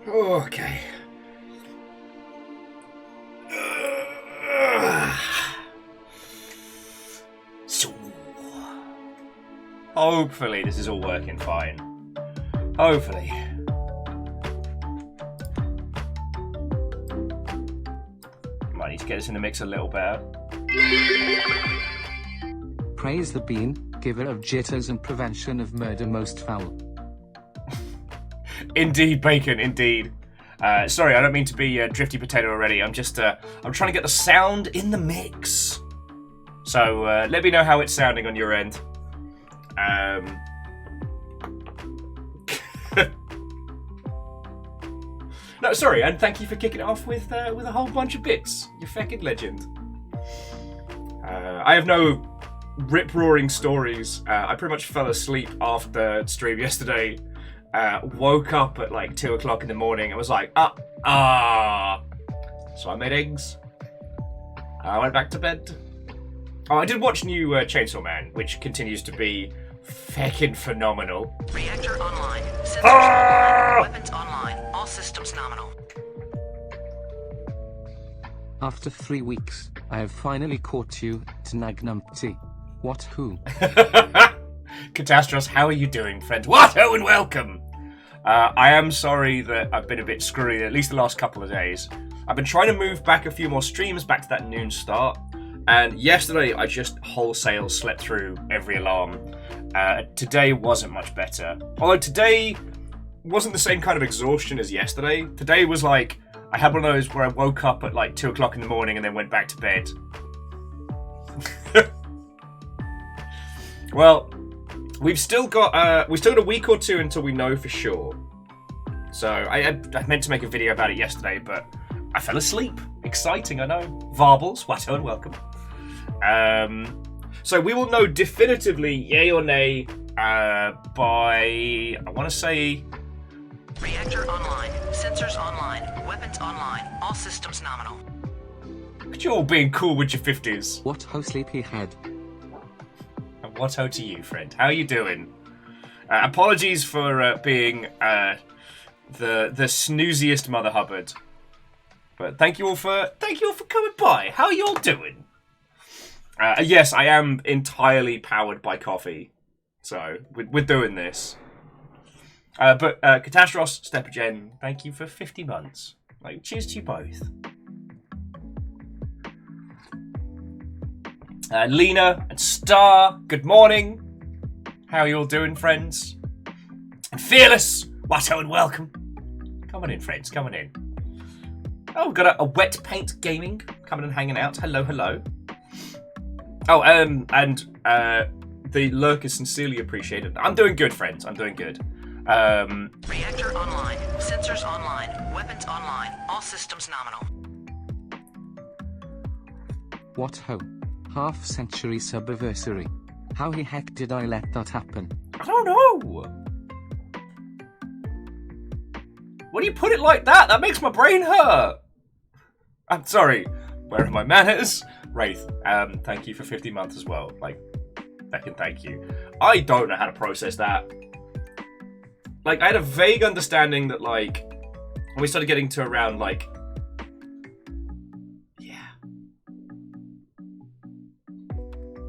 Okay. So, hopefully this is all working fine. Hopefully. Might need to get us in the mix a little better. Praise the bean, giver of jitters and prevention of murder most foul. Indeed, Bacon, indeed. Sorry, I don't mean to be drifty potato already. I'm just, I'm trying to get the sound in the mix. So, let me know how it's sounding on your end. No, sorry, and thank you for kicking it off with a whole bunch of bits. You feckin' legend. I have no rip-roaring stories. I pretty much fell asleep after stream yesterday. Woke up at like 2 o'clock in the morning and was like, So I made eggs. I went back to bed. Oh, I did watch new Chainsaw Man, which continues to be feckin' phenomenal. Reactor online. Sensors online. Weapons online. All systems nominal. After 3 weeks, I have finally caught you, Tnagnumpty. What who? Catastros, how are you doing, friend? What? Oh, and welcome! I am sorry that I've been a bit screwy, at least the last couple of days. I've been trying to move back a few more streams, back to that noon start. And yesterday, I just wholesale slept through every alarm. Today wasn't much better. Although today wasn't the same kind of exhaustion as yesterday. Today was like, I had one of those where I woke up at like 2 o'clock in the morning and then went back to bed. Well, we've still got a week or two until we know for sure. So I meant to make a video about it yesterday, but I fell asleep. Exciting, I know. Varbles, Watto, and welcome. So we will know definitively, yay or nay, by, I want to say... Reactor online. Sensors online. Weapons online. All systems nominal. Look at you all being cool with your 50s. What ho sleepyhead? And what ho to you, friend? How are you doing? Apologies for being the snooziest Mother Hubbard. But thank you all for coming by. How are you all doing? Yes, I am entirely powered by coffee. So, we're doing this. But Catastros, Stepagen, thank you for 50 months. Like, cheers to you both. Lena and Star, good morning. How are you all doing, friends? And Fearless, Watto, and welcome. Come on in, friends, come on in. Oh, we've got a wet paint gaming coming and hanging out. Hello, hello. Oh, and the lurk is sincerely appreciated. I'm doing good, friends. I'm doing good. Reactor online. Sensors online. Weapons online. All systems nominal. What ho? Half-century subiversary. How the heck did I let that happen? I don't know. Why do you put it like that? That makes my brain hurt. I'm sorry. Where are my manners? Wraith, thank you for 50 months as well. Like, second thank you. I don't know how to process that. Like, I had a vague understanding that, like, when we started getting to around, like... Yeah.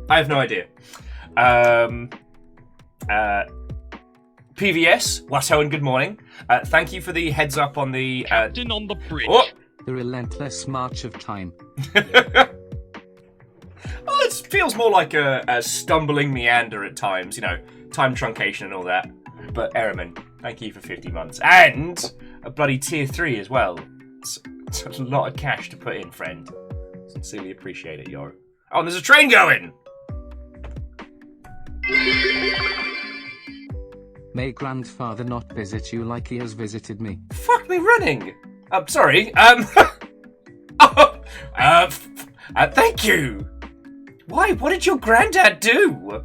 I have no idea. PVS, Watto, and good morning. Thank you for the heads up on the... Captain on the bridge. Oh! The relentless march of time. Well, it feels more like a stumbling meander at times, you know, time truncation and all that. But Ehrman, thank you for 50 months. And a bloody tier 3 as well. It's a lot of cash to put in, friend. Sincerely appreciate it, yo. Oh, and there's a train going! May grandfather not visit you like he has visited me. Fuck me running! Sorry, thank you! Why? What did your granddad do?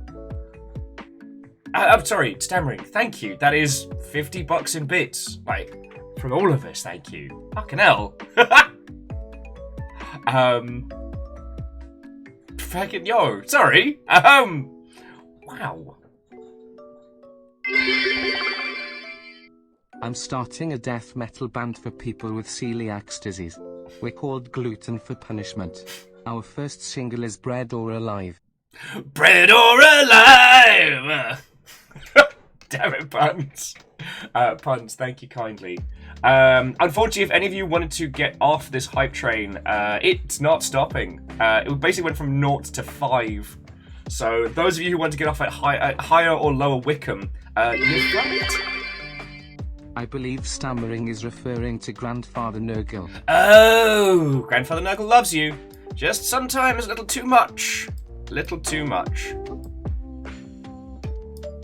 I'm sorry, stammering. Thank you. That is $50 in bits. Like, from all of us, thank you. Fucking hell. Fucking yo. Sorry. Wow. I'm starting a death metal band for people with celiac disease. We're called Gluten for Punishment. Our first single is Bread or Alive. Bread or alive! Damn it, puns. Puns, thank you kindly. Unfortunately, if any of you wanted to get off this hype train, it's not stopping. It basically went from 0 to 5. So those of you who want to get off at higher or lower Wickham, you're flanked. I believe stammering is referring to Grandfather Nurgle. Oh, Grandfather Nurgle loves you. Just sometimes a little too much. Little too much.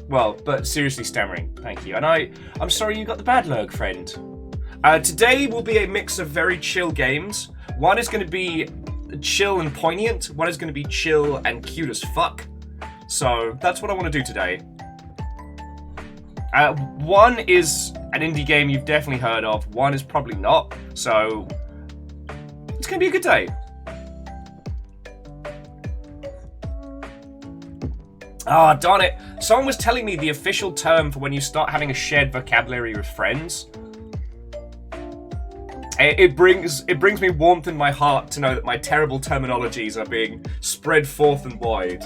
Well, but seriously stammering, thank you. And I'm sorry you got the bad lurg, friend. Today will be a mix of very chill games. One is going to be chill and poignant. One is going to be chill and cute as fuck. So that's what I want to do today. One is an indie game you've definitely heard of. One is probably not. So it's going to be a good day. Ah, darn it. Someone was telling me the official term for when you start having a shared vocabulary with friends. It brings me warmth in my heart to know that my terrible terminologies are being spread forth and wide.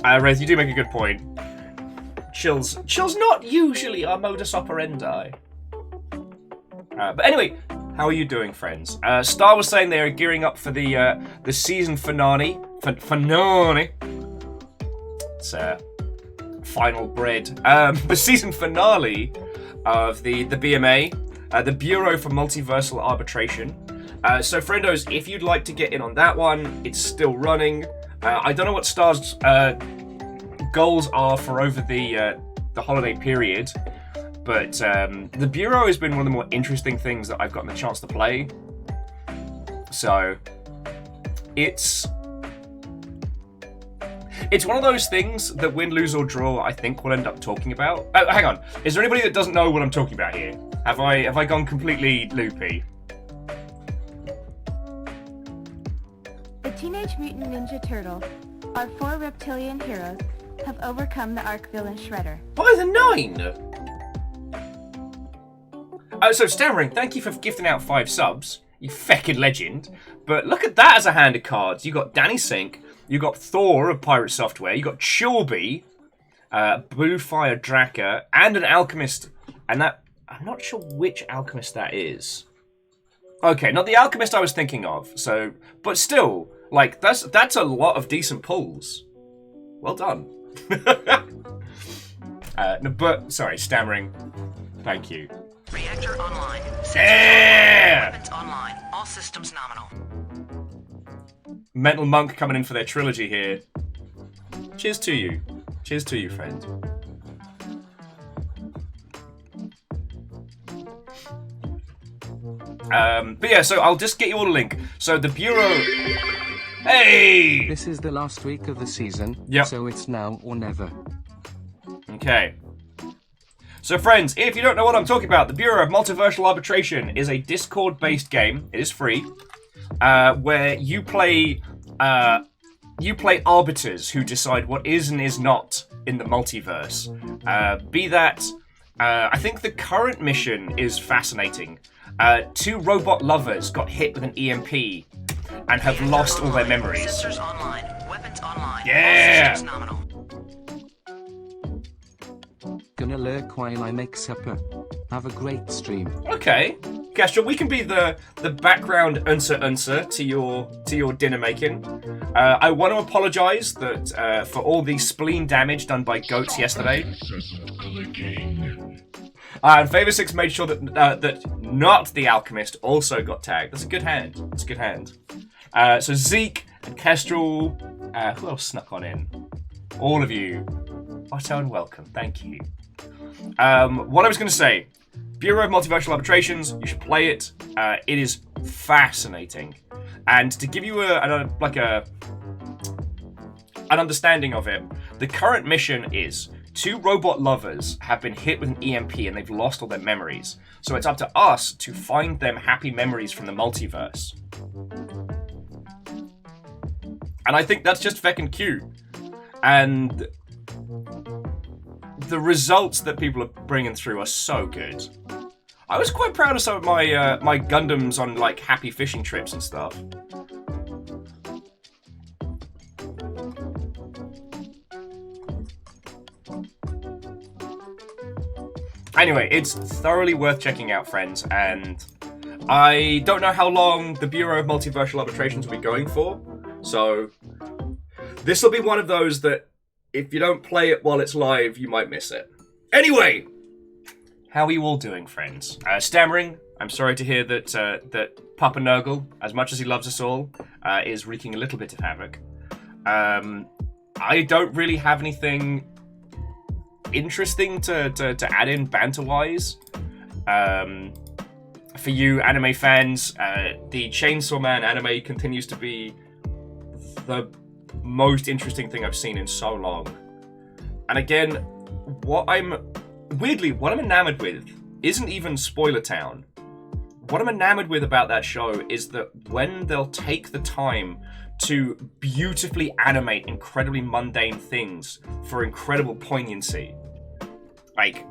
Rez, you do make a good point. Chill's not usually our modus operandi. But anyway, how are you doing, friends? Star was saying they are gearing up for the season finale. It's final bread. The season finale of the BMA, the Bureau for Multiversal Arbitration. So, friendos, if you'd like to get in on that one, it's still running. I don't know what Star's goals are for over the holiday period. But the Bureau has been one of the more interesting things that I've gotten the chance to play. So it's one of those things that win, lose or draw, I think we'll end up talking about. Oh, hang on. Is there anybody that doesn't know what I'm talking about here? Have I gone completely loopy? The Teenage Mutant Ninja Turtles, our 4 reptilian heroes, have overcome the Ark villain Shredder. By the 9! So Stammering, thank you for gifting out 5 subs, you feckin' legend. But look at that as a hand of cards. You got Danny Sink, you got Thor of Pirate Software, you got Chilby, Bluefire Draka, and an Alchemist. And that, I'm not sure which Alchemist that is. Okay, not the Alchemist I was thinking of. So, but still, like that's a lot of decent pulls. Well done. No, but sorry, Stammering. Thank you. Reactor online. Sensors Yeah! online. Weapons online. All systems nominal. Mental Monk coming in for their trilogy here. Cheers to you. Cheers to you, friend. But yeah, so I'll just get you all a link. So the Bureau... Hey! This is the last week of the season, Yep. so it's now or never. Okay. So friends, if you don't know what I'm talking about, the Bureau of Multiversal Arbitration is a Discord-based game. It is free, where you play arbiters who decide what is and is not in the multiverse. Be that, I think the current mission is fascinating. 2 robot lovers got hit with an EMP and have lost all their memories. Sensors online. Weapons online. Yeah! All systems nominal. Gonna lurk while I make supper. Have a great stream. Okay, Castro, we can be the background answer to your dinner making. I want to apologise that for all the spleen damage done by goats yesterday. And Favor 6 made sure that that not the Alchemist also got tagged. That's a good hand. That's a good hand. So Zeke and Kestrel, who else snuck on in? All of you, Otto and welcome. Thank you. What I was going to say, Bureau of Multiversal Arbitrations, you should play it. It is fascinating. And to give you an understanding of it, the current mission is 2 robot lovers have been hit with an EMP and they've lost all their memories. So it's up to us to find them happy memories from the multiverse. And I think that's just feckin' cute. And the results that people are bringing through are so good. I was quite proud of some of my my Gundams on like happy fishing trips and stuff. Anyway, it's thoroughly worth checking out, friends, and I don't know how long the Bureau of Multiversal Arbitrations will be going for, so this will be one of those that if you don't play it while it's live, you might miss it. Anyway, how are you all doing, friends? Stammering, I'm sorry to hear that that Papa Nurgle, as much as he loves us all, is wreaking a little bit of havoc. I don't really have anything interesting to add in banter-wise. For you anime fans, the Chainsaw Man anime continues to be the most interesting thing I've seen in so long. And again, what I'm enamored with isn't even Spoiler Town. What I'm enamored with about that show is that when they'll take the time to beautifully animate incredibly mundane things for incredible poignancy. Like,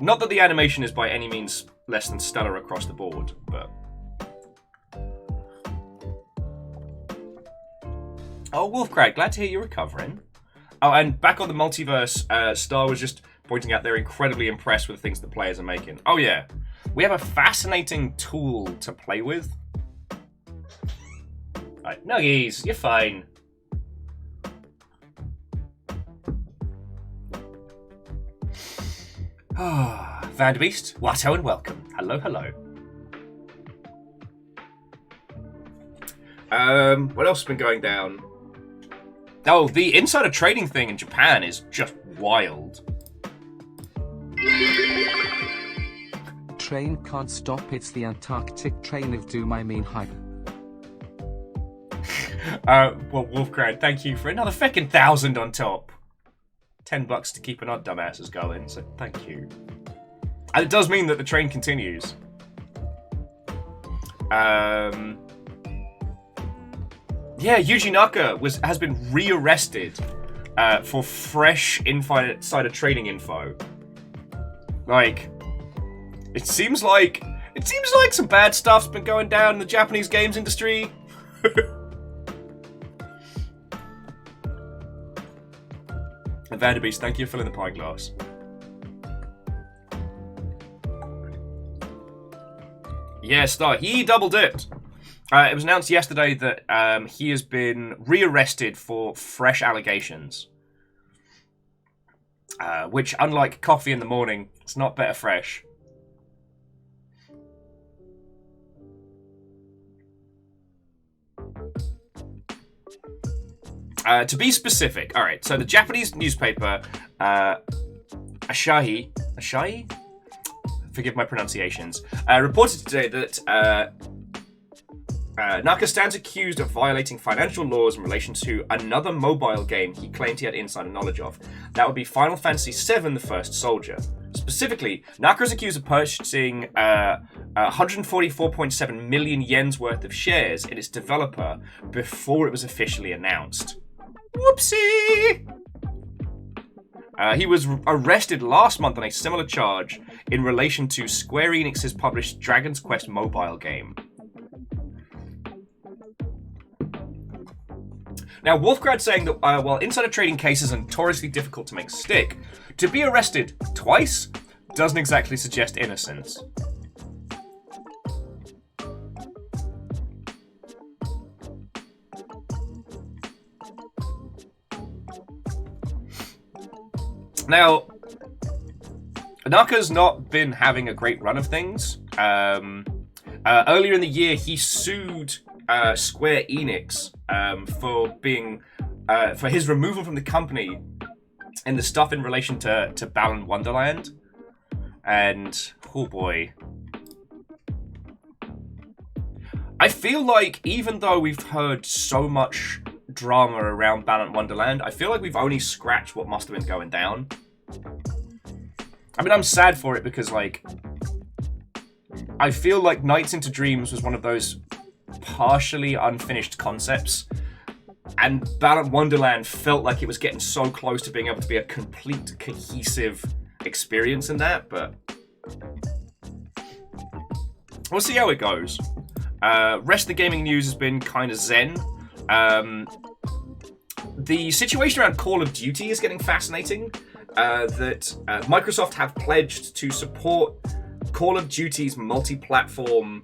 not that the animation is by any means less than stellar across the board, but... Oh, Wolfcrag, glad to hear you're recovering. Oh, and back on the multiverse, Star was just pointing out they're incredibly impressed with the things the players are making. Oh yeah, we have a fascinating tool to play with. Right, Nuggies, you're fine. Ah, Vanderbeest, Watto and welcome. Hello, hello. What else has been going down? Oh, the insider trading thing in Japan is just wild. Train can't stop, it's the Antarctic train of doom, I mean hype. Well, Wolfcrad, thank you for another feckin' 1,000 on top. $10 to keep an odd dumbasses going, so thank you. And it does mean that the train continues. Yeah, Yuji Naka has been rearrested for fresh insider trading info. Like, it seems like some bad stuff's been going down in the Japanese games industry. And Vanderbeest, thank you for filling the pint glass. Yeah, Star, he double dipped. It was announced yesterday that he has been rearrested for fresh allegations. Which, unlike coffee in the morning, it's not better fresh. To be specific, alright, so the Japanese newspaper, Asahi? Forgive my pronunciations, reported today that Naka stands accused of violating financial laws in relation to another mobile game he claimed he had insider knowledge of. That would be Final Fantasy VII: The First Soldier. Specifically, Naka is accused of purchasing 144.7 million yen's worth of shares in its developer before it was officially announced. Whoopsie! He was arrested last month on a similar charge in relation to Square Enix's published Dragon's Quest mobile game. Now, Wolfgrad saying that while insider trading cases are notoriously difficult to make stick, to be arrested twice doesn't exactly suggest innocence. Now, Naka's not been having a great run of things. Earlier in the year, he sued Square Enix for his removal from the company and the stuff in relation to Balan Wonderland. And, oh boy. I feel like even though we've heard so much drama around Balan Wonderland, I feel like we've only scratched what must have been going down. I mean, I'm sad for it because, like, I feel like Nights into Dreams was one of those partially unfinished concepts And Balan Wonderland felt like it was getting so close to being able to be a complete, cohesive experience in that, but we'll see how it goes. Rest of the gaming news has been kind of zen. The situation around Call of Duty is getting fascinating. That Microsoft have pledged to support Call of Duty's multi-platform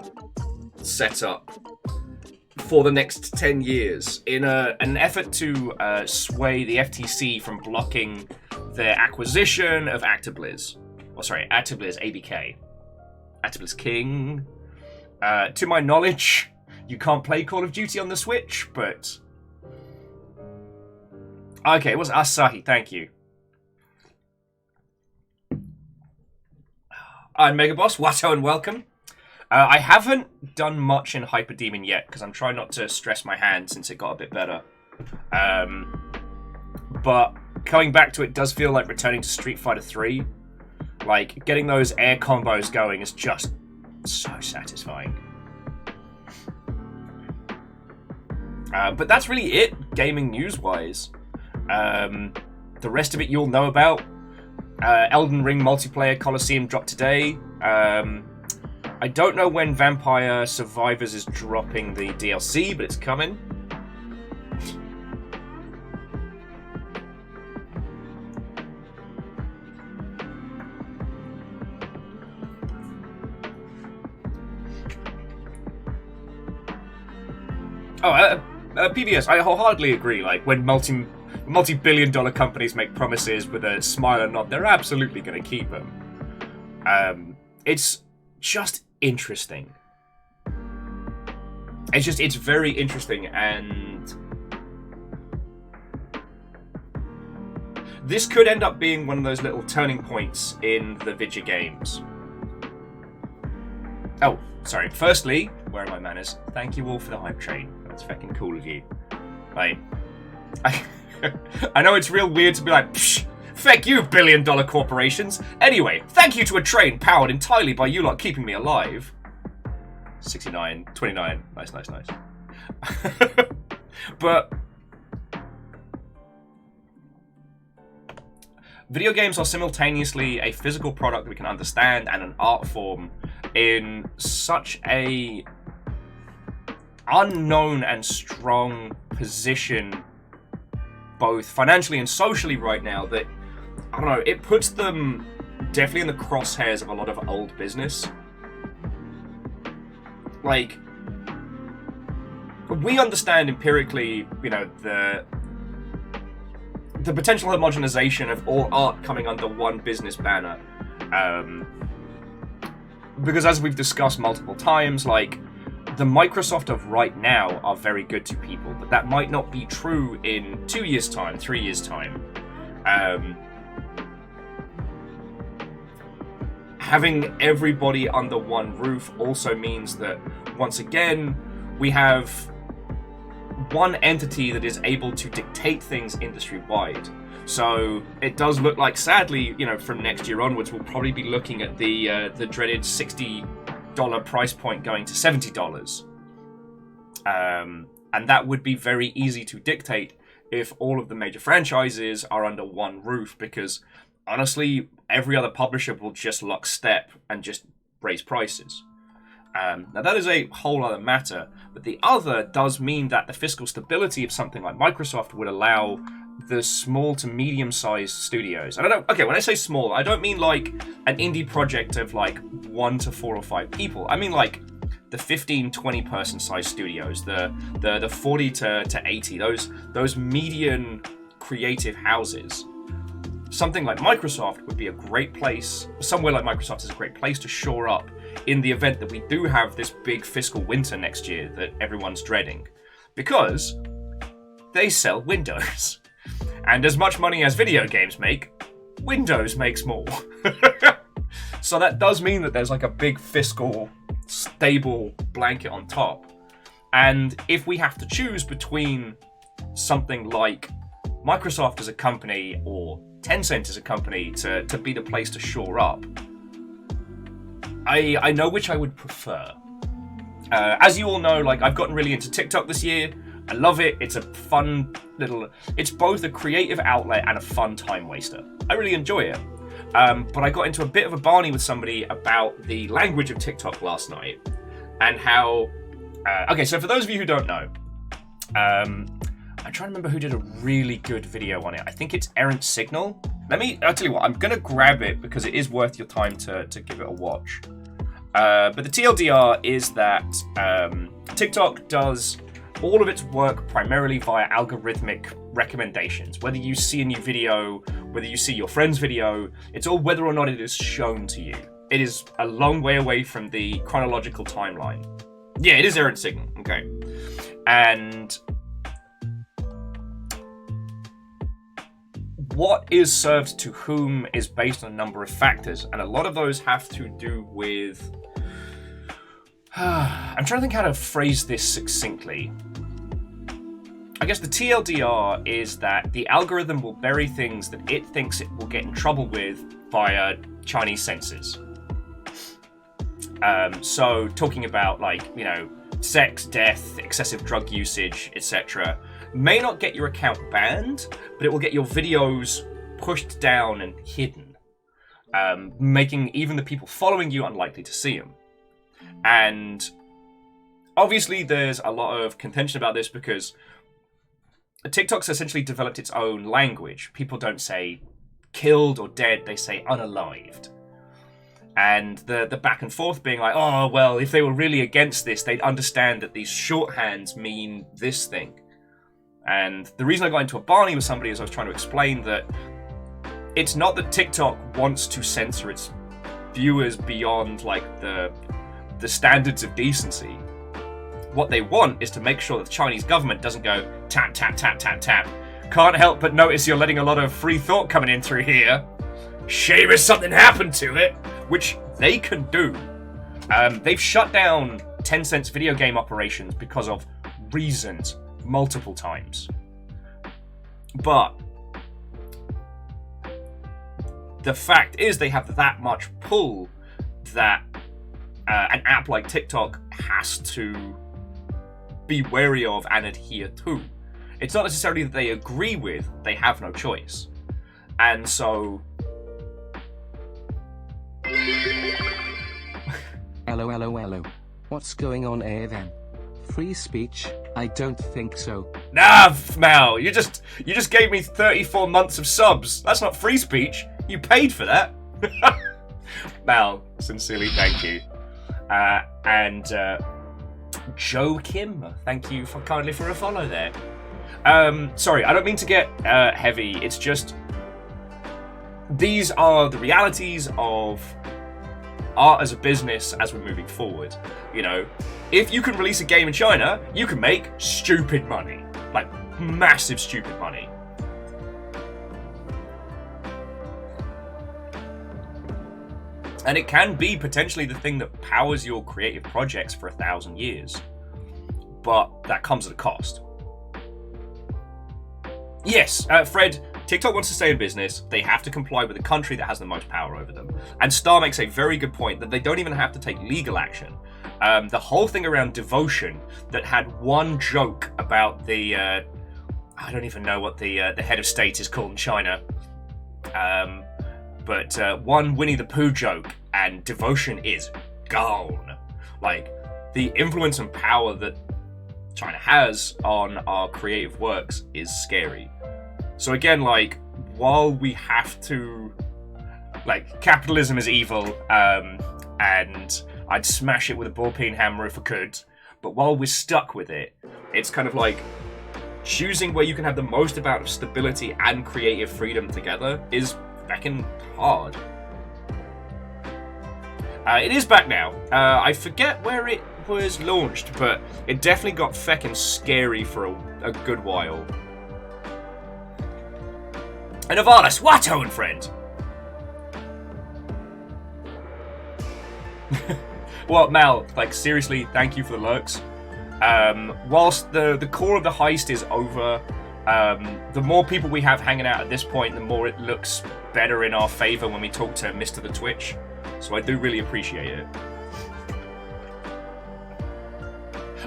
setup for the next 10 years in an effort to sway the FTC from blocking their acquisition of ActiBliz. ActiBliz, ABK. ActiBliz King. To my knowledge, you can't play Call of Duty on the Switch, but... Okay, it was Asahi, thank you. I'm Megaboss, Watto and welcome. I haven't done much in Hyperdemon yet, because I'm trying not to stress my hand since it got a bit better. But coming back to it does feel like returning to Street Fighter 3. Like, getting those air combos going is just so satisfying. But that's really it, gaming news-wise. The rest of it you'll know about. Elden Ring Multiplayer Coliseum dropped today. I don't know when Vampire Survivors is dropping the DLC, but it's coming. PBS, I wholeheartedly agree. Like, when multi-billion-dollar companies make promises with a smile and nod, they're absolutely going to keep them. It's just interesting. It's very interesting, and this could end up being one of those little turning points in the video games. Oh, sorry. Firstly, where are my manners? Thank you all for the hype train. That's fucking cool of you. Like, I know it's real weird to be like, psh, feck you, billion-dollar corporations. Anyway, thank you to a train powered entirely by you lot keeping me alive. 69, 29. Nice. But video games are simultaneously a physical product that we can understand and an art form in such a unknown and strong position, both financially and socially right now, that, I don't know, it puts them definitely in the crosshairs of a lot of old business. Like, we understand empirically, you know, the potential homogenization of all art coming under one business banner. Because as we've discussed multiple times, like, the Microsoft of right now are very good to people, but that might not be true in 2 years' time, 3 years' time. Having everybody under one roof also means that, once again, we have one entity that is able to dictate things industry-wide. So it does look like, sadly, you know, from next year onwards, we'll probably be looking at the dreaded $60 price point going to $70. And that would be very easy to dictate if all of the major franchises are under one roof, because honestly, every other publisher will just lockstep and just raise prices. Now that is a whole other matter, but the other does mean that the fiscal stability of something like Microsoft would allow the small to medium-sized studios. And when I say small, I don't mean like an indie project of like 1 to 4 or 5 people. I mean like the 15, 20 person size studios, the 40 to 80, those median creative houses. Something like Microsoft would be a great place, somewhere like Microsoft is a great place to shore up in the event that we do have this big fiscal winter next year that everyone's dreading. Because they sell Windows. And as much money as video games make, Windows makes more. So that does mean that there's like a big fiscal stable blanket on top. And if we have to choose between something like Microsoft as a company or Tencent as a company to be the place to shore up, I know which I would prefer. As you all know, like, I've gotten really into TikTok this year. I love it. It's a fun little... It's both a creative outlet and a fun time waster. I really enjoy it. But I got into a bit of a barney with somebody about the language of TikTok last night. And how... okay, so for those of you who don't know... I'm trying to remember who did a really good video on it. I think it's Errant Signal. I'll tell you what, I'm going to grab it because it is worth your time to give it a watch. But the TLDR is that TikTok does all of its work primarily via algorithmic recommendations. Whether you see a new video, whether you see your friend's video, it's all whether or not it is shown to you. It is a long way away from the chronological timeline. Yeah, it is Errant Signal. Okay. And what is served to whom is based on a number of factors, and a lot of those have to do with... I'm trying to think how to phrase this succinctly. I guess the TLDR is that the algorithm will bury things that it thinks it will get in trouble with via Chinese censors. So talking about, like, you know, sex, death, excessive drug usage, etc. may not get your account banned, but it will get your videos pushed down and hidden, making even the people following you unlikely to see them. And obviously there's a lot of contention about this because TikTok's essentially developed its own language. People don't say killed or dead, they say unalived. And the back and forth being like, oh, well, if they were really against this, they'd understand that these shorthands mean this thing. And the reason I got into a barney with somebody is I was trying to explain that it's not that TikTok wants to censor its viewers beyond, like, the standards of decency. What they want is to make sure that the Chinese government doesn't go tap, tap, tap, tap, tap. Can't help but notice you're letting a lot of free thought coming in through here. Shame if something happened to it, which they can do. They've shut down Tencent's video game operations because of reasons multiple times. But the fact is they have that much pull that an app like TikTok has to be wary of and adhere to. It's not necessarily that they agree with, they have no choice. And so... LOLOLO. What's going on here then? Free speech? I don't think so. Nah, Mal, you just gave me 34 months of subs. That's not free speech. You paid for that. Mal, sincerely, thank you. And Joe Kim, thank you kindly for a follow there. Sorry, I don't mean to get heavy. It's just these are the realities of art as a business as we're moving forward. You know, if you can release a game in China, you can make stupid money, like massive stupid money. And it can be potentially the thing that powers your creative projects for 1,000 years. But that comes at a cost. Yes, Fred, TikTok wants to stay in business. They have to comply with the country that has the most power over them. And Star makes a very good point that they don't even have to take legal action. The whole thing around devotion that had one joke about the... I don't even know what the head of state is called in China. But one Winnie the Pooh joke and devotion is gone. Like, the influence and power that China has on our creative works is scary. So again, like, while we have to... Like, capitalism is evil, and I'd smash it with a ball-peen hammer if I could, but while we're stuck with it, it's kind of like choosing where you can have the most amount of stability and creative freedom together is feckin' hard. It is back now. I forget where it was launched, but it definitely got feckin' scary for a good while. And Avalis, what on, friend? Well, Mal, like, seriously, thank you for the lurks. Whilst the core of the heist is over, the more people we have hanging out at this point, the more it looks better in our favour when we talk to Mr. the Twitch. So I do really appreciate it.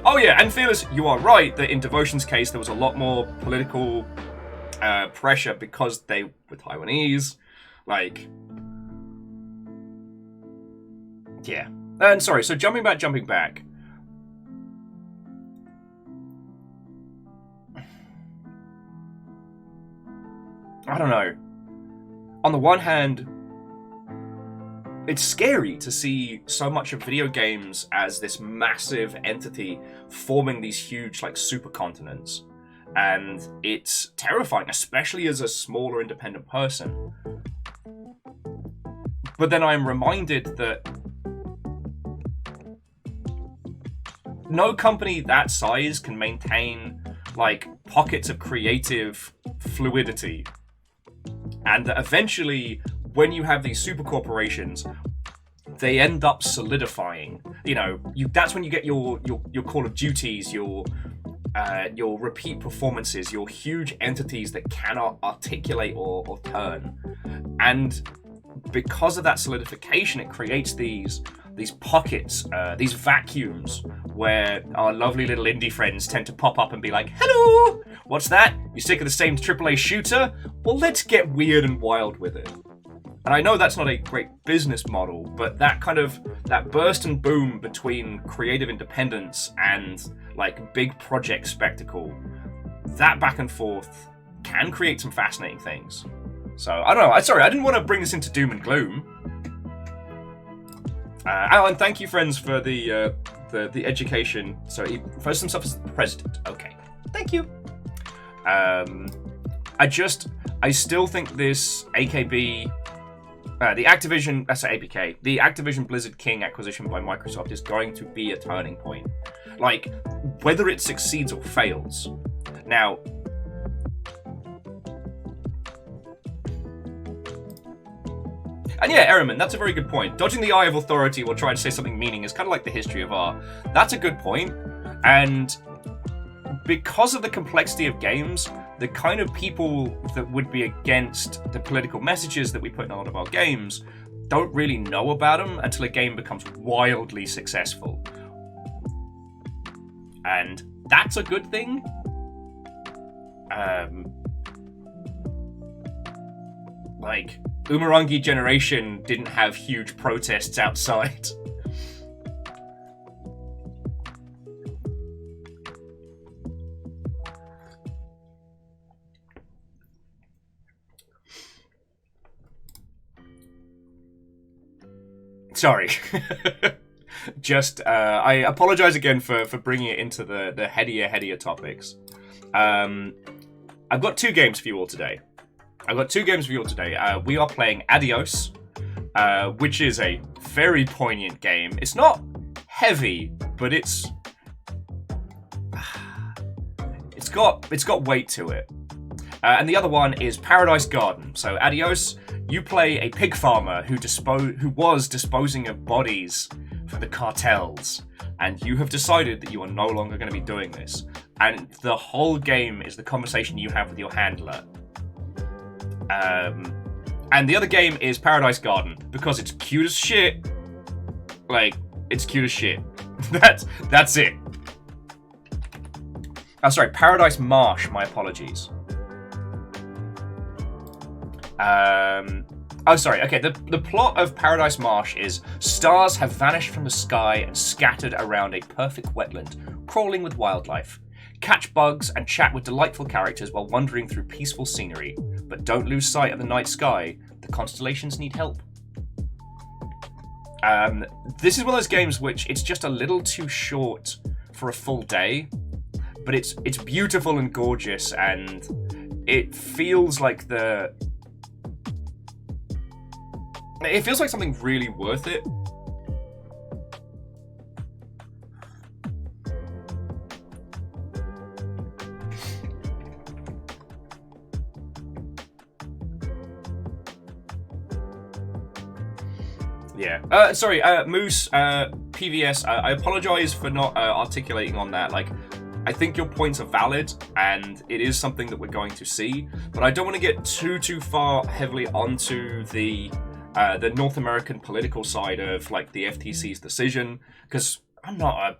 Oh yeah, and Fearless, you are right that in Devotion's case there was a lot more political pressure because they were Taiwanese. Like, yeah. And sorry, so jumping back. I don't know. On the one hand, it's scary to see so much of video games as this massive entity forming these huge, like, supercontinents. And it's terrifying, especially as a smaller independent person. But then I'm reminded that no company that size can maintain, like, pockets of creative fluidity. And that eventually, when you have these super corporations, they end up solidifying. You know, that's when you get your Call of Duties, your repeat performances, your huge entities that cannot articulate or turn. And because of that solidification, it creates these pockets, these vacuums, where our lovely little indie friends tend to pop up and be like, hello, what's that? You sick of the same AAA shooter? Well, let's get weird and wild with it. And I know that's not a great business model, but that burst and boom between creative independence and, like, big project spectacle, that back and forth can create some fascinating things. So, I don't know. Sorry, I didn't want to bring this into doom and gloom. Alan, thank you, friends, for the education. So he refers to himself as the president. Okay, thank you. I still think this AKB, the Activision, that's APK, the Activision Blizzard King acquisition by Microsoft is going to be a turning point. Like, whether it succeeds or fails. Now, and yeah, Ehrman, that's a very good point. Dodging the eye of authority while trying to say something meaning is kind of like the history of art. That's a good point. And because of the complexity of games, the kind of people that would be against the political messages that we put in a lot of our games don't really know about them until a game becomes wildly successful. And that's a good thing. Like, Umurangi Generation didn't have huge protests outside. Sorry. Just, I apologize again for bringing it into the headier topics. I've got two games for you all today. We are playing Adios, which is a very poignant game. It's not heavy, but it's got weight to it. And the other one is Paradise Garden. So Adios, you play a pig farmer who was disposing of bodies for the cartels, and you have decided that you are no longer going to be doing this. And the whole game is the conversation you have with your handler. And the other game is Paradise Garden, because it's cute as shit. Like, it's cute as shit. That's it. Oh, sorry, Paradise Marsh, my apologies. Oh, sorry, okay, the plot of Paradise Marsh is stars have vanished from the sky and scattered around a perfect wetland, crawling with wildlife. Catch bugs and chat with delightful characters while wandering through peaceful scenery. But don't lose sight of the night sky. The constellations need help. This is one of those games which it's just a little too short for a full day. But it's beautiful and gorgeous, and it feels like it feels like something really worth it. Yeah. Sorry, Moose, PVS, I apologize for not articulating on that. Like, I think your points are valid, and it is something that we're going to see, but I don't want to get too far heavily onto the North American political side of, like, the FTC's decision, because I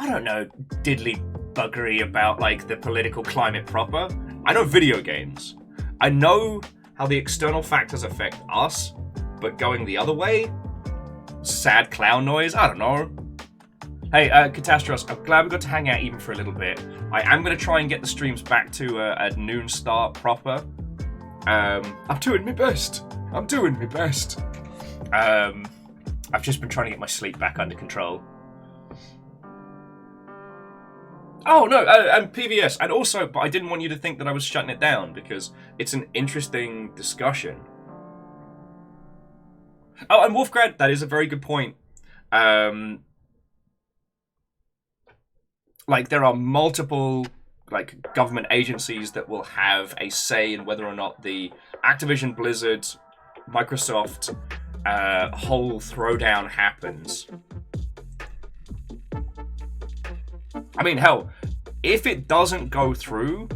don't know diddly buggery about like the political climate proper. I know video games. I know how the external factors affect us, but going the other way, sad clown noise, I don't know. Hey, Catastros, I'm glad we got to hang out even for a little bit. I am going to try and get the streams back to a noon start proper. I'm doing my best. I've just been trying to get my sleep back under control. Oh, no, and PVS. And also, but I didn't want you to think that I was shutting it down, because it's an interesting discussion. Oh, and Wolfgrad, that is a very good point. Like, there are multiple, like, government agencies that will have a say in whether or not the Activision Blizzard, Microsoft, whole throwdown happens. I mean, hell, if it doesn't go through,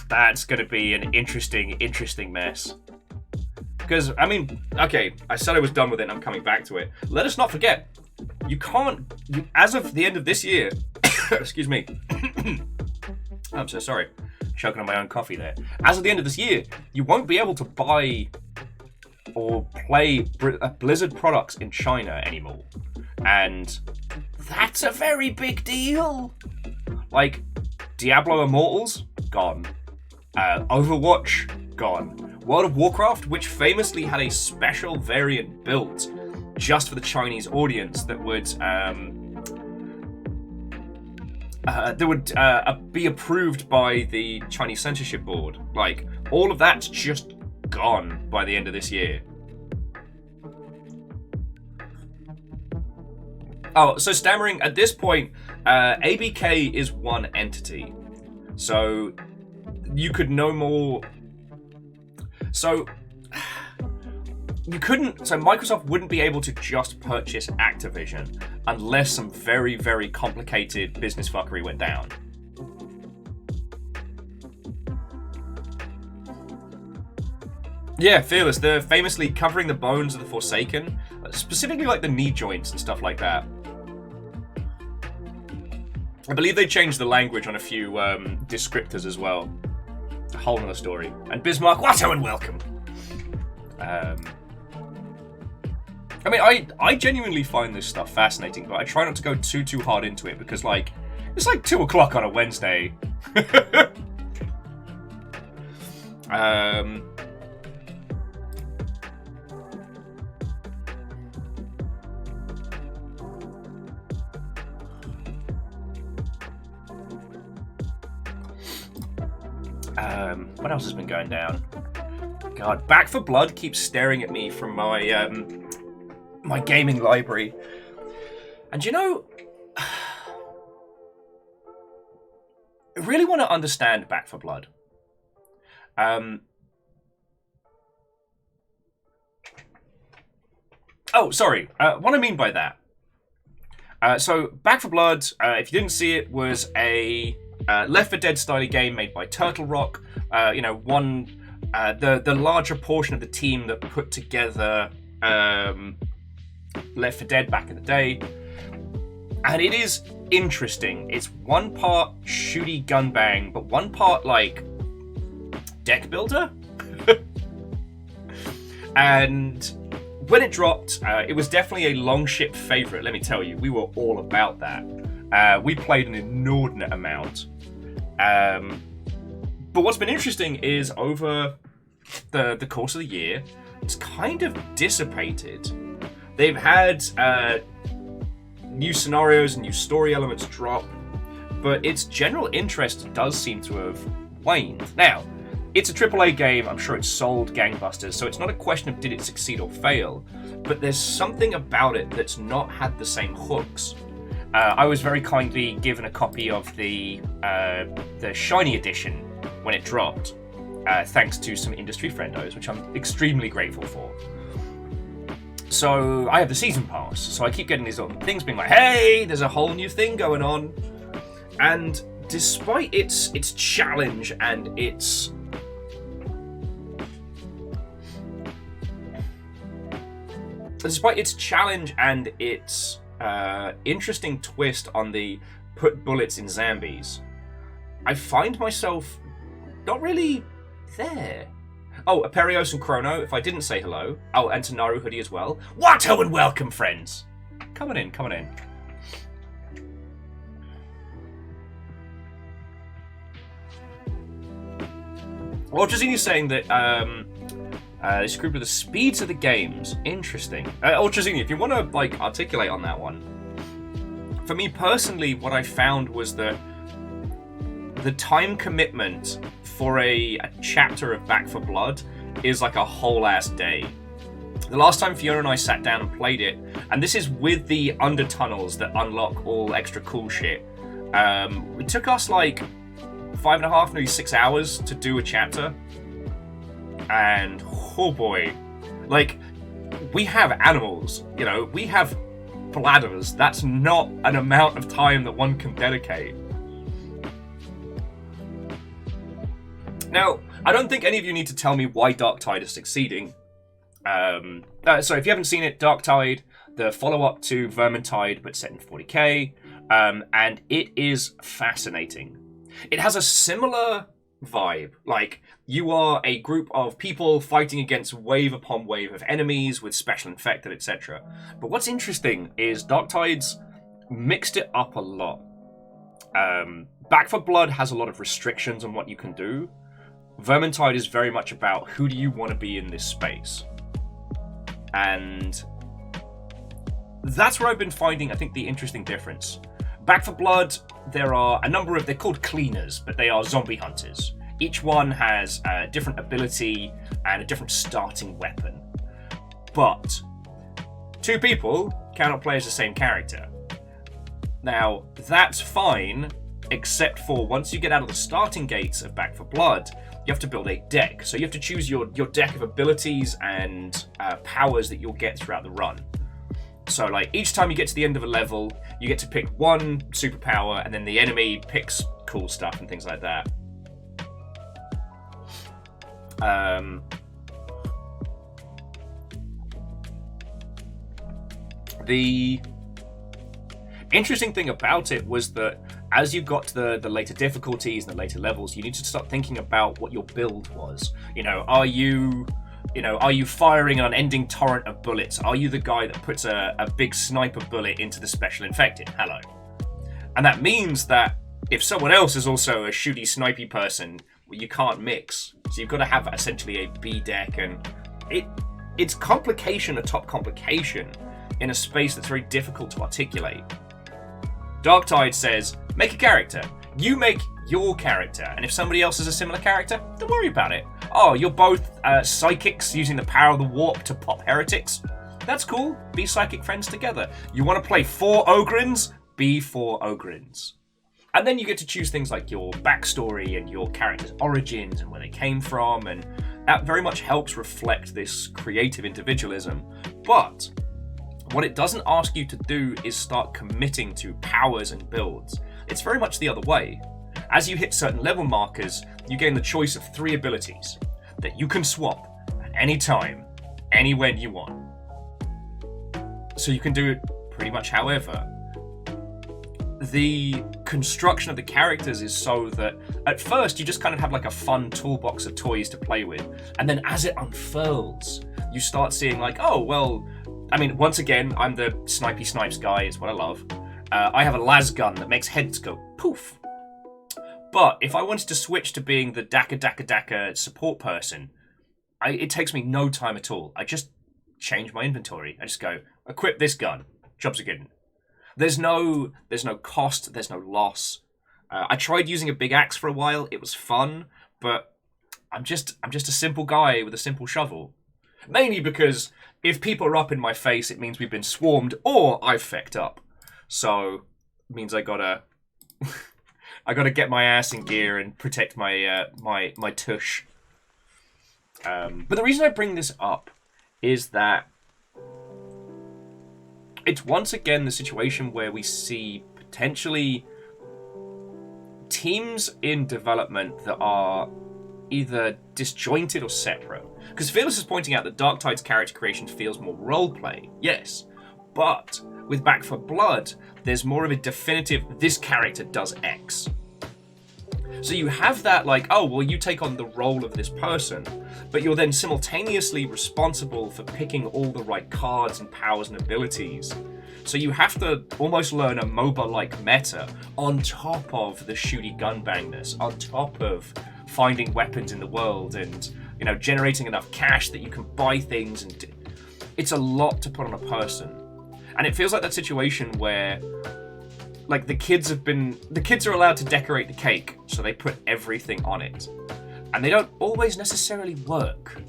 that's going to be an interesting mess. Because, I mean, okay, I said I was done with it and I'm coming back to it. Let us not forget, as of the end of this year, excuse me, I'm so sorry, choking on my own coffee there. As of the end of this year, you won't be able to buy or play Blizzard products in China anymore. And that's a very big deal. Like, Diablo Immortals, gone. Overwatch, gone. World of Warcraft, which famously had a special variant built just for the Chinese audience that would be approved by the Chinese censorship board. Like, all of that's just gone by the end of this year. Oh, so stammering, at this point, ABK is one entity. So, you could no more... So, Microsoft wouldn't be able to just purchase Activision unless some very, very complicated business fuckery went down. Yeah, Fearless, they're famously covering the bones of the Forsaken, specifically like the knee joints and stuff like that. I believe they changed the language on a few descriptors as well. A whole other story. And Bismarck, Watto and welcome. I mean, I genuinely find this stuff fascinating, but I try not to go too hard into it because, like, it's like 2 o'clock on a Wednesday. What else has been going down? God, Back 4 Blood keeps staring at me from my my gaming library. And you know, I really want to understand Back 4 Blood. Oh, sorry. What I mean by that. So, Back 4 Blood, if you didn't see it, was a Left 4 Dead style game made by Turtle Rock. The larger portion of the team that put together Left 4 Dead back in the day. And it is interesting. It's one part shooty gun bang, but one part like deck builder. And when it dropped, it was definitely a long ship favorite, let me tell you. We were all about that. We played an inordinate amount. But what's been interesting is over the course of the year, it's kind of dissipated. They've had new scenarios and new story elements drop, but its general interest does seem to have waned. Now, it's a AAA game, I'm sure it sold gangbusters, so it's not a question of did it succeed or fail, but there's something about it that's not had the same hooks. I was very kindly given a copy of the Shiny Edition when it dropped, thanks to some industry friendos, which I'm extremely grateful for. So I have the season pass, so I keep getting these little things being like, hey, there's a whole new thing going on. And despite its challenge and its interesting twist on the put bullets in zombies, I find myself not really there. Oh, Aperios and Chrono, if I didn't say hello. Oh, and to Naru Hoodie as well. Watto and welcome, friends! Come on in, come on in. Ultrazini's saying that this group of the speeds of the games. Interesting. Ultrazini, if you want to like articulate on that one. For me personally, what I found was that the time commitment for a chapter of Back 4 Blood is like a whole ass day. The last time Fiona and I sat down and played it, and this is with the under tunnels that unlock all extra cool shit, it took us like 5.5, maybe 6 hours to do a chapter. And oh boy, like, we have animals, you know, we have bladders. That's not an amount of time that one can dedicate. Now, I don't think any of you need to tell me why Darktide is succeeding. So if you haven't seen it, Darktide, the follow-up to Vermintide, but set in 40k, and it is fascinating. It has a similar vibe. Like, you are a group of people fighting against wave upon wave of enemies with special infected, etc. But what's interesting is Darktide's mixed it up a lot. Back 4 Blood has a lot of restrictions on what you can do. Vermintide is very much about who do you want to be in this space. And that's where I've been finding, I think, the interesting difference. Back 4 Blood, there are a number of, they're called cleaners, but they are zombie hunters. Each one has a different ability and a different starting weapon. But 2 people cannot play as the same character. Now, that's fine, except for once you get out of the starting gates of Back 4 Blood, you have to build a deck. So you have to choose your deck of abilities and powers that you'll get throughout the run. So like each time you get to the end of a level, you get to pick one superpower, and then the enemy picks cool stuff and things like that. The interesting thing about it was that as you got to the later difficulties and the later levels, you need to start thinking about what your build was. Are you firing an unending torrent of bullets? Are you the guy that puts a big sniper bullet into the special infected? Hello. And that means that if someone else is also a shooty, snipey person, well, you can't mix. So you've got to have essentially a B deck, and it's complication atop complication in a space that's very difficult to articulate. Darktide says, make a character. You make your character, and if somebody else has a similar character, don't worry about it. Oh, you're both psychics using the power of the warp to pop heretics? That's cool. Be psychic friends together. You want to play 4 Ogryns? Be 4 Ogryns. And then you get to choose things like your backstory and your character's origins and where they came from, and that very much helps reflect this creative individualism. But what it doesn't ask you to do is start committing to powers and builds. It's very much the other way. As you hit certain level markers, you gain the choice of 3 abilities that you can swap at any time, anywhere you want. So you can do it pretty much however. The construction of the characters is so that at first you just kind of have like a fun toolbox of toys to play with, and then as it unfurls, you start seeing like, oh, well, I mean, once again, I'm the snipey snipes guy, it's what I love. I have a las gun that makes heads go poof. But if I wanted to switch to being the Daka support person, it takes me no time at all. I just change my inventory. I just go, equip this gun. Jobs are good. There's no cost, there's no loss. I tried using a big axe for a while. It was fun, but I'm just a simple guy with a simple shovel. Mainly because if people are up in my face, it means we've been swarmed or I've fecked up. So it means I gotta get my ass in gear and protect my my tush. But the reason I bring this up is that it's once again the situation where we see potentially teams in development that are either disjointed or separate. Because Fearless is pointing out that Darktide's character creation feels more roleplay, yes, but With Back for Blood, there's more of a definitive, this character does X. So you have that like, oh, well, you take on the role of this person, but you're then simultaneously responsible for picking all the right cards and powers and abilities. So you have to almost learn a MOBA-like meta on top of the shooty gunbangness, on top of finding weapons in the world and, you know, generating enough cash that you can buy things. And it's a lot to put on a person. And it feels like that situation where, like, the kids are allowed to decorate the cake, so they put everything on it. And they don't always necessarily work.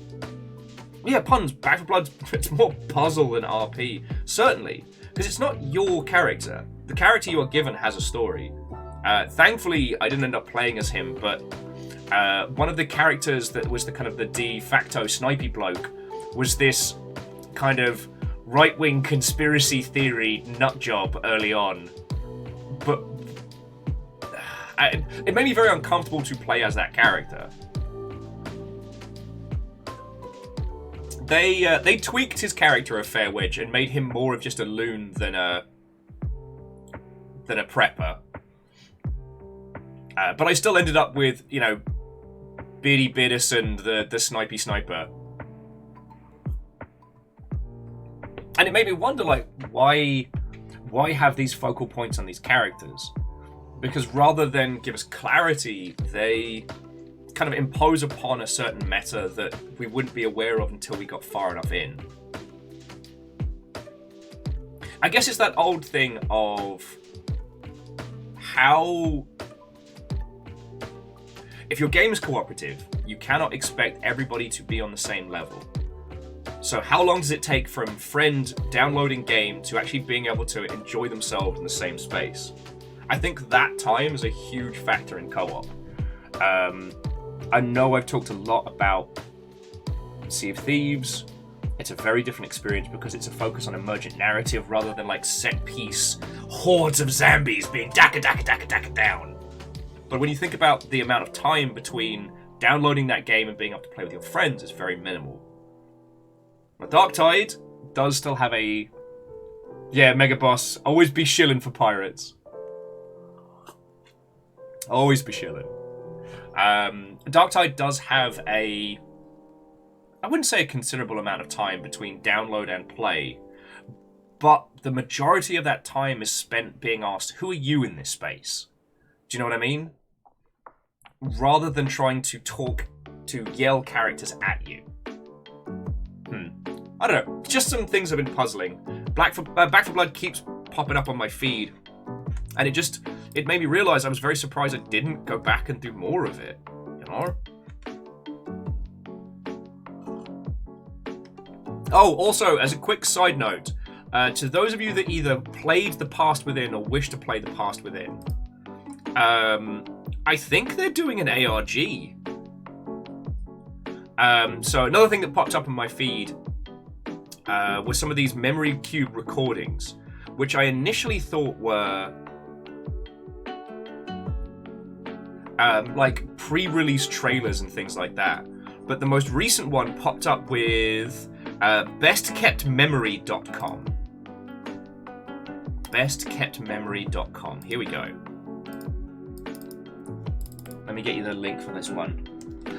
Yeah, puns, Back 4 Blood, it's more puzzle than RP, certainly. Because it's not your character. The character you are given has a story. Thankfully, I didn't end up playing as him, but one of the characters that was the kind of the de facto snipey bloke was this kind of right-wing conspiracy theory nutjob early on. But it made me very uncomfortable to play as that character. They tweaked his character a fair wedge and made him more of just a loon than a prepper. But I still ended up with, you know, Beardy Beardus and the snipey sniper. And it made me wonder, like, why have these focal points on these characters? Because rather than give us clarity, they kind of impose upon a certain meta that we wouldn't be aware of until we got far enough in. I guess it's that old thing of how... If your game is cooperative, you cannot expect everybody to be on the same level. So how long does it take from friend downloading game to actually being able to enjoy themselves in the same space? I think that time is a huge factor in co-op. I know I've talked a lot about Sea of Thieves. It's a very different experience because it's a focus on emergent narrative rather than like set piece hordes of zombies being dakka down. But when you think about the amount of time between downloading that game and being able to play with your friends, it's very minimal. But Darktide does still have a... Yeah, Mega Boss, always be shilling for pirates. Always be shilling. Darktide does have a... I wouldn't say a considerable amount of time between download and play, but the majority of that time is spent being asked, who are you in this space? Do you know what I mean? Rather than trying to yell characters at you. I don't know. Just some things have been puzzling. Back 4 Blood keeps popping up on my feed, and it made me realize I was very surprised I didn't go back and do more of it. You know? Oh, also, as a quick side note, to those of you that either played The Past Within or wish to play The Past Within, I think they're doing an ARG. So another thing that popped up on my feed were some of these memory cube recordings, which I initially thought were like pre-release trailers and things like that. But the most recent one popped up with bestkeptmemory.com. Bestkeptmemory.com. Here we go. Let me get you the link for this one.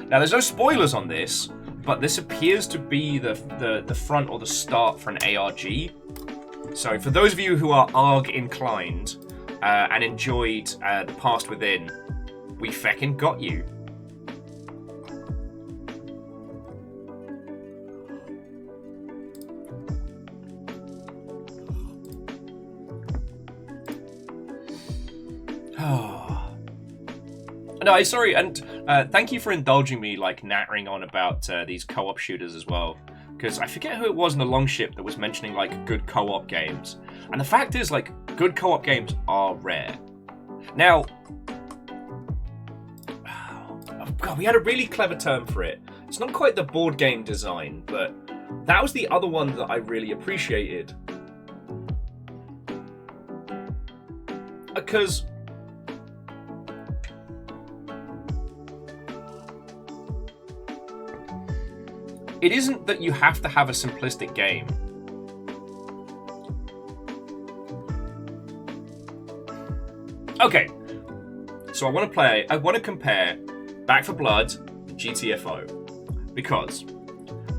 Now, there's no spoilers on this, but this appears to be the front or the start for an ARG. So for those of you who are ARG inclined and enjoyed The Past Within, we feckin' got you. No, sorry, and thank you for indulging me, like, nattering on about these co-op shooters as well. Because I forget who it was in the Longship that was mentioning, like, good co-op games. And the fact is, like, good co-op games are rare. Now, oh God, we had a really clever term for it. It's not quite the board game design, but that was the other one that I really appreciated. Because... it isn't that you have to have a simplistic game. Okay, so I want to compare Back for Blood and GTFO because,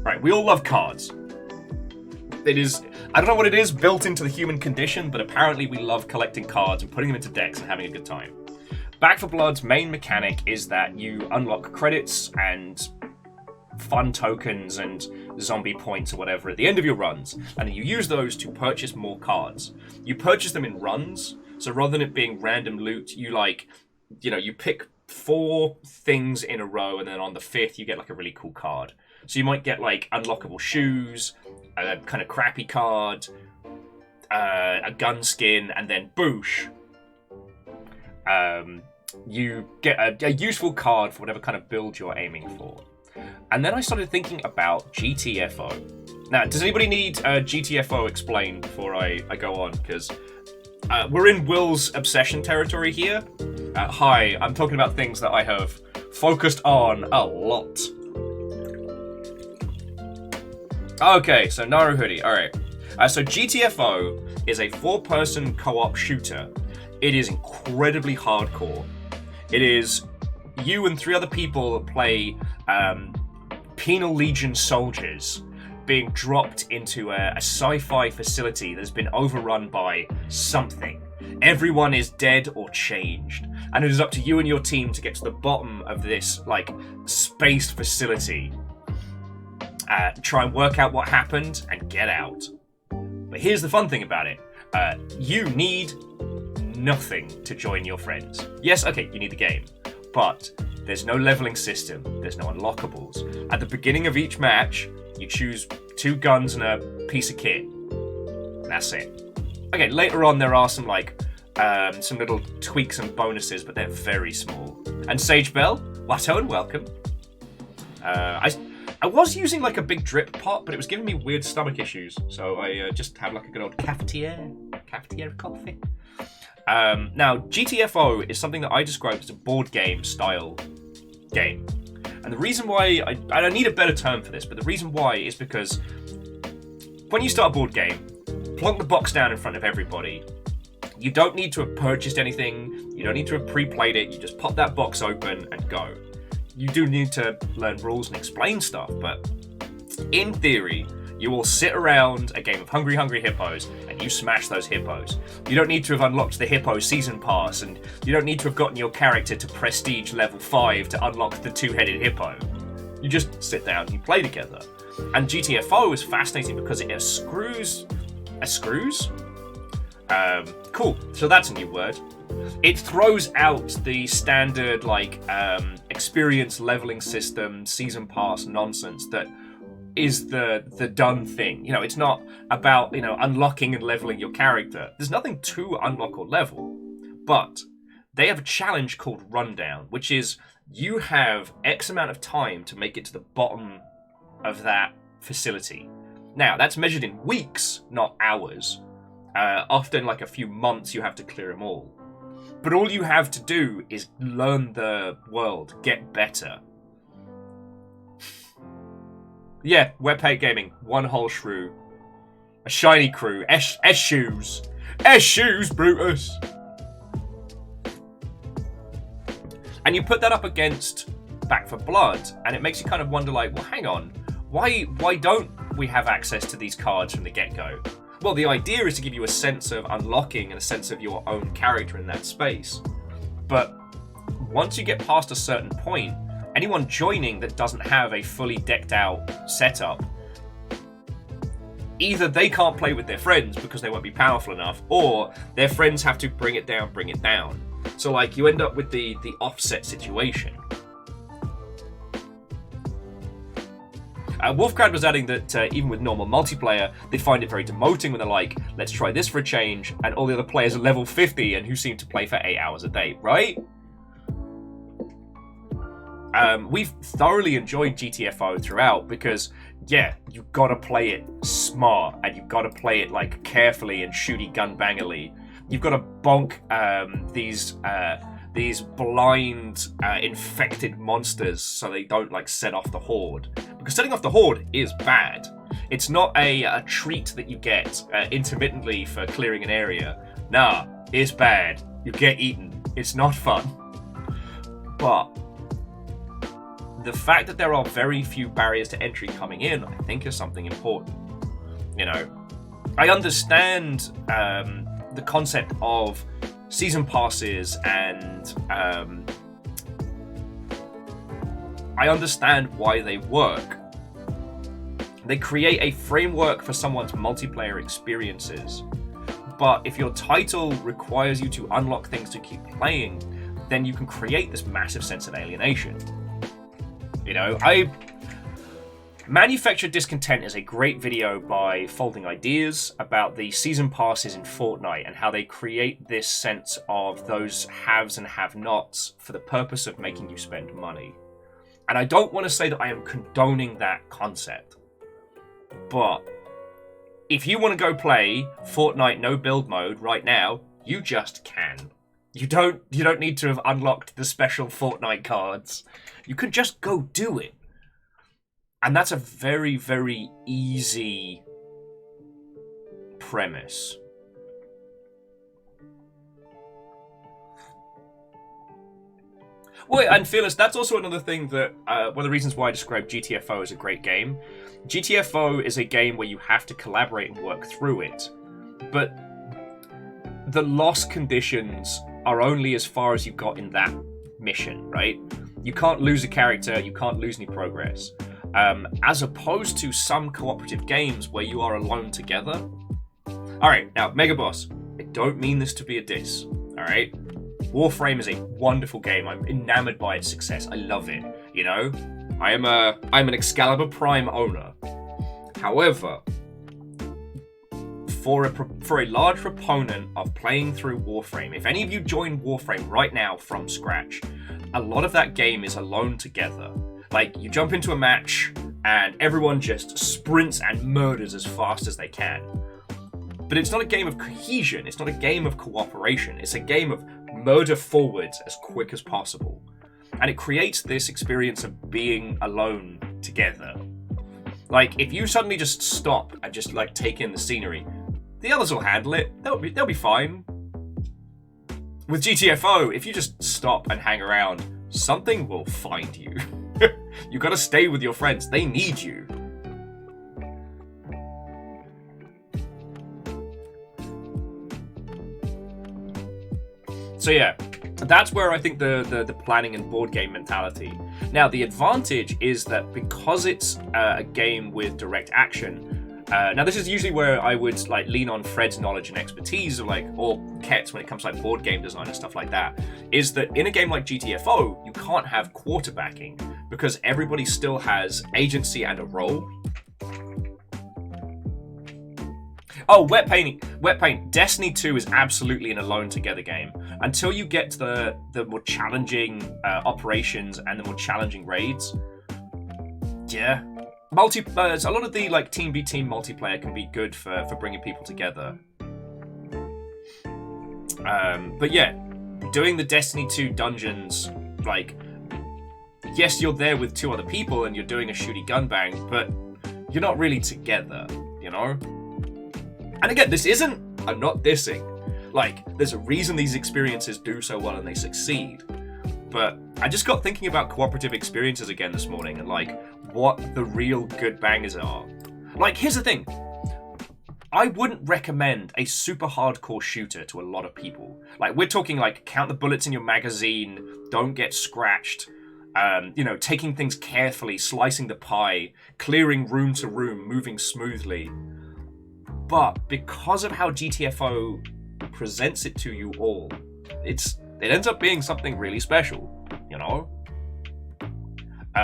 right, we all love cards. It is, I don't know what it is built into the human condition, but apparently we love collecting cards and putting them into decks and having a good time. Back for Blood's main mechanic is that you unlock credits and fun tokens and zombie points or whatever at the end of your runs, and then you use those to purchase more cards. You purchase them in runs, so rather than it being random loot, you pick 4 things in a row, and then on the 5th you get like a really cool card. So you might get like unlockable shoes, a kind of crappy card, a gun skin, and then boosh. You get a useful card for whatever kind of build you're aiming for. And then I started thinking about GTFO. Now, does anybody need GTFO explained before I go on? Because we're in Will's obsession territory here. Hi, I'm talking about things that I have focused on a lot. Okay, so Naru Hoodie, alright. So GTFO is a 4-person co-op shooter. It is incredibly hardcore. It is you and 3 other people play Penal Legion soldiers being dropped into a sci-fi facility that has been overrun by something. Everyone is dead or changed, and it is up to you and your team to get to the bottom of this, like, spaced facility. Try and work out what happened and get out. But here's the fun thing about it. You need nothing to join your friends. Yes, okay, you need the game, but there's no leveling system, there's no unlockables. At the beginning of each match, you choose 2 guns and a piece of kit. And that's it. Okay, later on there are some little tweaks and bonuses, but they're very small. And Sage Bell, Watto and welcome. I was using like a big drip pot, but it was giving me weird stomach issues, so I just had like a good old cafetiere coffee. Now, GTFO is something that I describe as a board game style game. And the reason why, I need a better term for this, but the reason why is because when you start a board game, plonk the box down in front of everybody. You don't need to have purchased anything, you don't need to have pre-played it, you just pop that box open and go. You do need to learn rules and explain stuff, but in theory, you will sit around a game of Hungry Hungry Hippos and you smash those hippos. You don't need to have unlocked the Hippo Season Pass, and you don't need to have gotten your character to Prestige level 5 to unlock the 2-headed hippo. You just sit down and you play together. And GTFO is fascinating because it screws? Cool, so that's a new word. It throws out the standard experience leveling system, season pass nonsense that is the done thing. It's not about unlocking and leveling your character. There's nothing to unlock or level, but they have a challenge called Rundown, which is you have X amount of time to make it to the bottom of that facility. Now, that's measured in weeks, not hours. Often like a few months you have to clear them all. But all you have to do is learn the world, get better. Yeah, Webpack Gaming, 1 whole shrew. A shiny crew, S-shoes. S-shoes, Brutus! And you put that up against Back for Blood, and it makes you kind of wonder, well, hang on, why don't we have access to these cards from the get-go? Well, the idea is to give you a sense of unlocking and a sense of your own character in that space. But once you get past a certain point, anyone joining that doesn't have a fully decked out setup, either they can't play with their friends because they won't be powerful enough, or their friends have to bring it down. So you end up with the offset situation. Wolfcrad was adding that even with normal multiplayer, they find it very demoting when they're like, let's try this for a change, and all the other players are level 50 and who seem to play for 8 hours a day, right? We've thoroughly enjoyed GTFO throughout because, yeah, you've got to play it smart and you've got to play it carefully and shooty gun-bangerly. You've got to bonk these blind, infected monsters so they don't set off the horde. Because setting off the horde is bad. It's not a treat that you get intermittently for clearing an area. Nah, it's bad. You get eaten. It's not fun. But the fact that there are very few barriers to entry coming in, I think, is something important. You know, I understand the concept of season passes, and I understand why they work. They create a framework for someone's multiplayer experiences. But if your title requires you to unlock things to keep playing, then you can create this massive sense of alienation. You know, Manufactured Discontent is a great video by Folding Ideas about the season passes in Fortnite and how they create this sense of those haves and have-nots for the purpose of making you spend money. And I don't want to say that I am condoning that concept, but if you want to go play Fortnite no build mode right now, you just can. You don't need to have unlocked the special Fortnite cards. You can just go do it. And that's a very, very easy premise. Well, and Fearless, that's also another thing that, one of the reasons why I describe GTFO as a great game. GTFO is a game where you have to collaborate and work through it. But the loss conditions are only as far as you got in that mission, right? You can't lose a character, you can't lose any progress. As opposed to some cooperative games where you are alone together. Alright, now, Mega Boss, I don't mean this to be a diss, alright? Warframe is a wonderful game. I'm enamored by its success. I love it, you know? I'm an Excalibur Prime owner. However, for a large proponent of playing through Warframe, if any of you join Warframe right now from scratch, a lot of that game is alone together. Like, you jump into a match, and everyone just sprints and murders as fast as they can. But it's not a game of cohesion, it's not a game of cooperation, it's a game of murder forward as quick as possible. And it creates this experience of being alone together. Like, if you suddenly just stop and just, like, take in the scenery, the others will handle it, they'll be fine. With GTFO, if you just stop and hang around, something will find you. You gotta stay with your friends. They need you. So yeah, that's where I think the planning and board game mentality. Now, the advantage is that because it's a game with direct action, now this is usually where I would like lean on Fred's knowledge and expertise, or Ket's when it comes to like board game design and stuff like that, is that in a game like GTFO, you can't have quarterbacking because everybody still has agency and a role. Oh, Wet Paint. Destiny 2 is absolutely an alone together game. Until you get to the more challenging operations and the more challenging raids, yeah. A lot of the like team v team multiplayer can be good for bringing people together. But yeah, doing the Destiny 2 dungeons, like, yes, you're there with 2 other people and you're doing a shooty gun bang, but you're not really together, you know? And again, I'm not dissing. Like, there's a reason these experiences do so well and they succeed. But I just got thinking about cooperative experiences again this morning and like what the real good bangers are. Like, here's the thing. I wouldn't recommend a super hardcore shooter to a lot of people. Like, we're talking like count the bullets in your magazine, don't get scratched, taking things carefully, slicing the pie, clearing room to room, moving smoothly. But because of how GTFO presents it to you all, it ends up being something really special, you know?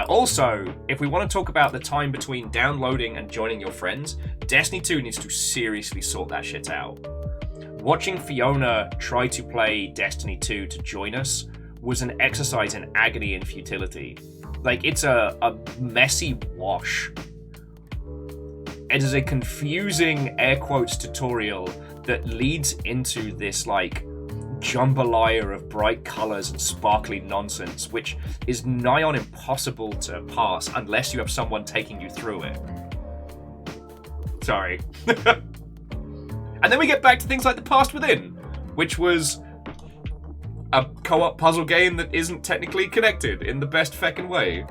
Also, if we want to talk about the time between downloading and joining your friends, Destiny 2 needs to seriously sort that shit out. Watching Fiona try to play Destiny 2 to join us was an exercise in agony and futility. Like, it's a messy wash. It is a confusing air quotes tutorial that leads into this like jambalaya of bright colors and sparkly nonsense, which is nigh on impossible to pass unless you have someone taking you through it. Sorry. And then we get back to things like The Past Within, which was a co-op puzzle game that isn't technically connected in the best feckin' way.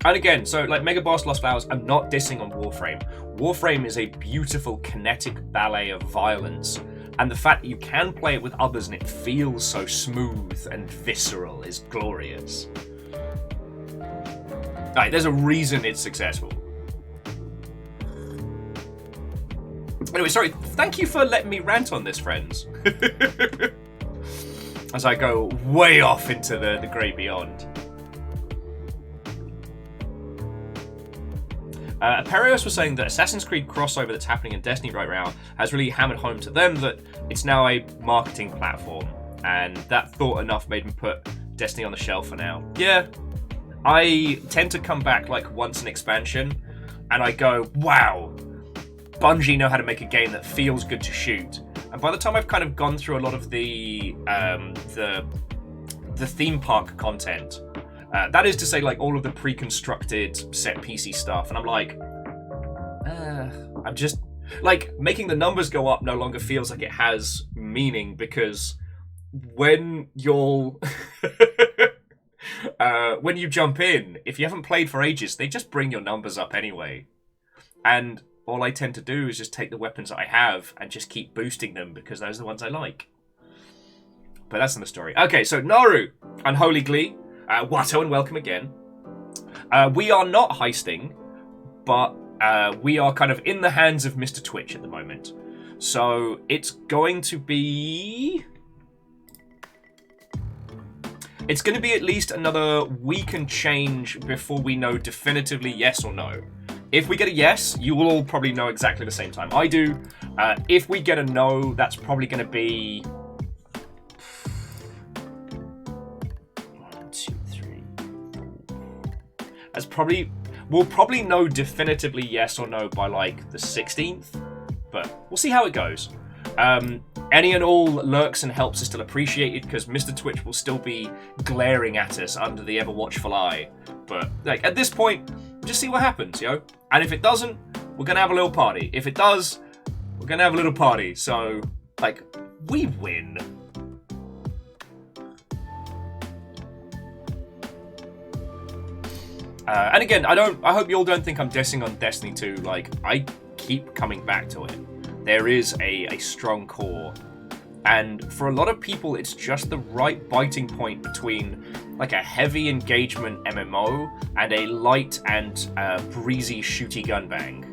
And again, so like Mega Boss Lost Flowers, I'm not dissing on Warframe. Warframe is a beautiful kinetic ballet of violence, and the fact that you can play it with others and it feels so smooth and visceral is glorious. Like, there's a reason it's successful. Anyway, sorry, thank you for letting me rant on this, friends. As I go way off into the great beyond. Perios was saying that Assassin's Creed crossover that's happening in Destiny right now has really hammered home to them that it's now a marketing platform, and that thought enough made them put Destiny on the shelf for now. Yeah, I tend to come back like once an expansion, and I go, wow, Bungie know how to make a game that feels good to shoot. And by the time I've kind of gone through a lot of the theme park content, that is to say, like, all of the pre-constructed set PC stuff, and I'm like, I'm just, like, making the numbers go up no longer feels like it has meaning, because when you'll, when you jump in, if you haven't played for ages, they just bring your numbers up anyway. And all I tend to do is just take the weapons that I have and just keep boosting them, because those are the ones I like. But that's another story. Okay, so Naru, Unholy Glee, Watto, and welcome again. We are not heisting, but we are kind of in the hands of Mr. Twitch at the moment. So it's going to be... It's going to be at least another week and change before we know definitively yes or no. If we get a yes, you will all probably know exactly the same time I do. If we get a no, that's probably going to be... 1, 2, 3, 4. That's probably... We'll probably know definitively yes or no by, like, the 16th. But we'll see how it goes. Any and all lurks and helps are still appreciated, because Mr. Twitch will still be glaring at us under the ever-watchful eye. But, like, at this point, just see what happens, yo. And if it doesn't, we're going to have a little party. If it does, we're going to have a little party. So, like, we win. And again, I hope you all don't think I'm dissing on Destiny 2. Like, I keep coming back to it. There is a strong core. And for a lot of people, it's just the right biting point between like a heavy engagement MMO and a light and breezy shooty gun bang.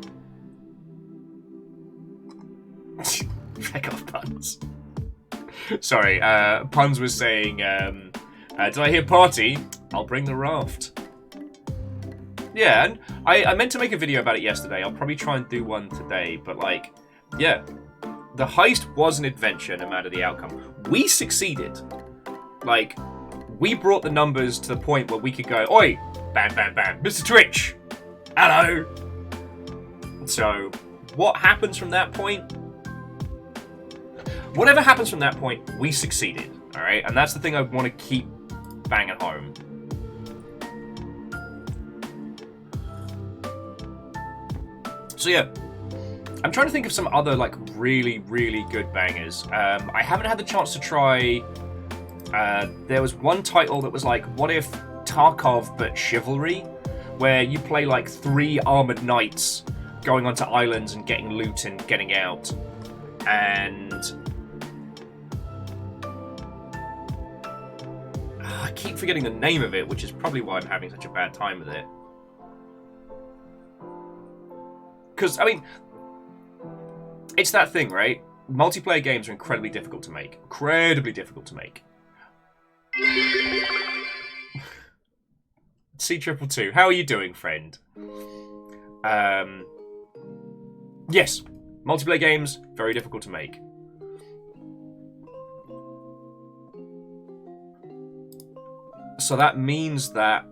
Feck off, Puns. Sorry, Puns was saying, did I hear party? I'll bring the raft. Yeah, and I meant to make a video about it yesterday. I'll probably try and do one today, but like, yeah. The heist was an adventure, no matter the outcome. We succeeded. Like, we brought the numbers to the point where we could go, oi, bam, bam, bam, Mr. Twitch, hello. So, what happens from that point? Whatever happens from that point, we succeeded, all right? And that's the thing I want to keep banging home. So, yeah. I'm trying to think of some other, like, really, really good bangers. I haven't had the chance to try... there was one title that was like, what if Tarkov but Chivalry? Where you play, like, 3 armored knights going onto islands and getting loot and getting out. And... I keep forgetting the name of it, which is probably why I'm having such a bad time with it. Because, I mean... It's that thing, right? Multiplayer games are incredibly difficult to make. Incredibly difficult to make. C222, how are you doing, friend? Yes, multiplayer games, very difficult to make. So that means that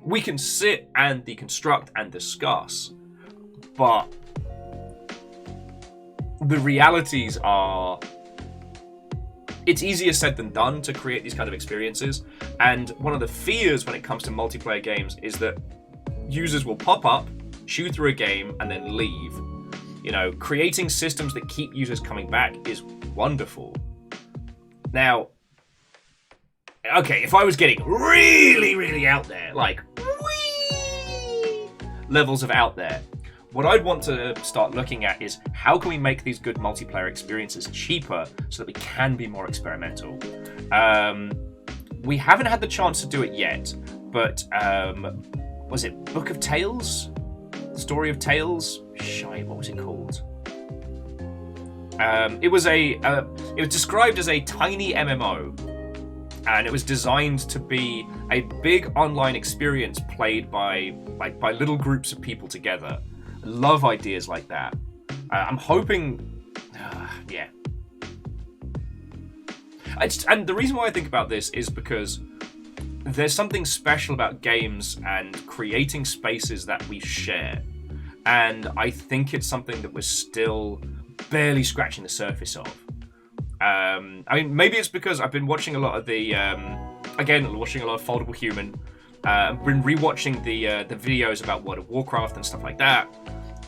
we can sit and deconstruct and discuss. But the realities are it's easier said than done to create these kind of experiences. And one of the fears when it comes to multiplayer games is that users will pop up, chew through a game, and then leave. You know, creating systems that keep users coming back is wonderful. Now, okay, if I was getting really, really out there, like whee levels of out there, what I'd want to start looking at is how can we make these good multiplayer experiences cheaper so that we can be more experimental. We haven't had the chance to do it yet, but was it Book of Tales? Story of Tales? Shite, what was it called? It was described as a tiny MMO, and it was designed to be a big online experience played by little groups of people together. I love ideas like that. I'm hoping, yeah. And the reason why I think about this is because there's something special about games and creating spaces that we share. And I think it's something that we're still barely scratching the surface of. I mean, maybe it's because I've been watching a lot of watching a lot of Foldable Human. I've been rewatching the videos about World of Warcraft and stuff like that.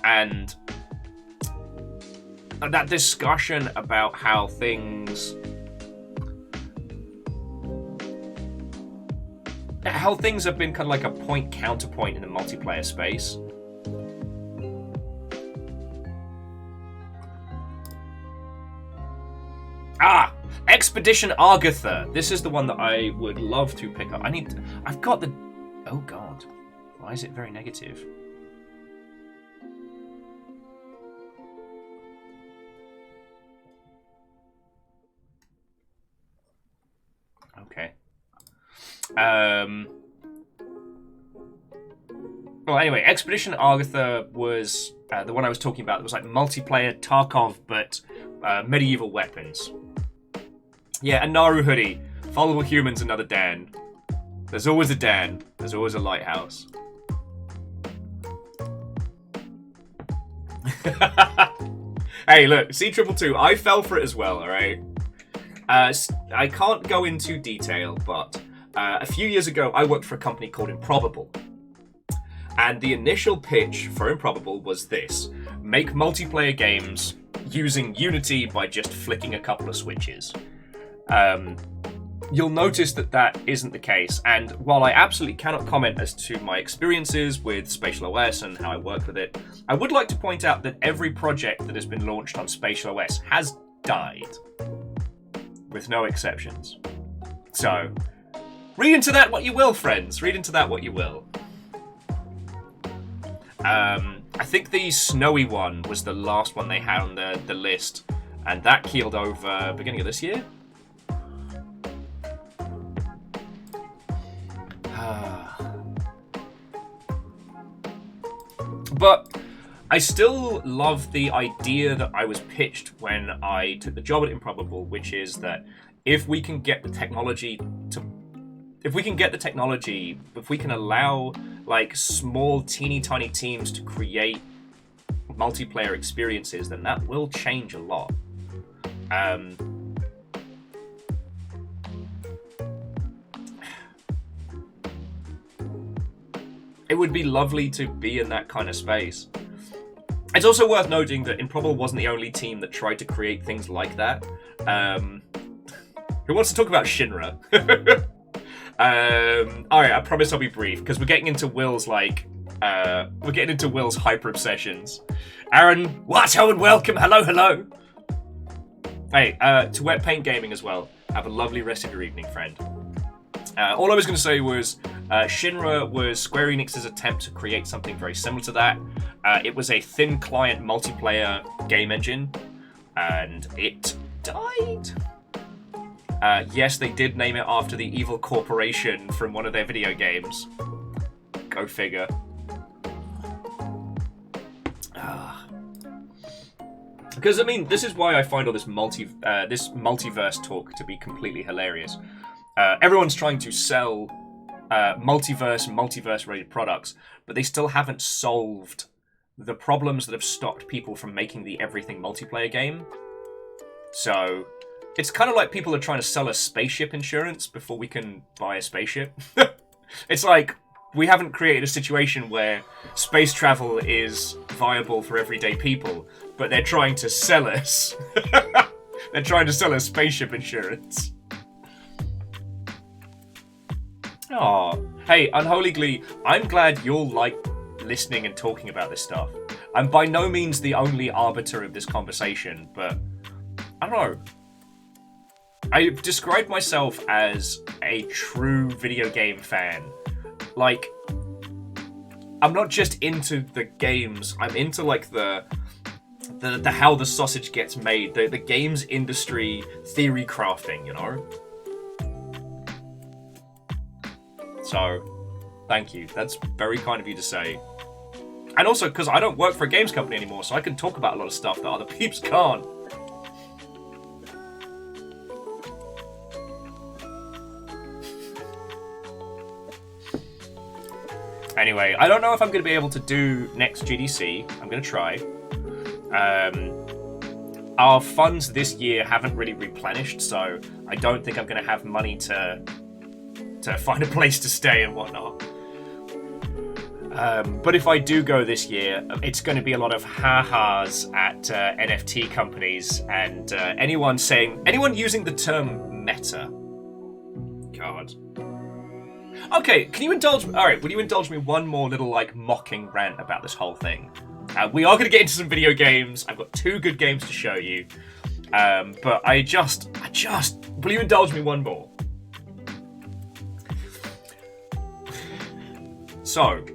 And that discussion about how things have been kind of like a point-counterpoint in the multiplayer space. Expedition Argatha. This is the one that I would love to pick up. I've got the... Oh god. Why is it very negative? Okay. Well, anyway, Expedition Argatha was the one I was talking about. It was like multiplayer Tarkov, but medieval weapons. Yeah, a Naru hoodie. Followable Humans, another Dan. There's always a Dan. There's always a lighthouse. Hey, look, C222, I fell for it as well, alright? I can't go into detail, but a few years ago, I worked for a company called Improbable. And the initial pitch for Improbable was this: make multiplayer games using Unity by just flicking a couple of switches. You'll notice that isn't the case, and while I absolutely cannot comment as to my experiences with Spatial OS and how I work with it, I would like to point out that every project that has been launched on Spatial OS has died, with no exceptions. So, read into that what you will, friends. Read into that what you will. I think the snowy one was the last one they had on the list, and that keeled over beginning of this year. But I still love the idea that I was pitched when I took the job at Improbable, which is that if we can allow like small teeny tiny teams to create multiplayer experiences, then that will change a lot. It would be lovely to be in that kind of space. It's also worth noting that Improbable wasn't the only team that tried to create things like that. Who wants to talk about Shinra? Alright, I promise I'll be brief, because we're getting into Will's hyper obsessions. Aaron, what? Oh, and welcome. Hello. Hey, to Wet Paint Gaming as well. Have a lovely rest of your evening, friend. All I was going to say was Shinra was Square Enix's attempt to create something very similar to that. It was a thin client multiplayer game engine, and it died. Yes, they did name it after the evil corporation from one of their video games. Go figure. Because, I mean, this is why I find all this multiverse talk to be completely hilarious. Everyone's trying to sell multiverse-related products, but they still haven't solved the problems that have stopped people from making the everything multiplayer game. So, It's kind of like people are trying to sell us spaceship insurance before we can buy a spaceship. It's like we haven't created a situation where space travel is viable for everyday people, but they're trying to sell us. They're trying to sell us spaceship insurance. Oh, hey, Unholy Glee, I'm glad you'll like listening and talking about this stuff. I'm by no means the only arbiter of this conversation, but I don't know. I've described myself as a true video game fan. Like, I'm not just into the games, I'm into like the how the sausage gets made, the games industry theory crafting, you know? So, thank you. That's very kind of you to say. And also, because I don't work for a games company anymore, so I can talk about a lot of stuff that other peeps can't. Anyway, I don't know if I'm going to be able to do next GDC. I'm going to try. Our funds this year haven't really replenished, so I don't think I'm going to have money to find a place to stay and whatnot. But if I do go this year, it's going to be a lot of ha-has at NFT companies and anyone using the term meta. God. Okay, can you indulge me? Alright, will you indulge me one more little, like, mocking rant about this whole thing? We are going to get into some video games. I've got 2 good games to show you. But will you indulge me one more? So,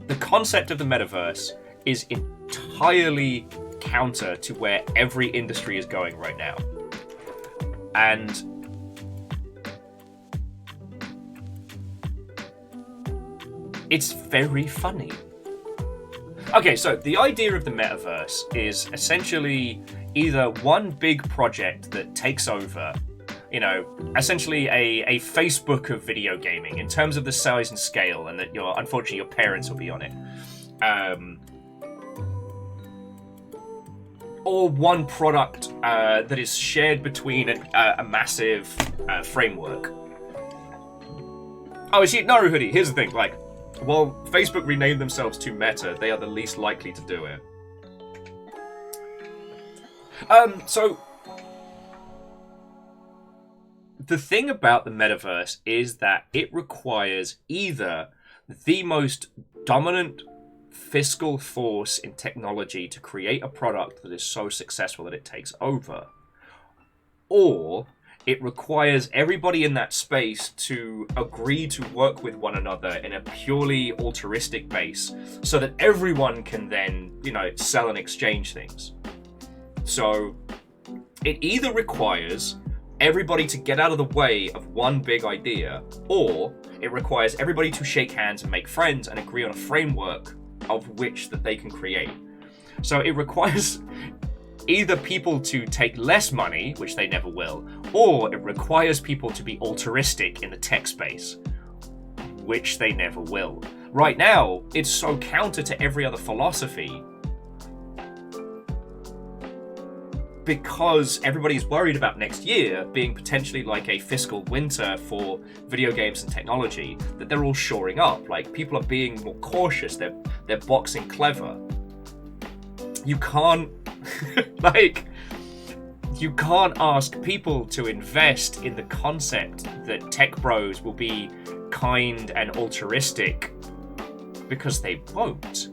the concept of the metaverse is entirely counter to where every industry is going right now. And it's very funny. Okay, so the idea of the metaverse is essentially either one big project that takes over, you know, essentially a Facebook of video gaming in terms of the size and scale, and that unfortunately your parents will be on it. Or one product that is shared between a massive framework. Oh, see, Naru Hoodie, here's the thing, like, while Facebook renamed themselves to Meta, they are the least likely to do it. So, the thing about the metaverse is that it requires either the most dominant fiscal force in technology to create a product that is so successful that it takes over, or it requires everybody in that space to agree to work with one another in a purely altruistic base so that everyone can then, you know, sell and exchange things. So it either requires everybody to get out of the way of one big idea, or it requires everybody to shake hands and make friends and agree on a framework of which that they can create. So it requires either people to take less money, which they never will, or it requires people to be altruistic in the tech space, which they never will. Right now, it's so counter to every other philosophy because everybody's worried about next year being potentially like a fiscal winter for video games and technology, that they're all shoring up. Like, people are being more cautious, they're boxing clever. You can't you can't ask people to invest in the concept that tech bros will be kind and altruistic, because they won't.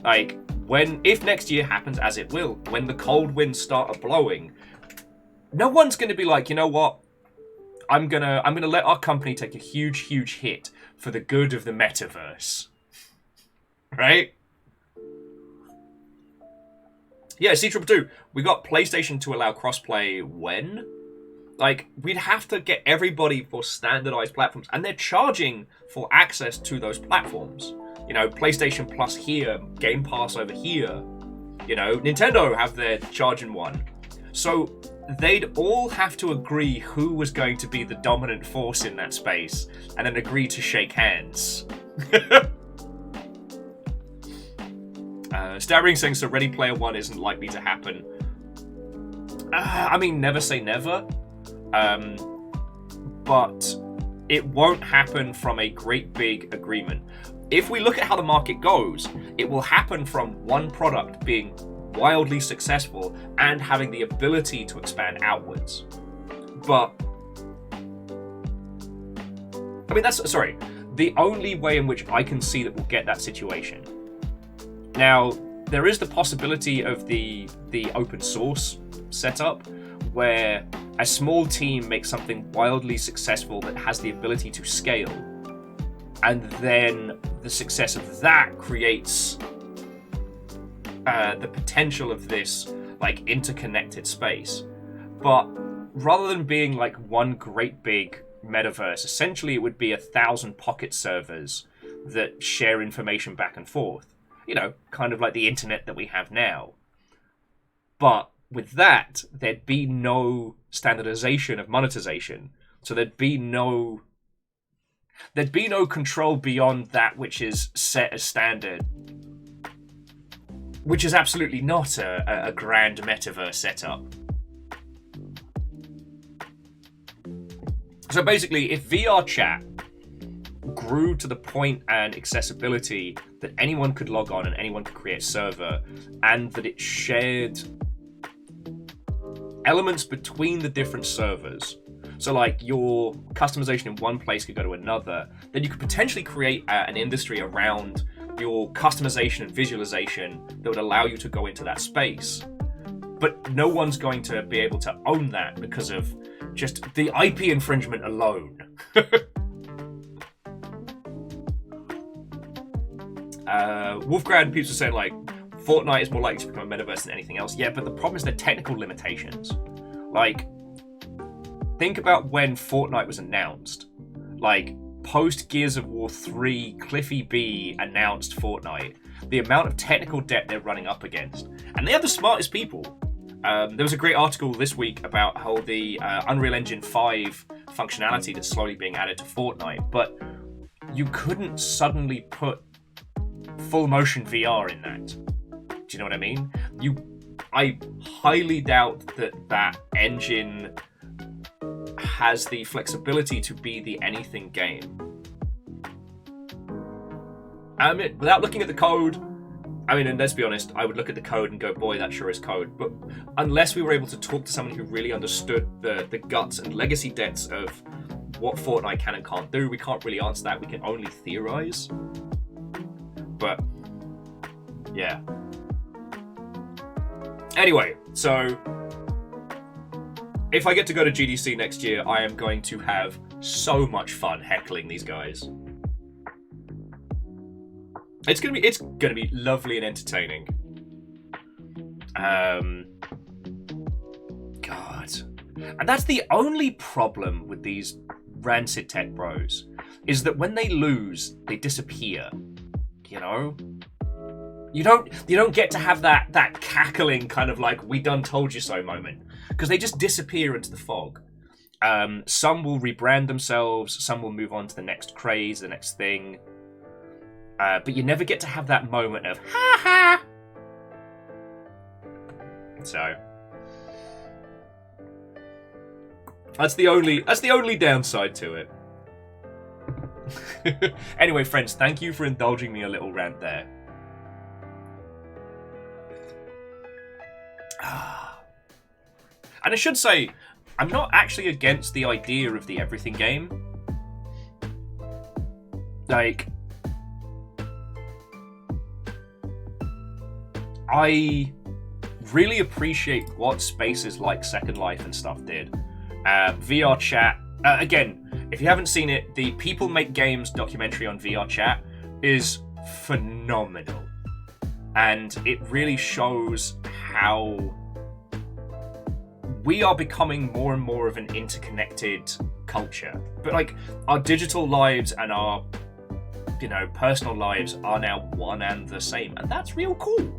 Like, if next year happens, as it will, when the cold winds start blowing, no one's going to be like, you know what, I'm gonna let our company take a huge hit for the good of the metaverse, right? Yeah, C222, we got PlayStation to allow crossplay when? Like, we'd have to get everybody for standardized platforms, and they're charging for access to those platforms. You know, PlayStation Plus here, Game Pass over here. You know, Nintendo have their charging one. So they'd all have to agree who was going to be the dominant force in that space, and then agree to shake hands. Stabbering saying so Ready Player One isn't likely to happen. I mean, never say never. But it won't happen from a great big agreement. If we look at how the market goes, it will happen from one product being wildly successful and having the ability to expand outwards. But I mean, that's the only way in which I can see that we'll get that situation. Now, there is the possibility of the open source setup where a small team makes something wildly successful that has the ability to scale, and then the success of that creates the potential of this like interconnected space. But rather than being like one great big metaverse, essentially it would be 1,000 pocket servers that share information back and forth. You know, kind of like the internet that we have now. But with that, there'd be no standardization of monetization. So there'd be no control beyond that which is set as standard. Which is absolutely not a grand metaverse setup. So basically, if VR chat grew to the point and accessibility that anyone could log on and anyone could create a server, and that it shared elements between the different servers, so like your customization in one place could go to another, then you could potentially create an industry around your customization and visualization that would allow you to go into that space. But no one's going to be able to own that because of just the IP infringement alone. Wolfgrad people are saying like Fortnite is more likely to become a metaverse than anything else. Yeah, but the problem is the technical limitations. Like, think about when Fortnite was announced. Like, post Gears of War 3, Cliffy B announced Fortnite. The amount of technical debt they're running up against. And they are the smartest people. There was a great article this week about how the Unreal Engine 5 functionality that's slowly being added to Fortnite, but you couldn't suddenly put full motion VR in that. Do you know what I mean? I highly doubt that engine has the flexibility to be the anything game. Without looking at the code, I mean, and let's be honest, I would look at the code and go, boy, that sure is code. But unless we were able to talk to someone who really understood the guts and legacy debts of what Fortnite can and can't do, we can't really answer that. We can only theorize. But, yeah. Anyway, so if I get to go to GDC next year, I am going to have so much fun heckling these guys. It's gonna be lovely and entertaining. God, and that's the only problem with these rancid tech bros, is that when they lose, they disappear. You know, you don't get to have that cackling kind of like "we done told you so" moment, because they just disappear into the fog. Some will rebrand themselves, some will move on to the next craze, the next thing. But you never get to have that moment of ha ha. So that's the only downside to it. Anyway, friends, thank you for indulging me a little rant there. And I should say, I'm not actually against the idea of the everything game. Like, I really appreciate what spaces like Second Life and stuff did. VR chat, again, if you haven't seen it, the People Make Games documentary on VR chat is phenomenal. And it really shows how we are becoming more and more of an interconnected culture. But like, our digital lives and our, personal lives are now one and the same. And that's real cool.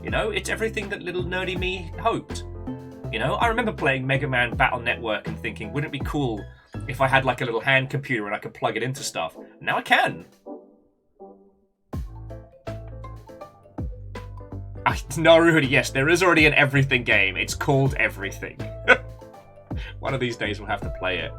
It's everything that little nerdy me hoped. I remember playing Mega Man Battle Network and thinking, wouldn't it be cool if I had like a little hand computer and I could plug it into stuff? Now I can. Naruhodo, yes, there is already an Everything game. It's called Everything. One of these days we'll have to play it.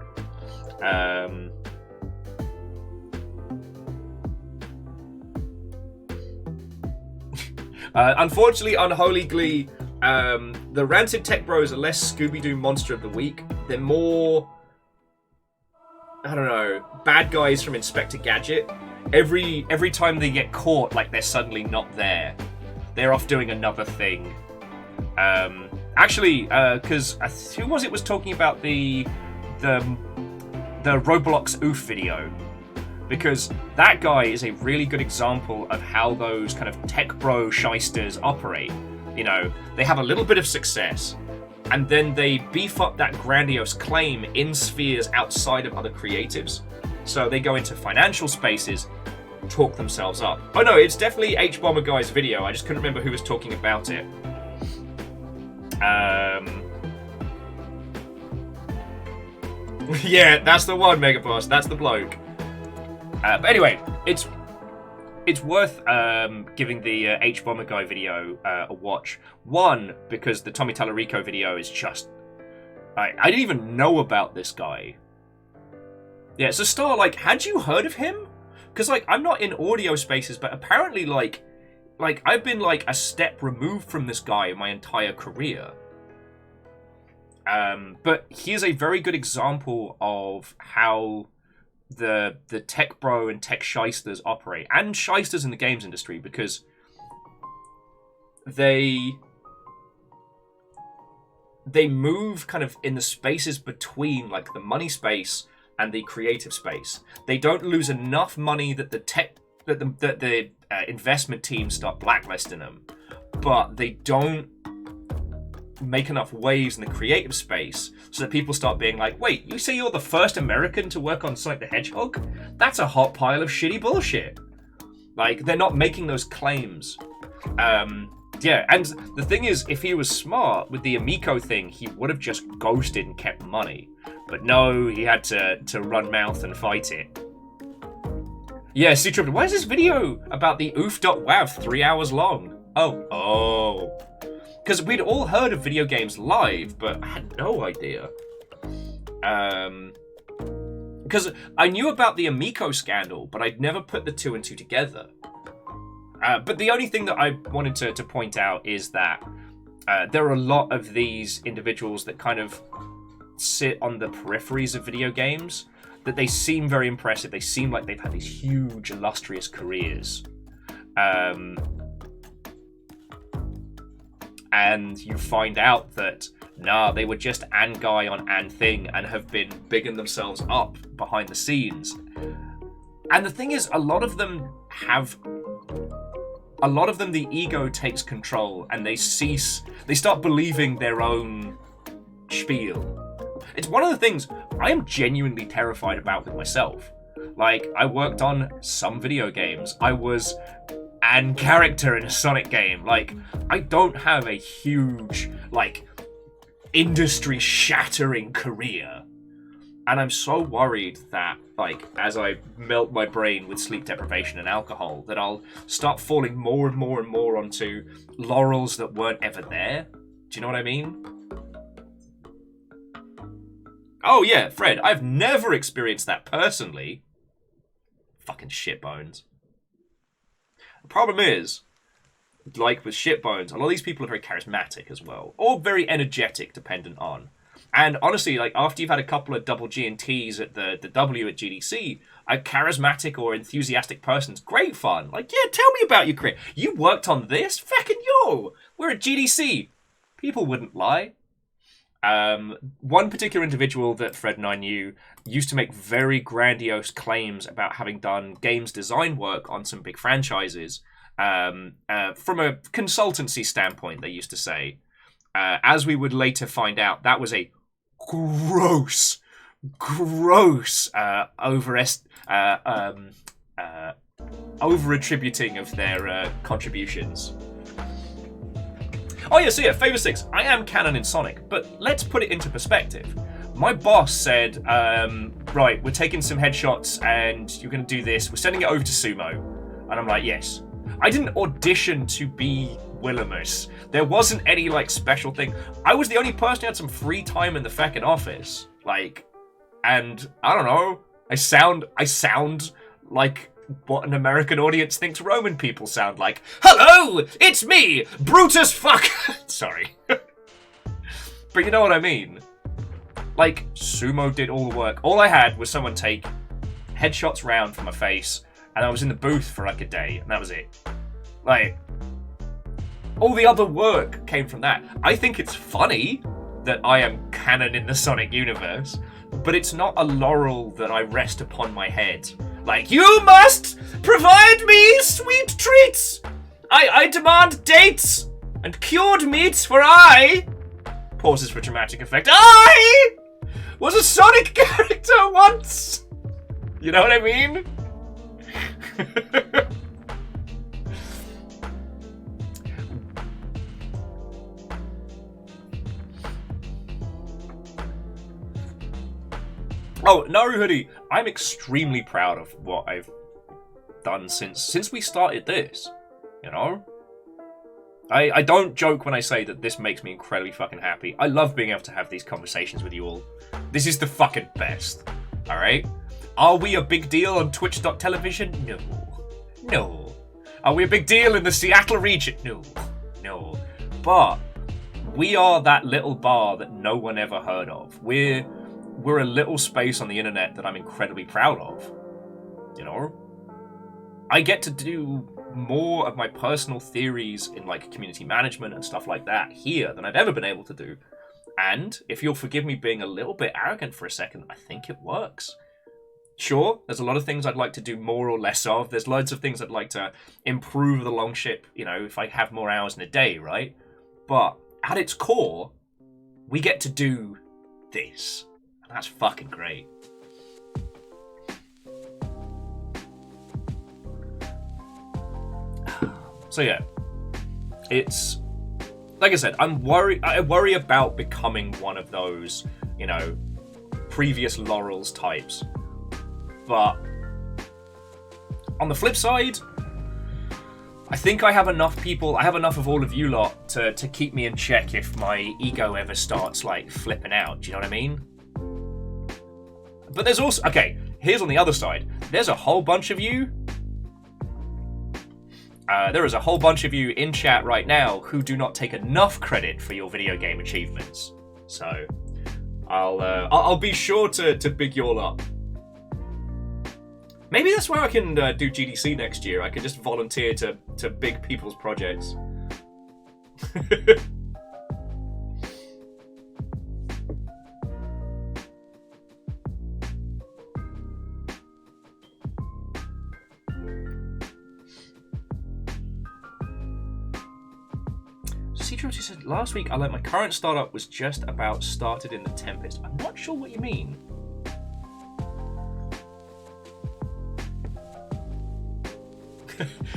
Unfortunately, Unholy Glee, the Rancid Tech Bros are less Scooby-Doo Monster of the Week. They're more, I don't know, bad guys from Inspector Gadget. Every time they get caught, like, they're suddenly not there. They're off doing another thing. Actually, because who was talking about the Roblox oof video? Because that guy is a really good example of how those kind of tech bro shysters operate. You know, they have a little bit of success, and then they beef up that grandiose claim in spheres outside of other creatives. So they go into financial spaces, talk themselves up. Oh no, it's definitely H-Bomber Guy's video. I just couldn't remember who was talking about it. Yeah, that's the one, Megaboss. That's the bloke. But anyway, it's worth giving the H-Bomber Guy video a watch. One, because the Tommy Tallarico video is just... I didn't even know about this guy. Yeah, so Star, like, had you heard of him? Because, like, I'm not in audio spaces, but apparently, like I've been, like, a step removed from this guy my entire career. But he is a very good example of how the tech bro and tech shysters operate, and shysters in the games industry, because they move kind of in the spaces between, like, the money space and the creative space. They don't lose enough money that the investment teams start blacklisting them, but they don't make enough waves in the creative space so that people start being like, wait, you say you're the first American to work on Sonic the Hedgehog? That's a hot pile of shitty bullshit. Like, they're not making those claims. Yeah, and the thing is, if he was smart with the Amico thing, he would have just ghosted and kept money. But no, he had to run mouth and fight it. Yeah, C-Triple, why is this video about the oof.wav 3 hours long? Oh. Because we'd all heard of video games live, but I had no idea. Because I knew about the Amico scandal, but I'd never put the two and two together. But the only thing that I wanted to point out is that there are a lot of these individuals that kind of sit on the peripheries of video games, that they seem very impressive. They seem like they've had these huge, illustrious careers. And you find out that, nah, they were just an guy on an thing and have been bigging themselves up behind the scenes. And the thing is, a lot of them, the ego takes control and they start believing their own spiel. It's one of the things I am genuinely terrified about with myself. Like, I worked on some video games. I was an character in a Sonic game. Like, I don't have a huge, like, industry-shattering career. And I'm so worried that, like, as I melt my brain with sleep deprivation and alcohol, that I'll start falling more and more and more onto laurels that weren't ever there. Do you know what I mean? Oh yeah, Fred, I've never experienced that personally. Fucking shitbones. The problem is, like with shitbones, a lot of these people are very charismatic as well. Or very energetic, dependent on. And honestly, like, after you've had a couple of double G and T's at the W at GDC, a charismatic or enthusiastic person's great fun. Like, yeah, tell me about your career. You worked on this? Fucking yo! We're at GDC. People wouldn't lie. One particular individual that Fred and I knew used to make very grandiose claims about having done games design work on some big franchises. From a consultancy standpoint, they used to say. As we would later find out, that was a gross over-attributing of their contributions. Oh yeah, so yeah, Favor 6, I am canon in Sonic, but let's put it into perspective. My boss said, right, we're taking some headshots and you're going to do this. We're sending it over to Sumo. And I'm like, yes. I didn't audition to be Willamers. There wasn't any, like, special thing. I was the only person who had some free time in the feckin' office. Like, and, I don't know, I sound like what an American audience thinks Roman people sound like. Hello! It's me! Brutus fuck! Sorry. But you know what I mean. Like, Sumo did all the work. All I had was someone take headshots round from my face, and I was in the booth for like a day, and that was it. Like, all the other work came from that. I think it's funny that I am canon in the Sonic universe, but it's not a laurel that I rest upon my head. Like, you must provide me sweet treats! I demand dates and cured meats, for I... Pauses for dramatic effect. I was a Sonic character once! You know what I mean? Oh, Naru Hoodie, I'm extremely proud of what I've done since we started this, you know? I don't joke when I say that this makes me incredibly fucking happy. I love being able to have these conversations with you all. This is the fucking best, alright? Are we a big deal on Twitch.television? No. No. Are we a big deal in the Seattle region? No. No. But we are that little bar that no one ever heard of. We're a little space on the internet that I'm incredibly proud of. You know? I get to do more of my personal theories in like community management and stuff like that here than I've ever been able to do. And if you'll forgive me being a little bit arrogant for a second, I think it works. Sure, there's a lot of things I'd like to do more or less of. There's loads of things I'd like to improve the Longship, you know, if I have more hours in a day, right? But at its core, we get to do this. And that's fucking great. So yeah, it's like I said, I worry about becoming one of those, you know, previous laurels types. But on the flip side, I think I have enough of all of you lot to keep me in check if my ego ever starts like flipping out. Do you know what I mean? But there's also, okay, here's on the other side. There's a whole bunch of you. There is a whole bunch of you in chat right now who do not take enough credit for your video game achievements. So, I'll be sure to big you all up. Maybe that's where I can do GDC next year. I can just volunteer to big people's projects. C-Trophy said, last week I learned my current startup was just about started in the Tempest. I'm not sure what you mean.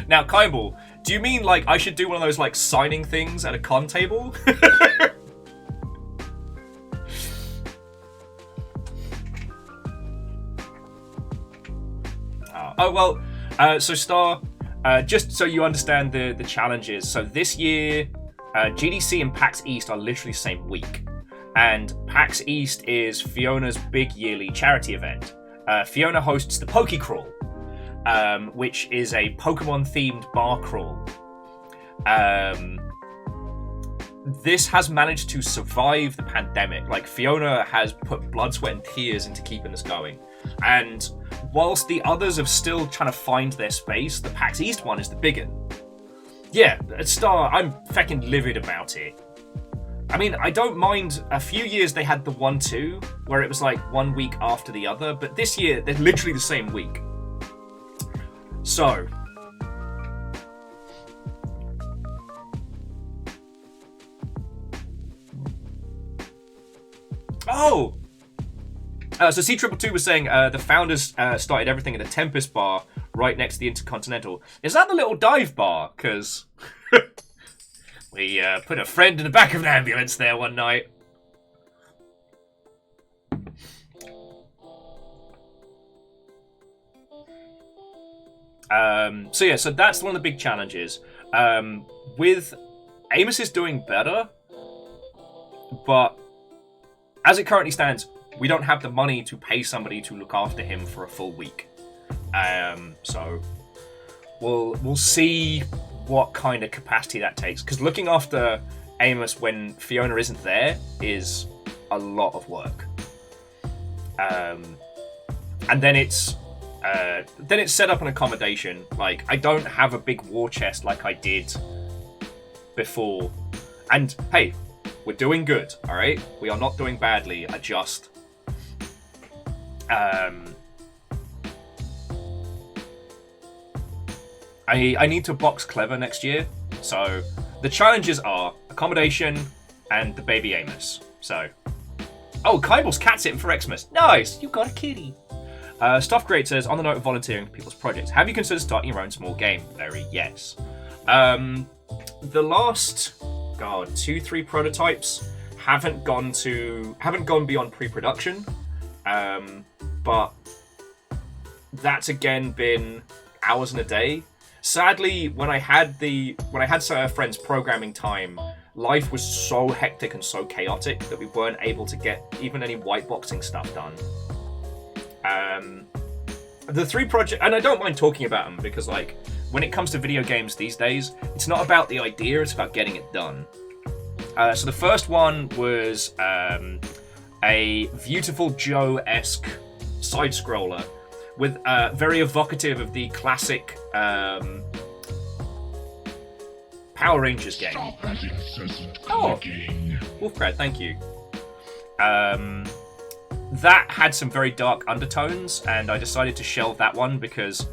Now, Kaimball, do you mean like I should do one of those like signing things at a con table? Oh, well, so Star, just so you understand the challenges. So this year, GDC and PAX East are literally the same week. And PAX East is Fiona's big yearly charity event. Fiona hosts the Poke Crawl, which is a Pokemon-themed bar crawl. This has managed to survive the pandemic. Like, Fiona has put blood, sweat, and tears into keeping this going. And whilst the others are still trying to find their space, the PAX East one is the big one. Yeah, Star, I'm feckin' livid about it. I mean, I don't mind. A few years they had the 1-2, where it was like 1 week after the other, but this year they're literally the same week. So, oh! So C222 was saying the founders started everything at the Tempest Bar right next to the Intercontinental. Is that the little dive bar? Because we put a friend in the back of an ambulance there one night. So yeah, so that's one of the big challenges. With Amos is doing better, but as it currently stands, we don't have the money to pay somebody to look after him for a full week. So we'll see what kind of capacity that takes. Because looking after Amos when Fiona isn't there is a lot of work. And then it's set up an accommodation. Like, I don't have a big war chest like I did before. And hey, we're doing good, all right? We are not doing badly. I need to box clever next year. So the challenges are accommodation and the baby Amos. So, oh, Kybal's cat sitting for Xmas. Nice, you got a kitty. Stuff Great says, on the note of volunteering for people's projects, have you considered starting your own small game? Very yes. The last 2-3 prototypes haven't gone beyond pre-production, but that's again been hours in a day. Sadly, when I had friends programming time, life was so hectic and so chaotic that we weren't able to get even any whiteboxing stuff done. The 3 projects, and I don't mind talking about them because, like, when it comes to video games these days, it's not about the idea, it's about getting it done. So the first one was a Beautiful Joe-esque side-scroller with very evocative of the classic Power Rangers game. Stop that incessant clicking. Wolfcrad, thank you. That had some very dark undertones, and I decided to shelve that one because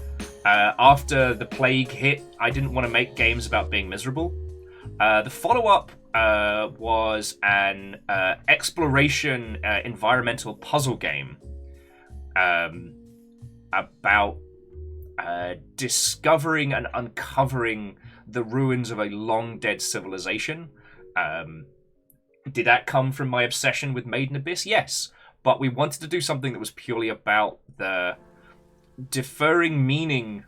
after the plague hit, I didn't want to make games about being miserable. The follow-up was an exploration environmental puzzle game about discovering and uncovering the ruins of a long-dead civilization. Did that come from my obsession with Made in Abyss? Yes. But we wanted to do something that was purely about the deferring meaning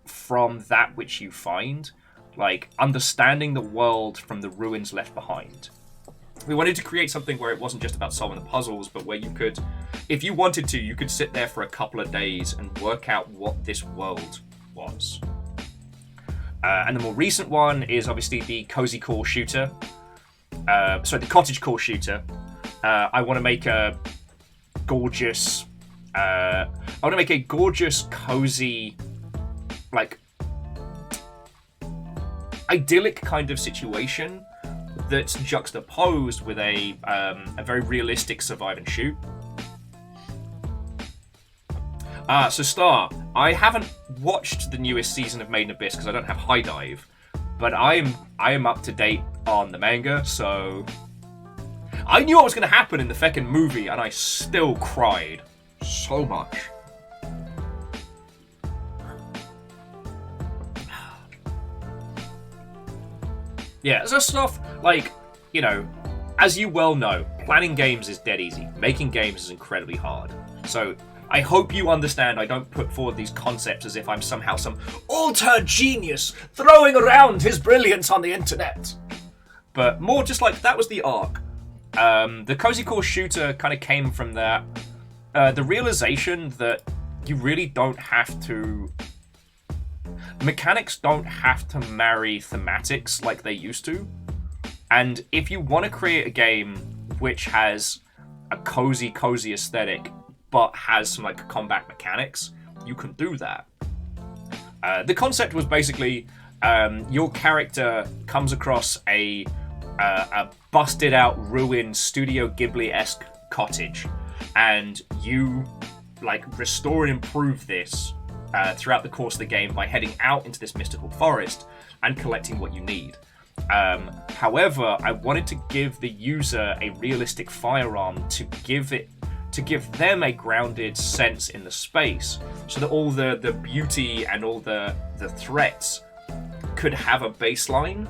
from that which you find. Like, understanding the world from the ruins left behind. We wanted to create something where it wasn't just about solving the puzzles, but where you could, if you wanted to, you could sit there for a couple of days and work out what this world was. And the more recent one is obviously the Cozy Core shooter. The Cottage Core shooter. I want to make a gorgeous, cozy, like, idyllic kind of situation that's juxtaposed with a very realistic survive and shoot. So Star, I haven't watched the newest season of Made in Abyss because I don't have High Dive, but I am up to date on the manga, so I knew what was going to happen in the feckin' movie, and I still cried so much. Yeah, so stuff like, you know, as you well know, planning games is dead easy. Making games is incredibly hard. So I hope you understand I don't put forward these concepts as if I'm somehow some alter genius throwing around his brilliance on the internet. But more just like, that was the arc. The Cozy Core shooter kind of came from that. The realization that you really don't have to... Mechanics don't have to marry thematics like they used to. And if you want to create a game which has a cozy aesthetic, but has some like combat mechanics, you can do that. The concept was basically your character comes across a busted out, ruined Studio Ghibli-esque cottage, and you like restore and improve this throughout the course of the game by heading out into this mystical forest and collecting what you need. However, I wanted to give the user a realistic firearm to give them a grounded sense in the space, so that all the beauty and all the threats could have a baseline.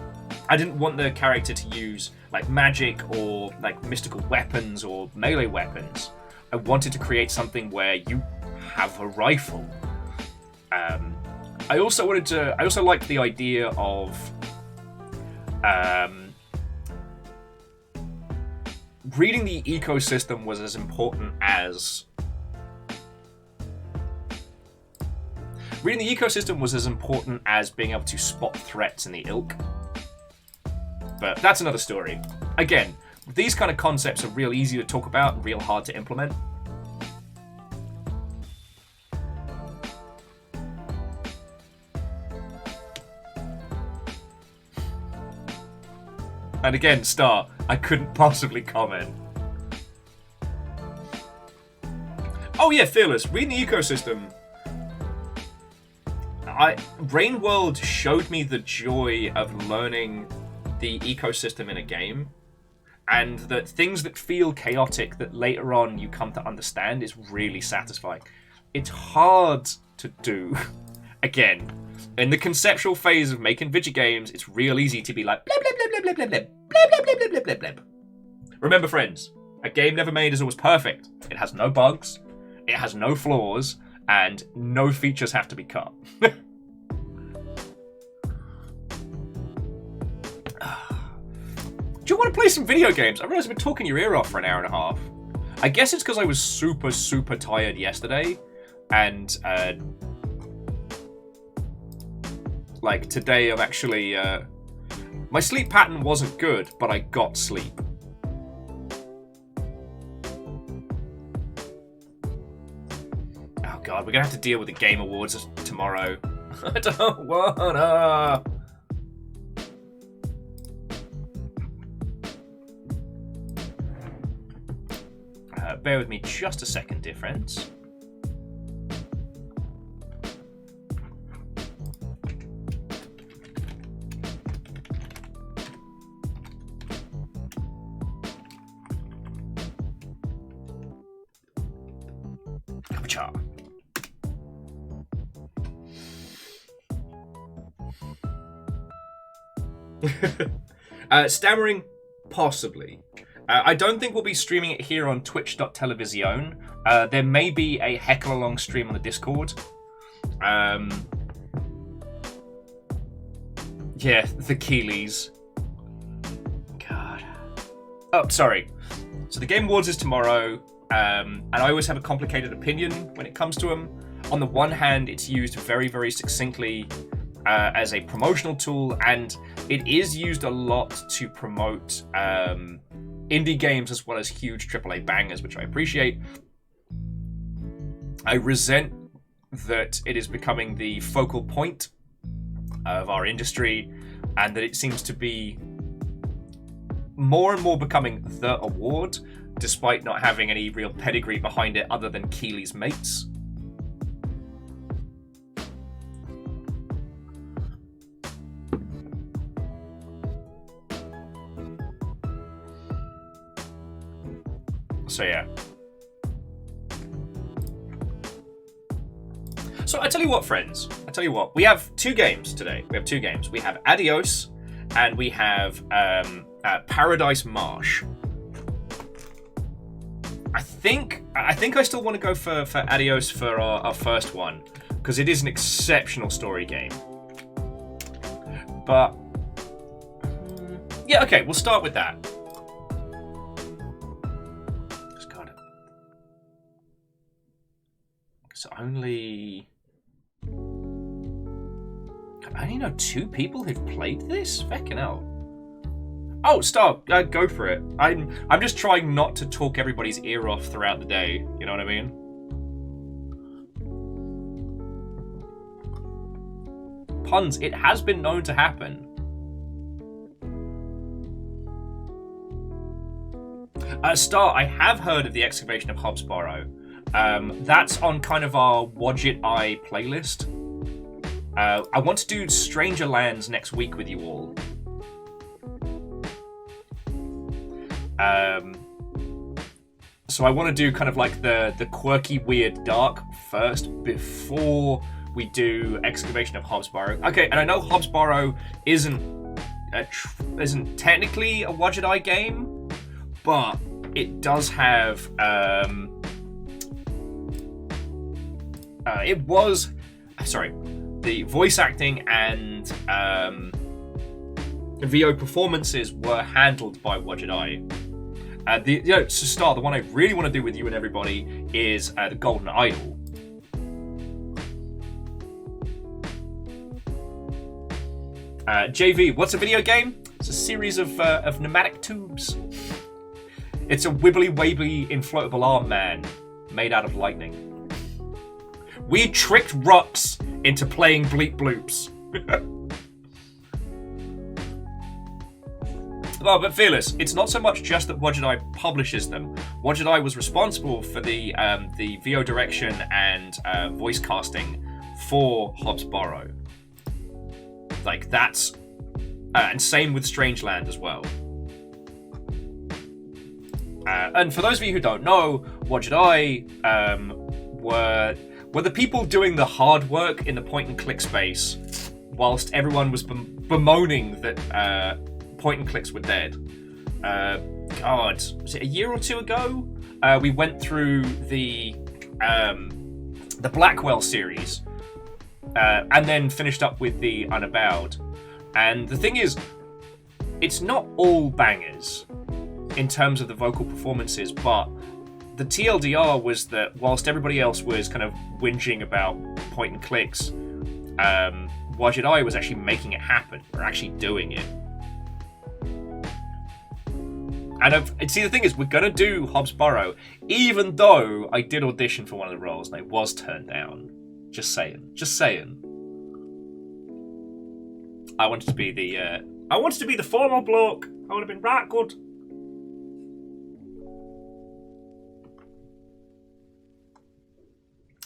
I didn't want the character to use like magic or like mystical weapons or melee weapons. I wanted to create something where you have a rifle. I also liked the idea of reading the ecosystem was as important as... Reading the ecosystem was as important as being able to spot threats in the ilk. But that's another story. Again, these kind of concepts are real easy to talk about, real hard to implement. And again, Star, I couldn't possibly comment. Oh yeah, Fearless, reading the ecosystem. Rain World showed me the joy of learning the ecosystem in a game, and that things that feel chaotic that later on you come to understand is really satisfying. It's hard to do. Again, in the conceptual phase of making video games, it's real easy to be like blah blah blah blah blah blah blah blah blah blah blah blah blah. Remember, friends, a game never made is always perfect. It has no bugs, it has no flaws, and no features have to be cut. Do you want to play some video games? I realize I've been talking your ear off for an hour and a half. I guess it's because I was super, super tired yesterday. And, like, today I'm actually... my sleep pattern wasn't good, but I got sleep. Oh god, we're gonna have to deal with the Game Awards tomorrow. I don't wanna... bear with me just a second, dear friends. Stammering, possibly. I don't think we'll be streaming it here on twitch.television. There may be a heck of a long stream on the Discord. Yeah, the Keeleys. God. Oh, sorry. So the Game Awards is tomorrow, and I always have a complicated opinion when it comes to them. On the one hand, it's used very, very succinctly as a promotional tool, and it is used a lot to promote indie games as well as huge AAA bangers, which I appreciate. I resent that it is becoming the focal point of our industry, and that it seems to be more and more becoming the award, despite not having any real pedigree behind it other than Keeley's mates. So yeah. So I tell you what, friends. I tell you what. We have two games today. We have two games. We have Adios, and we have Paradise Marsh. I think I still want to go for Adios for our first one, because it is an exceptional story game. But yeah, okay, we'll start with that. So I only know 2 people who've played this? Feckin' hell. Oh, Star, go for it. I'm just trying not to talk everybody's ear off throughout the day. You know what I mean? Puns, it has been known to happen. Star, I have heard of the excavation of Hobbsborough. That's on kind of our Wadget Eye playlist. I want to do Stranger Lands next week with you all. So I want to do kind of like the quirky, weird, dark first before we do Excavation of Hobbsborough. Okay, and I know Hobbsborough isn't technically a Wadget Eye game, but it does have the voice acting and VO performances were handled by Wadget Eye. To start, the one I really want to do with you and everybody is the Golden Idol. JV, what's a video game? It's a series of pneumatic tubes. It's a wibbly-wabbly inflatable arm man made out of lightning. We tricked Rux into playing Bleep Bloops. Oh, but Fearless, it's not so much just that Wadget Eye publishes them. Wadget Eye was responsible for the VO direction and voice casting for Hobbs Borrow. Like, that's... and same with Strangeland as well. And for those of you who don't know, Wadget Eye were the people doing the hard work in the point-and-click space, whilst everyone was bemoaning that point-and-clicks were dead. God, was it a year or two ago? We went through the Blackwell series, and then finished up with the Unavowed. And the thing is, it's not all bangers in terms of the vocal performances, but the TLDR was that whilst everybody else was kind of whinging about point and clicks, Wadget Eye was actually making it happen, or actually doing it. And see, the thing is, we're going to do Hobbs Borrow, even though I did audition for one of the roles and I was turned down. Just saying. Just saying. I wanted to be the formal bloke. I would have been right good.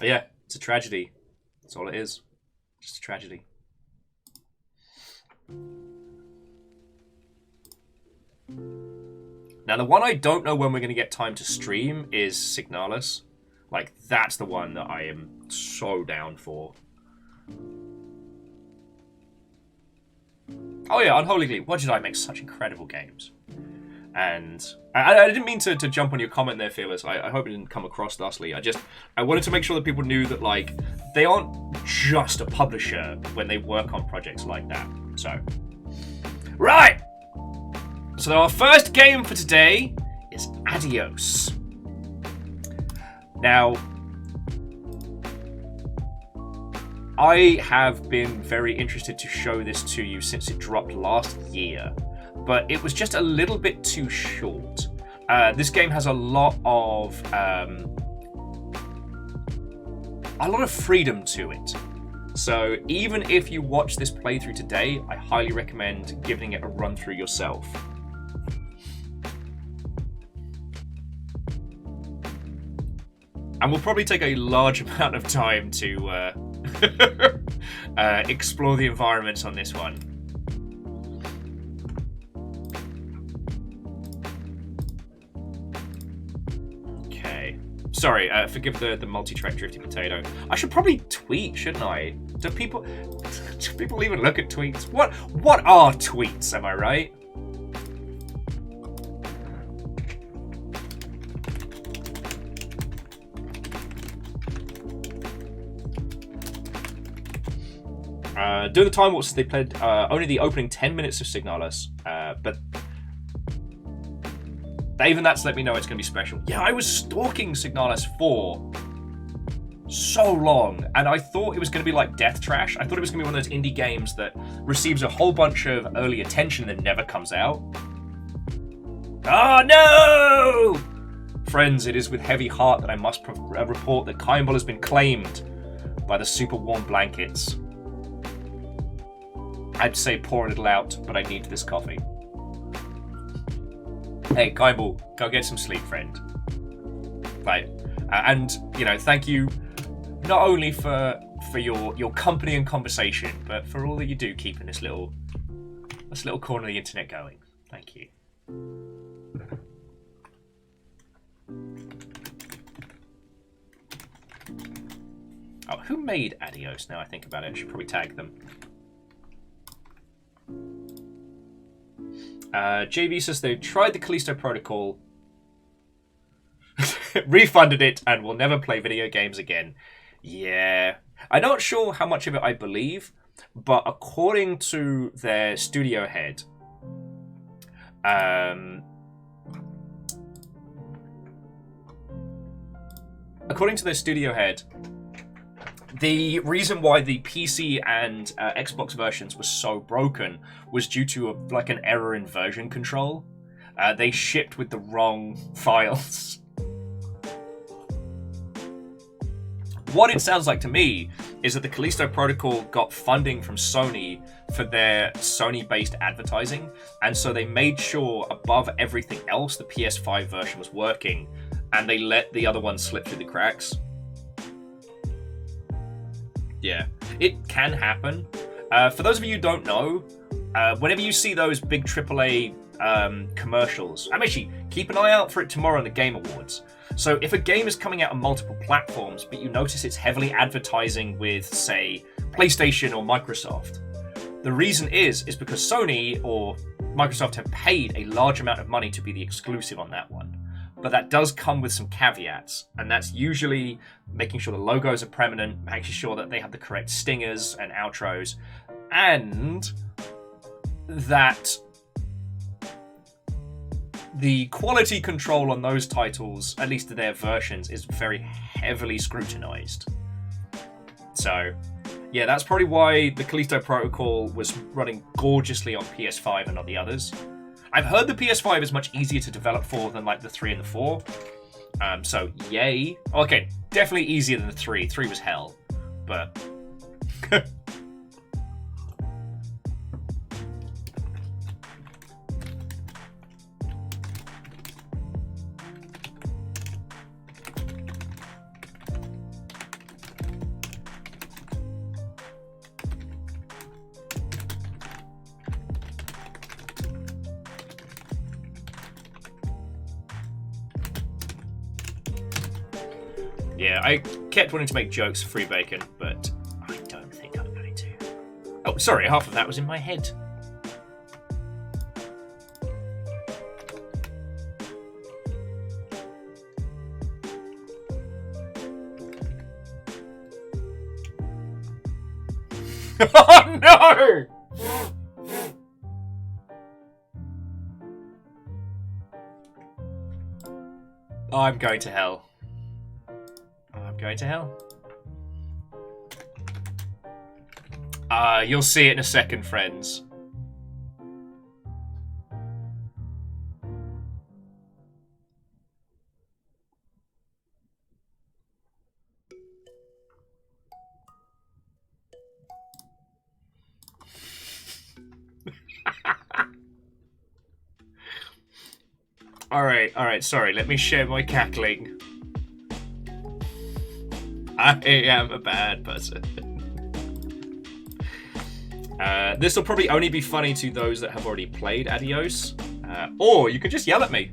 Yeah, it's a tragedy. That's all it is. Just a tragedy. Now, the one I don't know when we're going to get time to stream is Signalis. Like, that's the one that I am so down for. Oh yeah, Unholy Glee. Wadget Eye makes such incredible games. And I didn't mean to jump on your comment there, Fearless. I hope it didn't come across thusly. I wanted to make sure that people knew that, like, they aren't just a publisher when they work on projects like that. So, right! So our first game for today is Adios. Now, I have been very interested to show this to you since it dropped last year, but it was just a little bit too short. This game has a lot of freedom to it. So even if you watch this playthrough today, I highly recommend giving it a run through yourself. And we'll probably take a large amount of time to explore the environments on this one. Okay. Sorry, forgive the multi-track drifty potato. I should probably tweet, shouldn't I? Do people even look at tweets? What are tweets, am I right? During the time warps, they played only the opening 10 minutes of Signalis, but even that's let me know it's going to be special. Yeah, I was stalking Signalis for so long, and I thought it was going to be like Death Trash. I thought it was going to be one of those indie games that receives a whole bunch of early attention that never comes out. Oh no! Friends, it is with heavy heart that I must report that Kaimbol has been claimed by the super warm blankets. I'd say pour a little out, but I need this coffee. Hey, Kaimbol, go get some sleep, friend. Right, and thank you not only for your company and conversation, but for all that you do keeping this little corner of the internet going. Thank you. Oh, who made Adios? Now I think about it, I should probably tag them. JV says they tried the Callisto Protocol, refunded it, and will never play video games again. Yeah. I'm not sure how much of it I believe, but according to their studio head, According to their studio head, the reason why the PC and Xbox versions were so broken was due to an error in version control. They shipped with the wrong files. What it sounds like to me is that the Callisto Protocol got funding from Sony for their Sony-based advertising, and so they made sure above everything else the PS5 version was working, and they let the other one slip through the cracks. Yeah, it can happen. For those of you who don't know, whenever you see those big AAA commercials, actually, keep an eye out for it tomorrow on the Game Awards. So if a game is coming out on multiple platforms, but you notice it's heavily advertising with, say, PlayStation or Microsoft, the reason is because Sony or Microsoft have paid a large amount of money to be the exclusive on that one. But that does come with some caveats, and that's usually making sure the logos are prominent, making sure that they have the correct stingers and outros, and that the quality control on those titles, at least their versions, is very heavily scrutinized. So, yeah, that's probably why the Callisto Protocol was running gorgeously on PS5 and not the others. I've heard the PS5 is much easier to develop for than like the 3 and the 4. So, yay. Okay, definitely easier than the 3. 3 was hell. But... yeah, I kept wanting to make jokes for free bacon, but I don't think I'm going to. Oh, sorry, half of that was in my head. Oh no! I'm going to hell. I'm going to hell. You'll see it in a second, friends. Alright, sorry, let me share my cackling. I am a bad person. This will probably only be funny to those that have already played Adios, or you could just yell at me.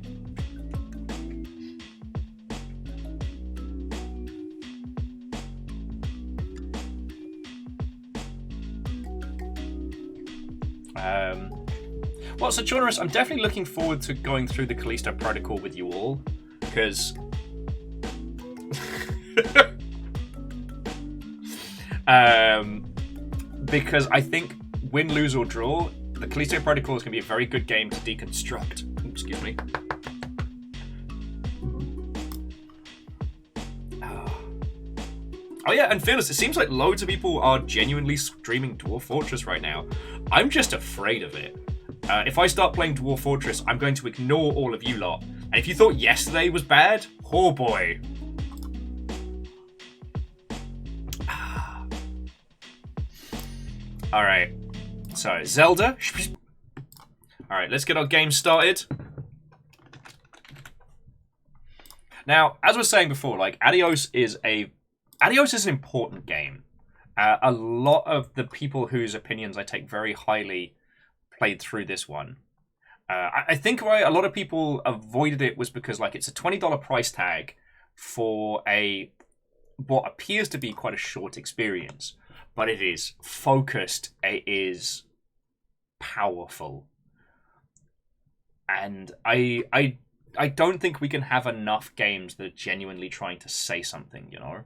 Well, so Jonas, I'm definitely looking forward to going through the Callisto Protocol with you all, because... because I think, win, lose, or draw, the Callisto Protocol is going to be a very good game to deconstruct. Oops, excuse me. Oh yeah, and Fearless, it seems like loads of people are genuinely streaming Dwarf Fortress right now. I'm just afraid of it. If I start playing Dwarf Fortress, I'm going to ignore all of you lot. And if you thought yesterday was bad, oh boy. Alright, so Zelda. Alright, let's get our game started. Now, as I was saying before, like, Adios is an important game. A lot of the people whose opinions I take very highly played through this one. I think why a lot of people avoided it was because, like, it's a $20 price tag for what appears to be quite a short experience. But it is focused, it is powerful. And I don't think we can have enough games that are genuinely trying to say something, you know?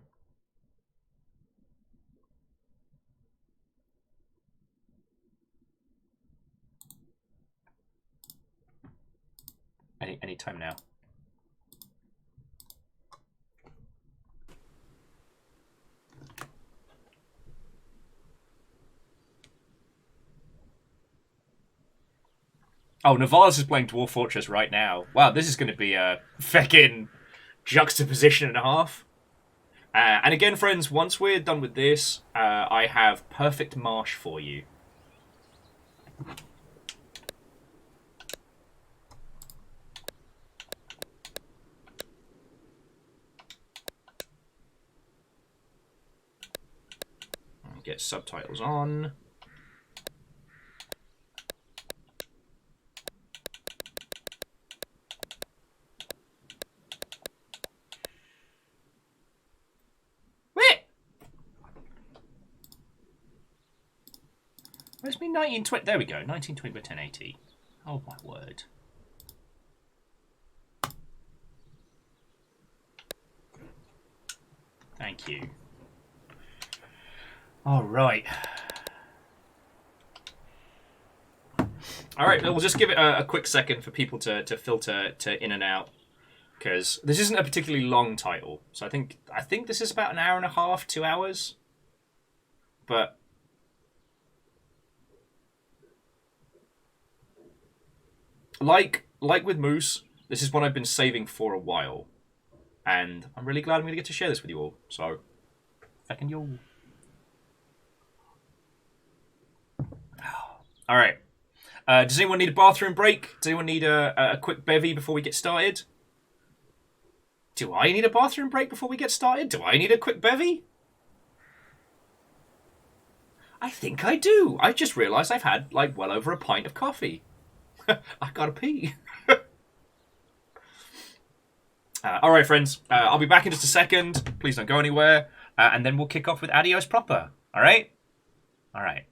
anytime now. Oh, Navalis is playing Dwarf Fortress right now. Wow, this is going to be a feckin' juxtaposition and a half. And again, friends, once we're done with this, I have perfect Marsh for you. Get subtitles on. Where's me 1920? There we go, 1920 by 1080. Oh my word. Thank you. All right. All right, we'll just give it a quick second for people to filter to in and out, because this isn't a particularly long title. So I think this is about an hour and a half, 2 hours. But like with Moose, this is what I've been saving for a while, and I'm really glad I'm going to get to share this with you all. So, fucking yo. All right. Does anyone need a bathroom break? Does anyone need a quick bevy before we get started? Do I need a bathroom break before we get started? Do I need a quick bevy? I think I do. I just realised I've had, like, well over a pint of coffee. I gotta pee. All right, friends. I'll be back in just a second. Please don't go anywhere. And then we'll kick off with Adios proper. All right? All right.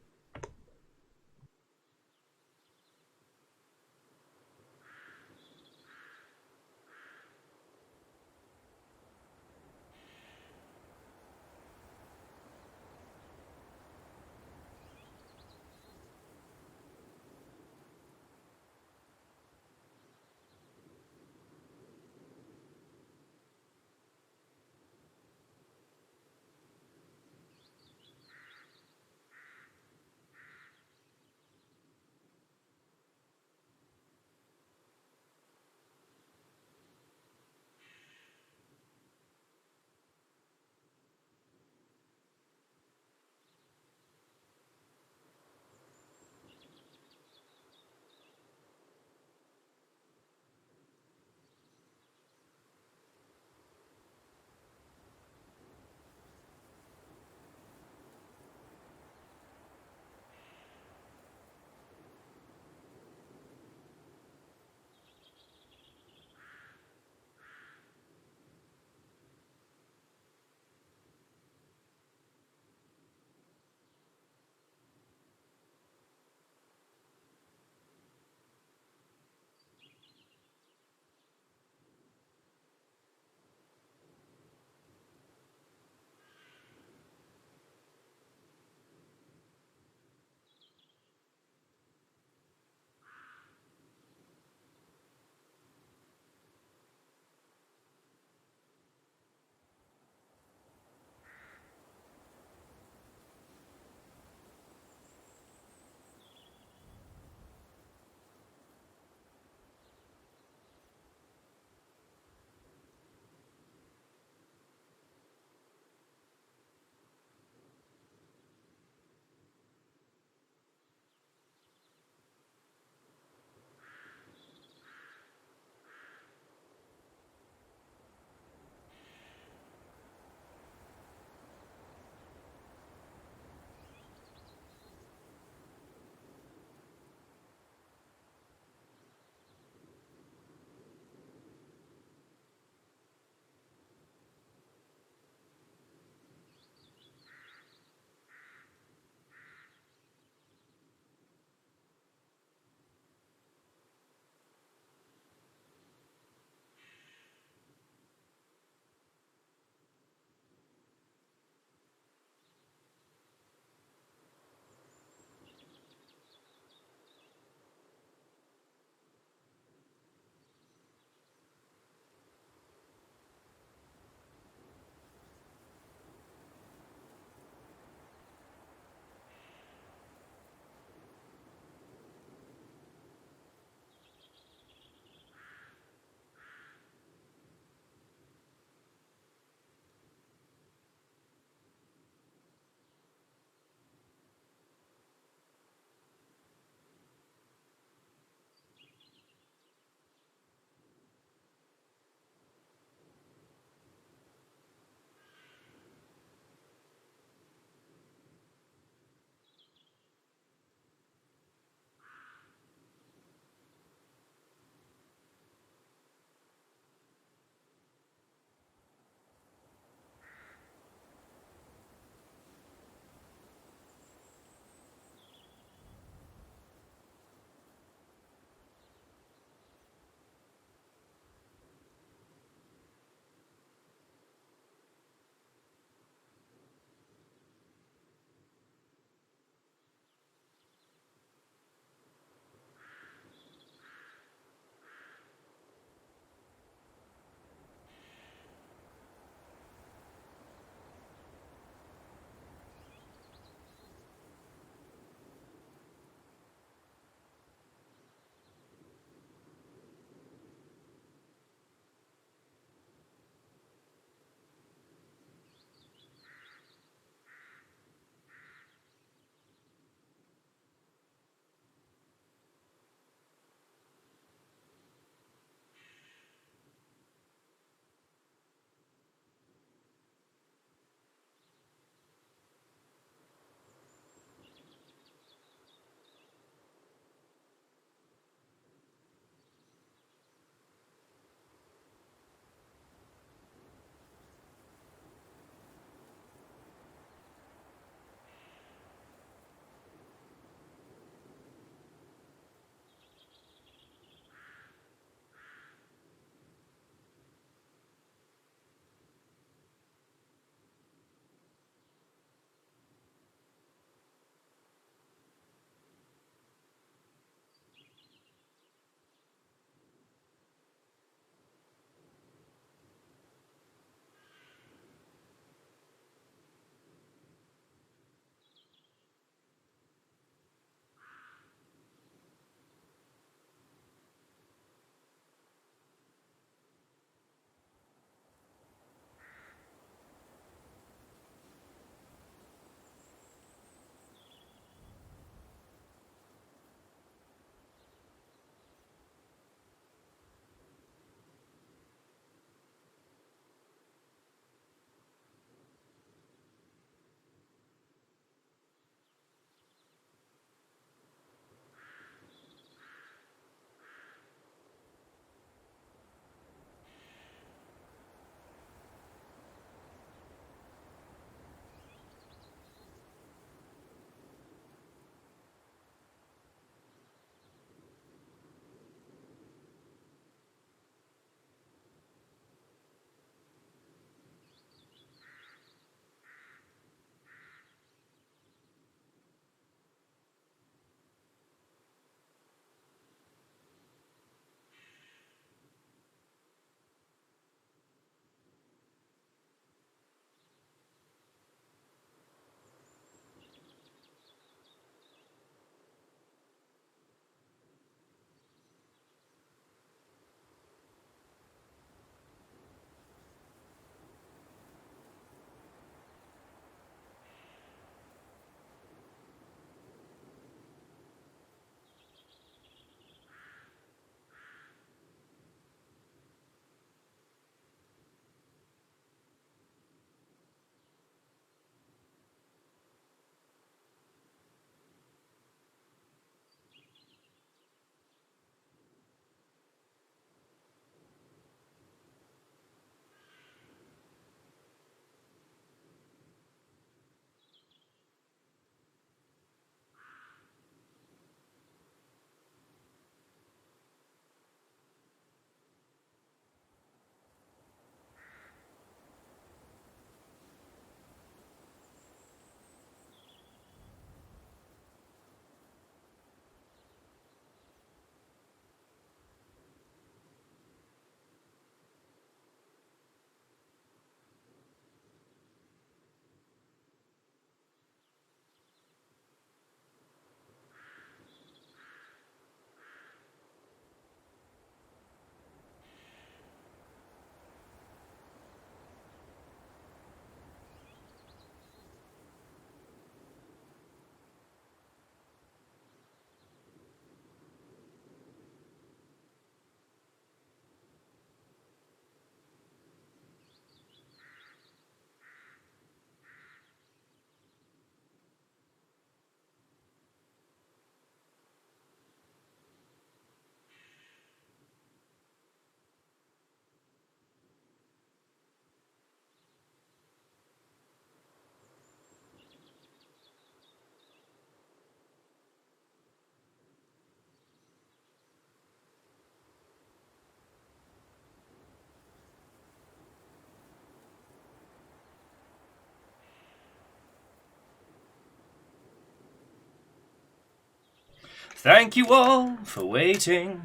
Thank you all for waiting.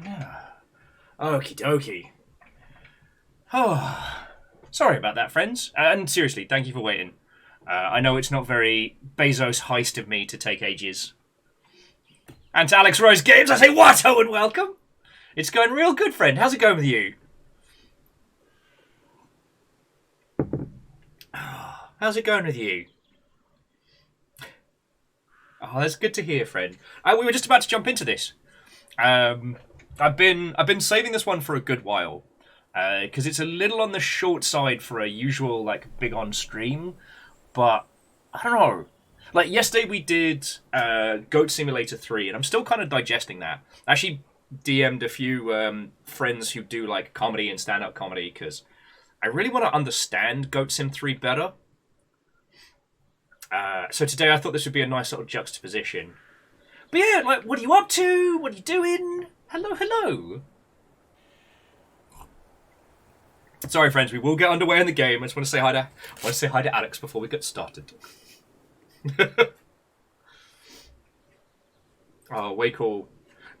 Okie dokie. Oh, sorry about that, friends. And seriously, thank you for waiting. I know it's not very Bezos heist of me to take ages. And to Alex Rose Games, I say what and welcome. It's going real good, friend. How's it going with you? How's it going with you? Oh, that's good to hear, friend. We were just about to jump into this. I've been saving this one for a good while because it's a little on the short side for a usual like big on stream, but I don't know. Like yesterday we did Goat Simulator 3, and I'm still kind of digesting that. I actually DM'd a few friends who do like comedy and stand-up comedy because I really want to understand Goat Sim 3 better. So today I thought this would be a nice sort of juxtaposition. But yeah, like, what are you up to? What are you doing? Hello. Sorry, friends, we will get underway in the game. I just want to say hi to Alex before we get started. Oh, way cool.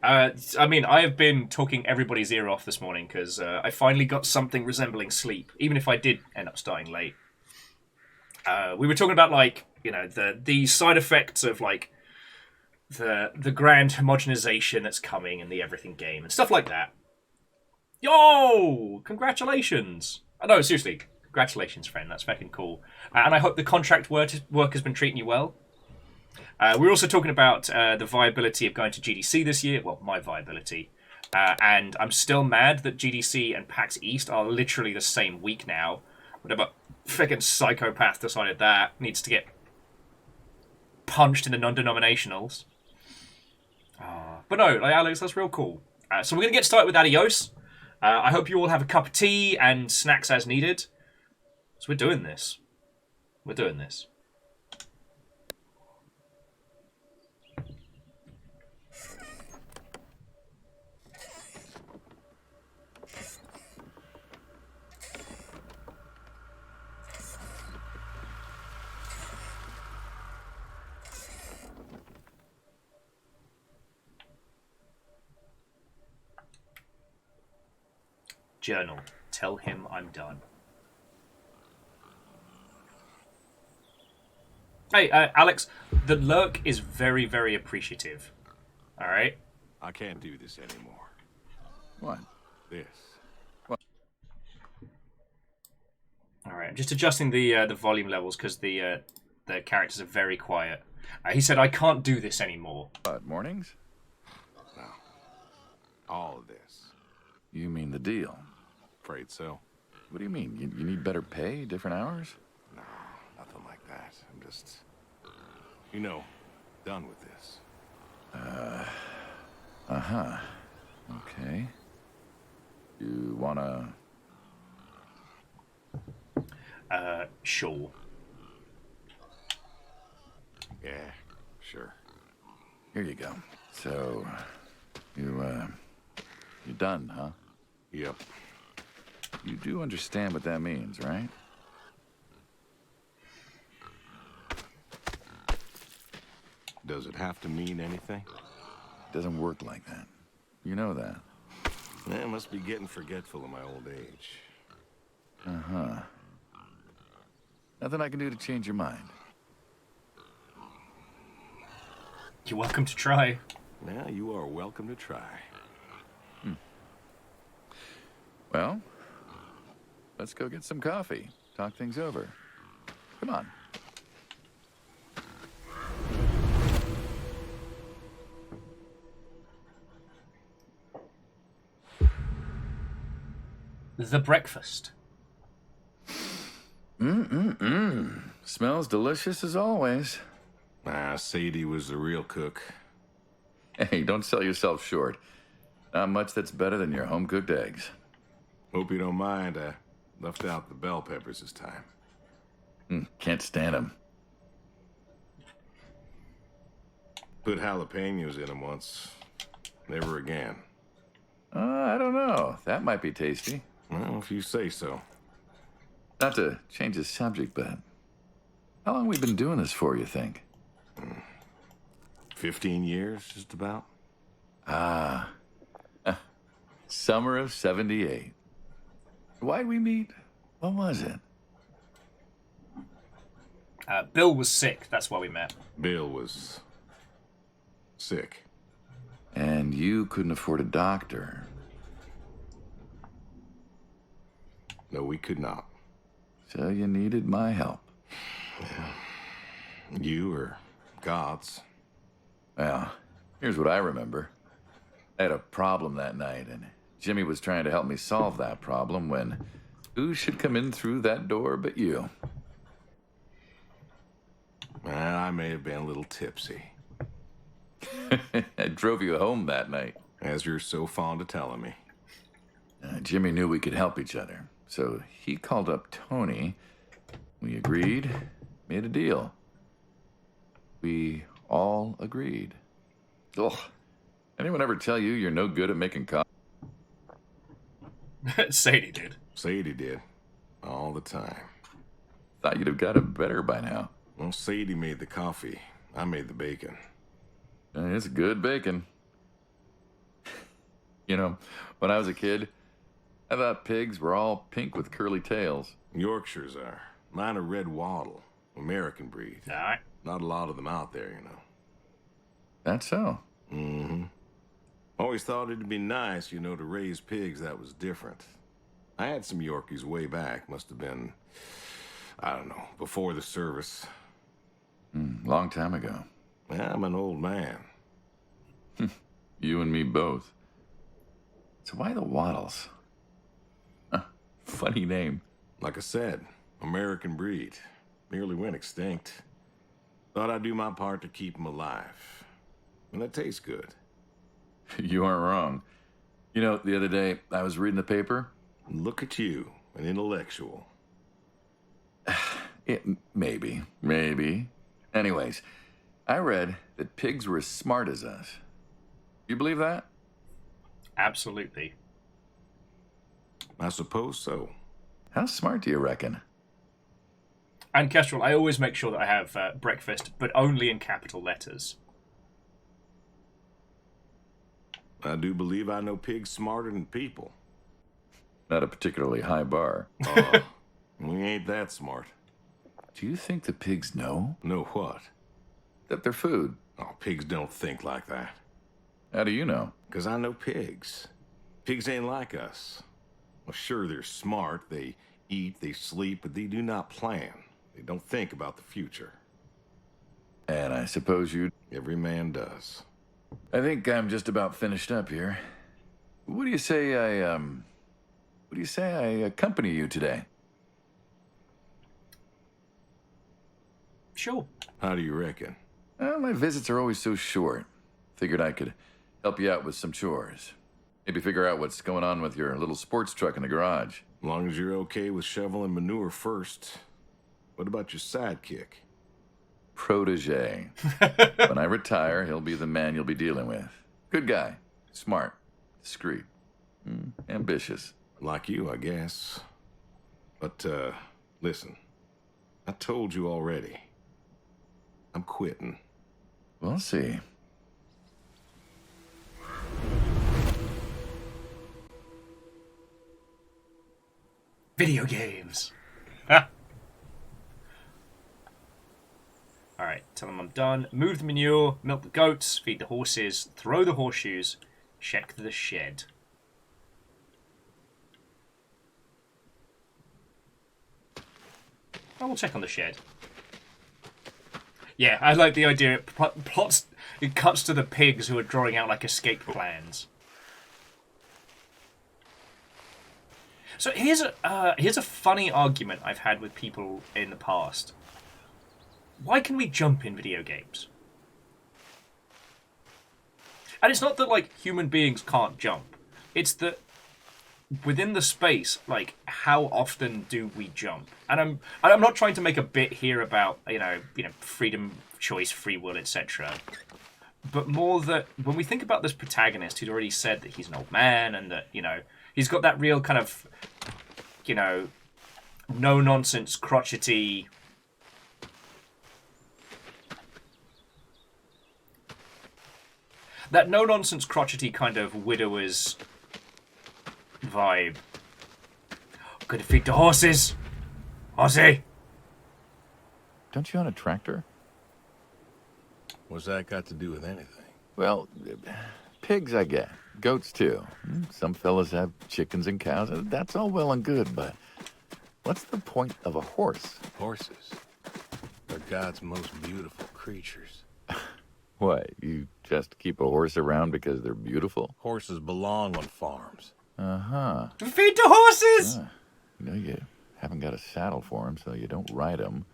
I mean, I have been talking everybody's ear off this morning because I finally got something resembling sleep, even if I did end up starting late. We were talking about like, you know, the side effects of like the grand homogenization that's coming in the everything game and stuff like that. Yo, congratulations! No, seriously, congratulations, friend. That's fucking cool. And I hope the contract work has been treating you well. We're also talking about the viability of going to GDC this year. Well, my viability. And I'm still mad that GDC and PAX East are literally the same week now. Whatever freaking psychopath decided that needs to get punched in the non-denominationals. But no, like, Alex, that's real cool. So we're going to get started with Adios. I hope you all have a cup of tea and snacks as needed. So we're doing this. Journal. Tell him I'm done. Hey, Alex, the lurk is very, very appreciative. All right? I can't do this anymore. What? This. What? All right, I'm just adjusting the volume levels because the characters are very quiet. He said, I can't do this anymore. What, mornings? No. All of this. You mean the deal? Afraid so. What do you mean? You need better pay, different hours? No, nothing like that. I'm just, you know, done with this. Uh-huh. Okay. You wanna... Sure. Yeah, sure. Here you go. So, you're done, huh? Yep. You do understand what that means, right? Does it have to mean anything? It doesn't work like that. You know that. I must be getting forgetful in my old age. Uh-huh. Nothing I can do to change your mind. You're welcome to try. Now you are welcome to try. Well, let's go get some coffee. Talk things over. Come on. The breakfast. Smells delicious as always. Sadie was the real cook. Hey, don't sell yourself short. Not much that's better than your home-cooked eggs. Hope you don't mind, I left out the bell peppers this time. Can't stand them. Put jalapenos in them once. Never again. I don't know. That might be tasty. Well, if you say so. Not to change the subject, but how long we been doing this for, you think? 15 years, just about. Ah. Summer of 78. Why'd we meet? What was it? Bill was sick. That's why we met. Bill was sick. And you couldn't afford a doctor. No, we could not. So you needed my help. You or God's. Well, here's what I remember. I had a problem that night, and Jimmy was trying to help me solve that problem when who should come in through that door but you? Well, I may have been a little tipsy, I drove you home that night. as you're so fond of telling me. Jimmy knew we could help each other, so he called up Tony. We agreed, made a deal. We all agreed. Ugh. Anyone ever tell you you're no good at making coffee? Sadie did. Sadie did. All the time. Thought you'd have got it better by now. Well, Sadie made the coffee. I made the bacon. It's good bacon. You know, when I was a kid, I thought pigs were all pink with curly tails. Yorkshires are. Mine are red wattle. American breed. All right. Not a lot of them out there, you know. That's so. Mm-hmm. Always thought it'd be nice, you know, to raise pigs that was different. I had some Yorkies way back. Must have been, I don't know, before the service. Long time ago. I'm an old man. You and me both. So why the Waddles? Funny name. Like I said, American breed. Nearly went extinct. Thought I'd do my part to keep them alive. And that tastes good. You aren't wrong. You know, the other day, I was reading the paper. Look at you, an intellectual. Maybe. Anyways, I read that pigs were as smart as us. You believe that? Absolutely. I suppose so. How smart do you reckon? And Kestrel, I always make sure that I have breakfast, but only in capital letters. I do believe I know pigs smarter than people. Not a particularly high bar. We ain't that smart. Do you think the pigs know Know what? that they're food? Oh, pigs don't think like that. How do you know? 'Cause I know pigs. Pigs ain't like us. Well, sure, they're smart. They eat, they sleep, but they do not plan. They don't think about the future. And I suppose you... Every man does. I think I'm just about finished up here. What do you say I accompany you today? Sure. How do you reckon? Well, my visits are always so short. Figured I could help you out with some chores. Maybe figure out what's going on with your little sports truck in the garage. As long as you're okay with shoveling manure first. What about your sidekick? Protege. When I retire, he'll be the man you'll be dealing with. Good guy. Smart. Discreet. Ambitious. Like you, I guess. But, listen. I told you already. I'm quitting. We'll see. Video games. Ha! Alright, tell them I'm done. Move the manure, milk the goats, feed the horses, throw the horseshoes, check the shed. I will check on the shed. Yeah, I like the idea. It cuts to the pigs who are drawing out like escape plans. So here's a funny argument I've had with people in the past. Why can we jump in video games? And it's not that like human beings can't jump. It's that within the space, like how often do we jump? And I'm not trying to make a bit here about you know freedom, choice, free will, etc. But more that when we think about this protagonist who's already said that he's an old man and that he's got that real kind of no nonsense, crotchety. That no-nonsense, crotchety kind of widower's vibe. Gonna feed the horses. Horsey! Don't you own a tractor? What's that got to do with anything? Well, pigs I get. Goats too. Some fellas have chickens and cows. That's all well and good, but what's the point of a horse? Horses. They're God's most beautiful creatures. What, you just keep a horse around because they're beautiful? Horses belong on farms. Uh-huh. Feed the horses! You haven't got a saddle for him, so you don't ride him.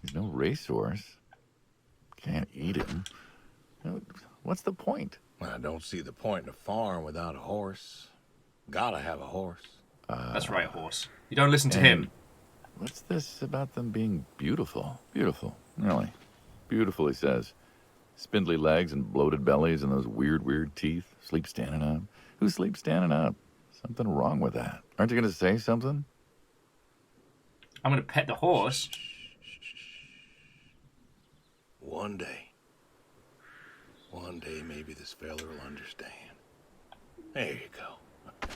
He's no racehorse. Can't eat him. What's the point? I don't see the point in a farm without a horse. Gotta have a horse. That's right, horse. You don't listen to him. What's this about them being beautiful? Beautiful, really. Beautiful, he says. Spindly legs and bloated bellies and those weird teeth. Sleep standing up. Who sleeps standing up? Something wrong with that. Aren't you going to say something? I'm going to pet the horse. One day maybe this fella will understand. There you go.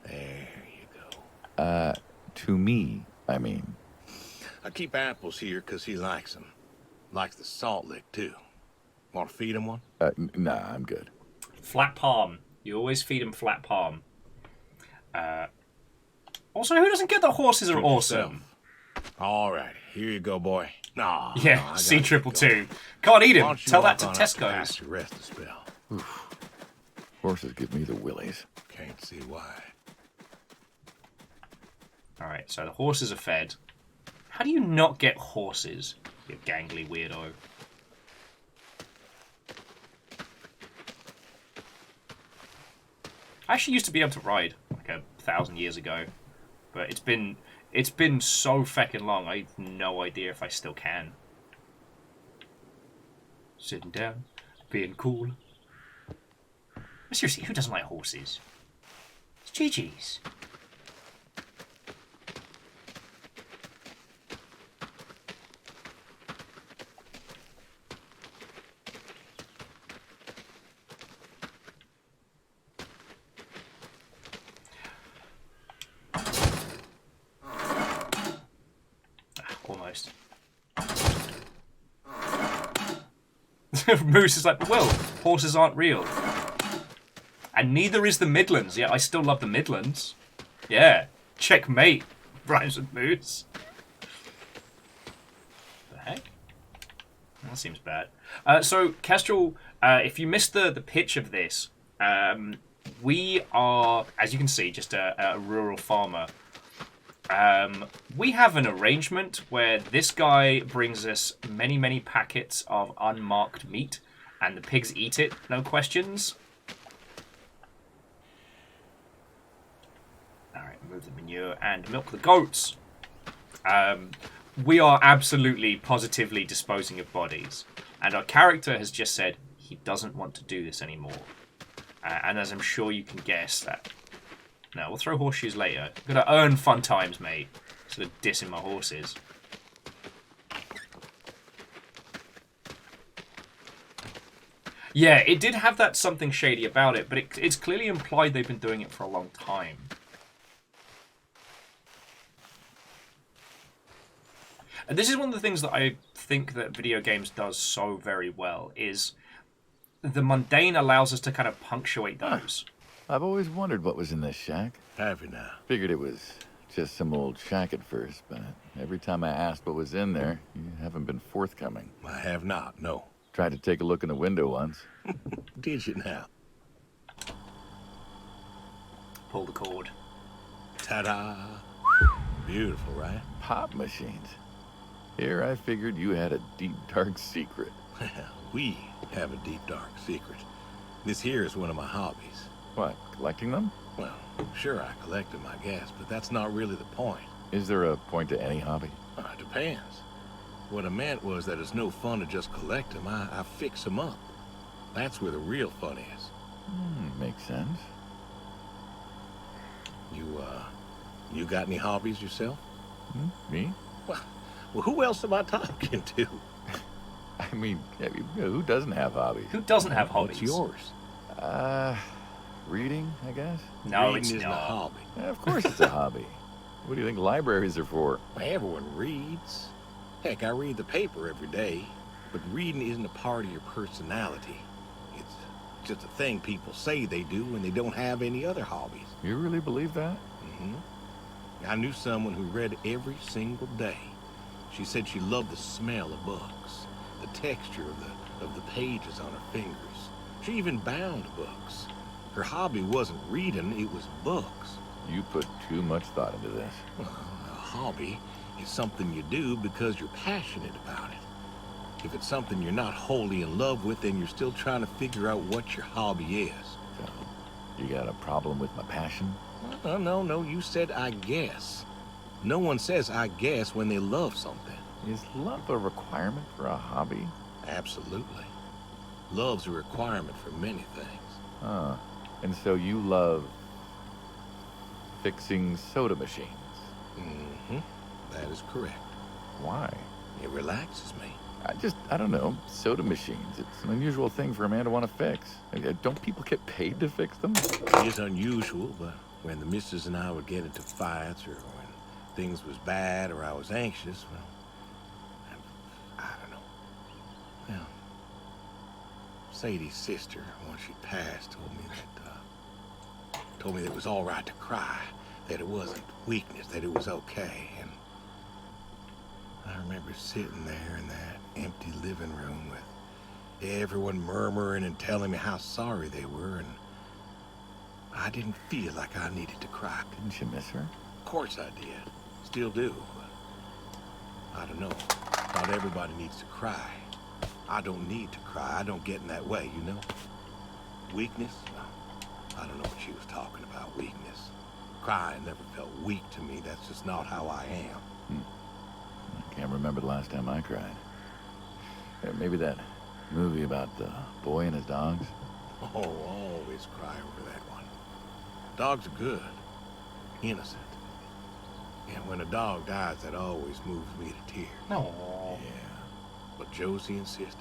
There you go. To me, I mean. I keep apples here because he likes them. Likes the salt lick, too. Want to feed him one? Nah, I'm good. Flat palm. You always feed him flat palm. Also, who doesn't get that horses are awesome? All right, here you go, boy. No, Yeah, C222. Can't eat him. Tell that to Tesco's. Tesco's. Rest a spell. Oof. Horses give me the willies. Can't see why. Alright, so the horses are fed. How do you not get horses, you gangly weirdo? I actually used to be able to ride like 1,000 years ago, but it's been so feckin' long. I have no idea if I still can. Sitting down, being cool. But seriously, who doesn't like horses? It's GG's. Almost. Moose is like, well, horses aren't real. And neither is the Midlands. Yeah, I still love the Midlands. Yeah. Checkmate. Rhymes with Moose. The heck? That seems bad. So, Kestrel, if you missed the pitch of this, we are, as you can see, just a rural farmer. We have an arrangement where this guy brings us many packets of unmarked meat, and the pigs eat it, no questions. Alright, move the manure and milk the goats. We are absolutely, positively disposing of bodies, and our character has just said he doesn't want to do this anymore. And as I'm sure you can guess, that no, we'll throw horseshoes later. I'm gonna earn fun times, mate. Sort of dissing my horses. Yeah, it did have that something shady about it, but it's clearly implied they've been doing it for a long time. And this is one of the things that I think that video games does so very well, is the mundane allows us to kind of punctuate those. I've always wondered what was in this shack. Have you now? Figured it was just some old shack at first, but every time I asked what was in there, you haven't been forthcoming. I have not, no. Tried to take a look in the window once. Did you now? Pull the cord. Ta-da! Beautiful, right? Pop machines. Here I figured you had a deep, dark secret. We have a deep, dark secret. This here is one of my hobbies. What, collecting them? Well, sure, I collect them, I guess, but that's not really the point. Is there a point to any hobby? It depends. What I meant was that it's no fun to just collect them. I fix them up. That's where the real fun is. Makes sense. You got any hobbies yourself? Me? Well, who else am I talking to? I mean, who doesn't have hobbies? Who doesn't have hobbies? What's yours? Reading, I guess. No, Reading it's isn't a not. hobby. Yeah, of course it's a hobby. What do you think libraries are for? Well, everyone reads. Heck, I read the paper every day. But reading isn't a part of your personality. It's just a thing people say they do when they don't have any other hobbies. You really believe that? I knew someone who read every single day. She said she loved the smell of books, the texture of the pages on her fingers. She even bound books. Her hobby wasn't reading, it was books. You put too much thought into this. Well, a hobby is something you do because you're passionate about it. If it's something you're not wholly in love with, then you're still trying to figure out what your hobby is. So, you got a problem with my passion? No, you said I guess. No one says I guess when they love something. Is love a requirement for a hobby? Absolutely. Love's a requirement for many things. And so you love fixing soda machines? That is correct. Why? It relaxes me. I don't know, soda machines. It's an unusual thing for a man to want to fix. Don't people get paid to fix them? It is unusual, but when the missus and I would get into fights or when things was bad or I was anxious, well, I don't know. Well, Sadie's sister, once she passed, told me that it was all right to cry, that it wasn't weakness, that it was okay. And I remember sitting there in that empty living room with everyone murmuring and telling me how sorry they were, and I didn't feel like I needed to cry. Didn't you miss her? Of course I did. Still do. But I don't know. Not everybody needs to cry. I don't need to cry. I don't get in that way, you know? Weakness? I don't know what she was talking about, weakness. Crying never felt weak to me. That's just not how I am. I can't remember the last time I cried. Maybe that movie about the boy and his dogs. Oh, always cry over that one. Dogs are good. Innocent. And when a dog dies, that always moves me to tears. No. Yeah. But Josie insisted.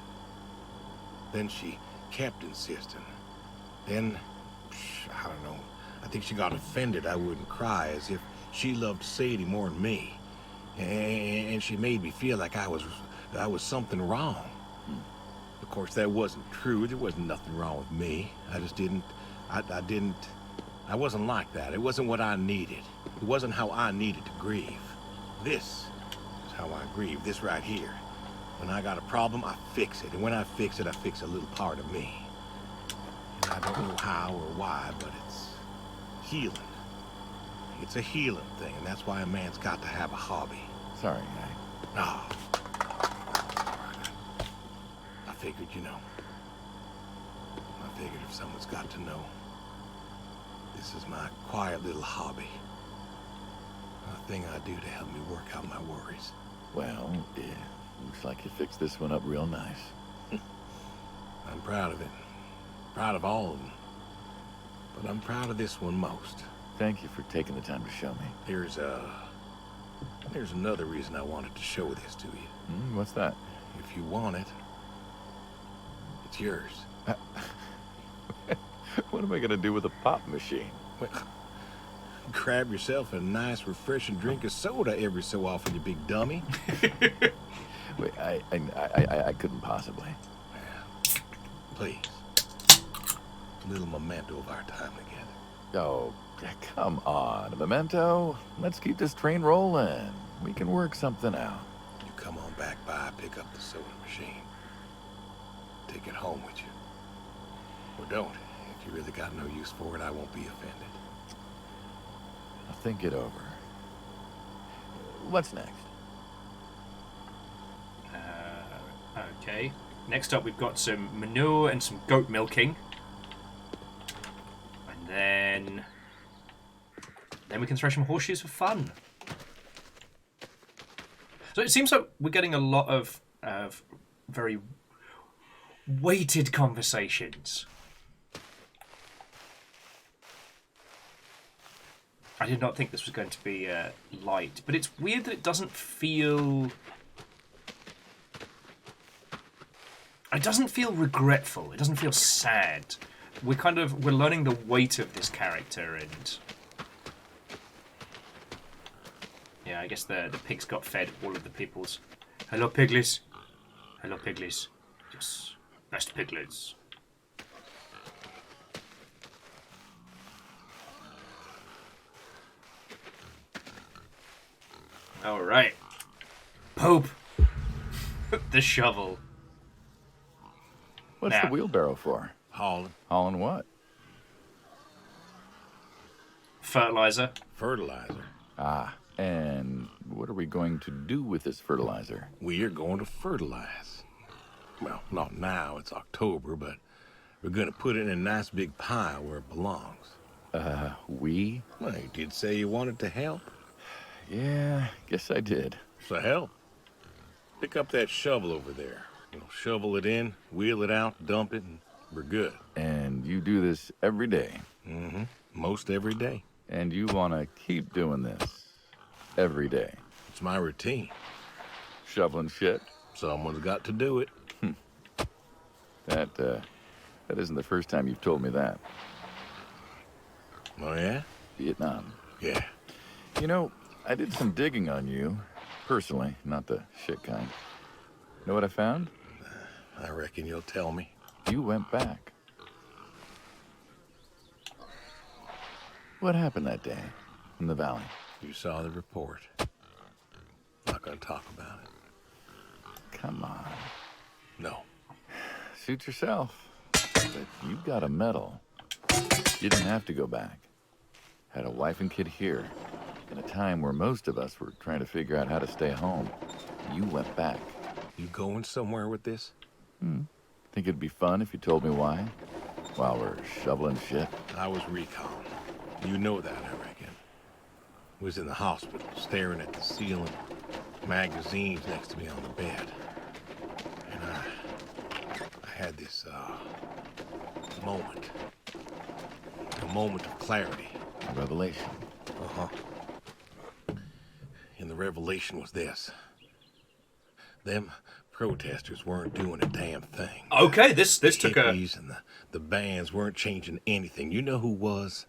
Then she kept insisting. Then, I don't know. I think she got offended I wouldn't cry, as if she loved Sadie more than me. And she made me feel like I was something wrong. Of course, that wasn't true. There wasn't nothing wrong with me. I just didn't, I wasn't like that. It wasn't what I needed. It wasn't how I needed to grieve. This is how I grieve, this right here. When I got a problem, I fix it. And when I fix it, I fix a little part of me. And I don't know how or why, but it's healing. It's a healing thing, and that's why a man's got to have a hobby. Sorry, Ah. I figured, you know. I figured if someone's got to know, this is my quiet little hobby. A thing I do to help me work out my worries. Well, yeah, looks like you fixed this one up real nice. I'm proud of it. Proud of all of them. But I'm proud of this one most. Thank you for taking the time to show me. There's another reason I wanted to show this to you. What's that? If you want it, it's yours. What am I gonna do with a pop machine? Well, grab yourself a nice, refreshing drink of soda every so often, you big dummy. Wait, I couldn't possibly. Please. A little memento of our time together. Oh, come on, a memento. Let's keep this train rolling. We can work something out. You come on back by, pick up the soda machine. Take it home with you. Or don't. If you really got no use for it, I won't be offended. I'll think it over. What's next? Okay. Next up, we've got some manure and some goat milking. And then we can throw some horseshoes for fun. So it seems like we're getting a lot of very weighted conversations. I did not think this was going to be light, but it's weird that it doesn't feel it doesn't feel regretful. It doesn't feel sad. We're learning the weight of this character, and yeah, I guess the pigs got fed all of the peoples. Hello, piglets. Hello, piglets. Yes, best piglets. All right, Pope, the shovel. What's Now. the wheelbarrow for? Hauling. Hauling what? Fertilizer. Fertilizer. Ah, and what are we going to do with this fertilizer? We are going to fertilize. Well, not now, it's October, but we're going to put it in a nice big pile where it belongs. We? Well, you did say you wanted to help. Yeah, guess I did. So help. Pick up that shovel over there. Shovel it in, wheel it out, dump it, and we're good. And you do this every day? Mm-hmm. Most every day. And you want to keep doing this every day? It's my routine. Shoveling shit? Someone's got to do it. That isn't the first time you've told me that. Oh, yeah? Vietnam. Yeah. You know, I did some digging on you, personally, not the shit kind. Know what I found? I reckon you'll tell me. You went back. What happened that day in the valley? You saw the report. Not gonna talk about it. Come on. No. Suit yourself. But you got a medal. You didn't have to go back. Had a wife and kid here. In a time where most of us were trying to figure out how to stay home. You went back. You going somewhere with this? Think it'd be fun if you told me why? While we're shoveling shit? I was recon. You know that, I reckon. Was in the hospital, staring at the ceiling, magazines next to me on the bed. And I had this, moment. A moment of clarity. A revelation. Uh-huh. And the revelation was this. Them protesters weren't doing a damn thing. Okay, this The took a... hippies and the bands weren't changing anything. You know who was?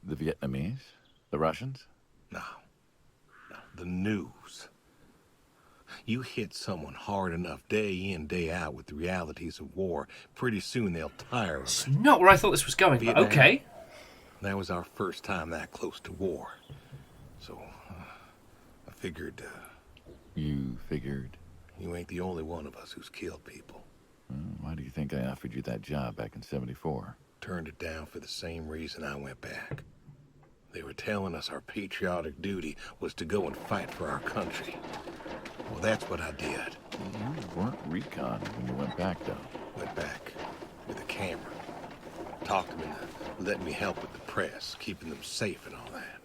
The Vietnamese? The Russians? No. The news. You hit someone hard enough day in, day out with the realities of war, pretty soon they'll tire of It's it. not where I thought this was going, but Vietnam. okay. That was our first time that close to war. So, I figured, You figured? you ain't the only one of us who's killed people. Why do you think I offered you that job back in '74? Turned it down for the same reason I went back. They were telling us our patriotic duty was to go and fight for our country. Well, that's what I did. You weren't recon when you went back, though. Went back with a camera. Talked them into letting me help with the press, keeping them safe and all that.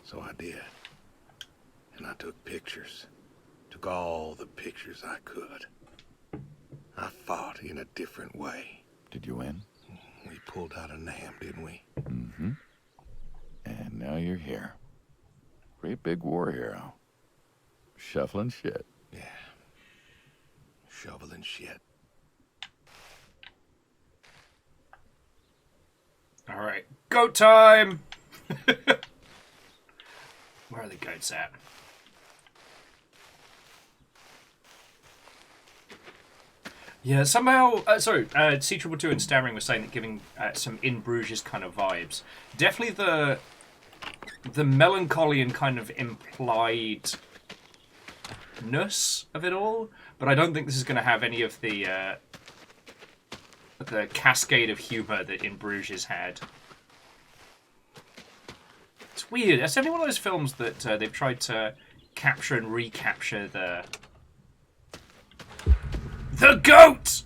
So I did. And I took pictures. Took all the pictures I could. I fought in a different way. Did you win? We pulled out a Nam, didn't we? Mm-hmm. And now you're here. Great big war hero. Shuffling shit. Yeah. Shoveling shit. All right, goat time. Where are the goats at? Yeah, somehow. C222 and Stammering was saying that giving some In Bruges kind of vibes. Definitely the melancholy and kind of impliedness of it all, but I don't think this is going to have any of the cascade of humor that In Bruges had. It's weird. It's definitely one of those films that they've tried to capture and recapture the goat.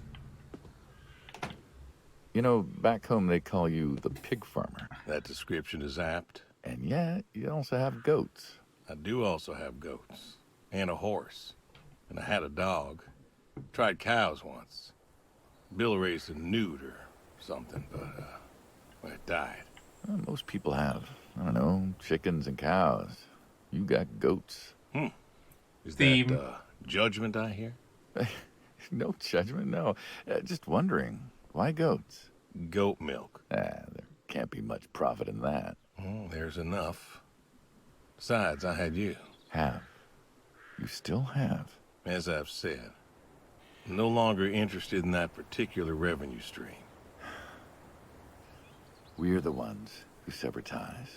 You know, back home they call you the pig farmer. That description is apt. And yet, you also have goats. I do also have goats. And a horse. And I had a dog. Tried cows once. Bill raised a newt or something, but, well, it died. Well, most people have, I don't know, chickens and cows. You got goats. Is The- that, judgment I hear? No judgment, no. Just wondering, why goats? Goat milk. There can't be much profit in that. Well, there's enough. Besides, I had you. Have. You still have. As I've said, I'm no longer interested in that particular revenue stream. We're the ones who sever ties.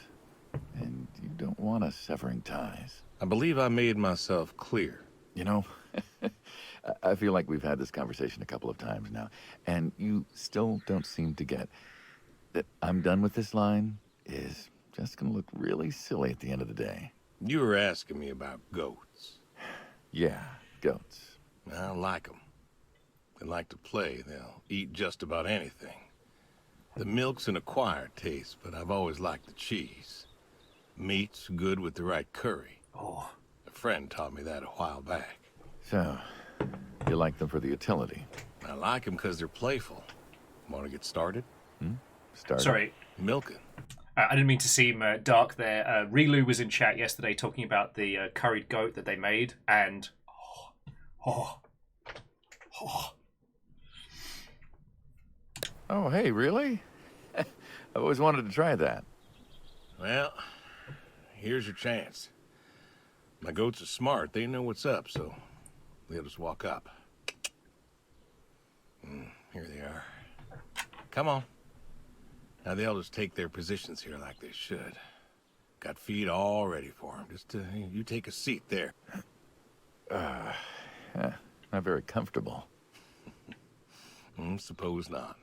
And you don't want us severing ties. I believe I made myself clear. You know, I feel like we've had this conversation a couple of times now, and you still don't seem to get that I'm done with this line is just gonna look really silly at the end of the day. You were asking me about goats. Yeah, goats. I like them. They like to play. They'll eat just about anything. The milk's an acquired taste, but I've always liked the cheese. Meat's good with the right curry. Oh. A friend taught me that a while back. So, you like them for the utility? I like them because they're playful. Want to get started? Start. Sorry, Milking. I didn't mean to seem dark there. Rilu was in chat yesterday talking about the curried goat that they made, and Oh, hey, really? I've always wanted to try that. Well, here's your chance. My goats are smart. They know what's up, so they'll just walk up. Here they are. Come on. Now they'll just take their positions here like they should. Got feed all ready for them. Just you take a seat there. Not very comfortable. Suppose not.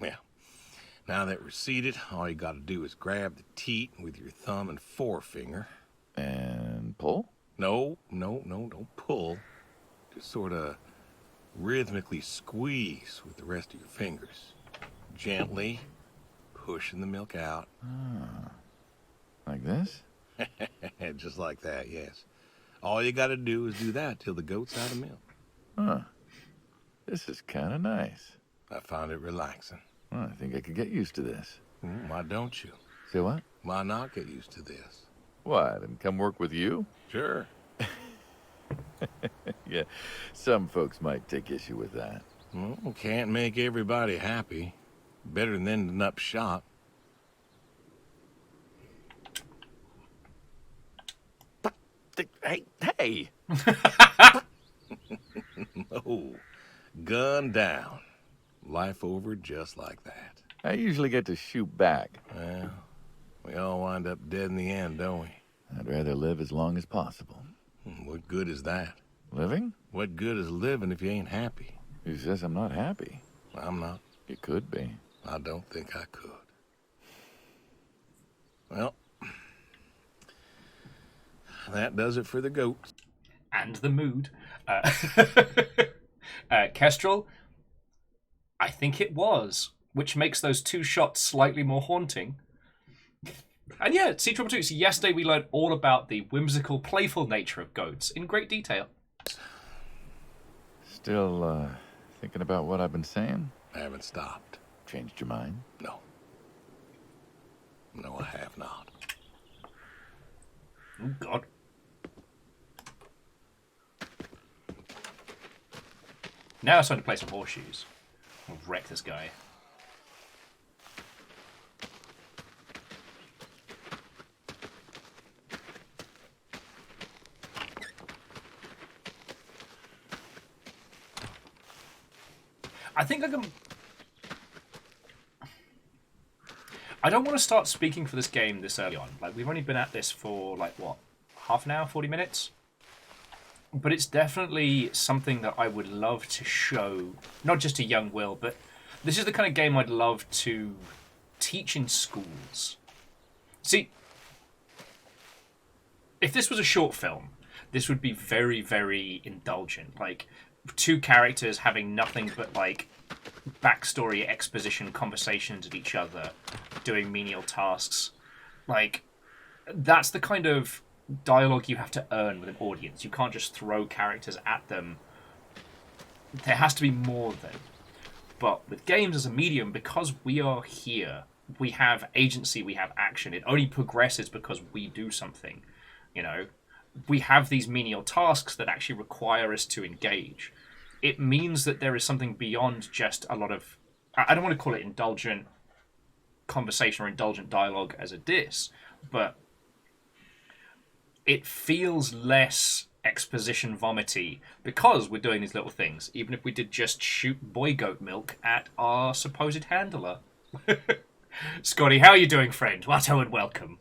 Yeah. Now that we're seated, all you gotta do is grab the teat with your thumb and forefinger. And pull? No, don't pull. Just sort of rhythmically squeeze with the rest of your fingers. Gently pushing the milk out. Like this? Just like that, yes. All you gotta do is do that till the goat's out of milk. Huh. This is kind of nice. I found it relaxing. Well, I think I could get used to this. Why don't you? Say what? Why not get used to this? What, and come work with you? Sure. Yeah, some folks might take issue with that. Well, can't make everybody happy. Better than ending up shot. Hey! Oh, gun down. Life over just like that. I usually get to shoot back. Well, we all wind up dead in the end, don't we? I'd rather live as long as possible. What good is that? Living? What good is living if you ain't happy? Who says I'm not happy? I'm not. You could be. I don't think I could. Well, that does it for the goats. and the mood. Kestrel, I think it was, which makes those two shots slightly more haunting. And yeah, Sea Trouble 2. So yesterday we learned all about the whimsical, playful nature of goats in great detail. Still, thinking about what I've been saying? I haven't stopped. Changed your mind? No. No, I have not. Oh, God. Now it's time to play some horseshoes. I'll wreck this guy. I think I can... I don't want to start speaking for this game this early on. Like, we've only been at this for, like, what? Half an hour? 40 minutes? But it's definitely something that I would love to show, not just to young Will, but this is the kind of game I'd love to teach in schools. See, if this was a short film, this would be very, very indulgent. Like, two characters having nothing but, like, backstory, exposition, conversations with each other, doing menial tasks. Like, that's the kind of dialogue you have to earn with an audience. You can't just throw characters at them. There has to be more than. But with games as a medium, because we are here, we have agency, we have action. It only progresses because we do something. You know, we have these menial tasks that actually require us to engage. it means that there is something beyond just a lot of... I don't want to call it indulgent conversation or indulgent dialogue as a diss, but it feels less exposition vomity because we're doing these little things, even if we did just shoot boy goat milk at our supposed handler. Scotty, how are you doing, friend? Watto and welcome.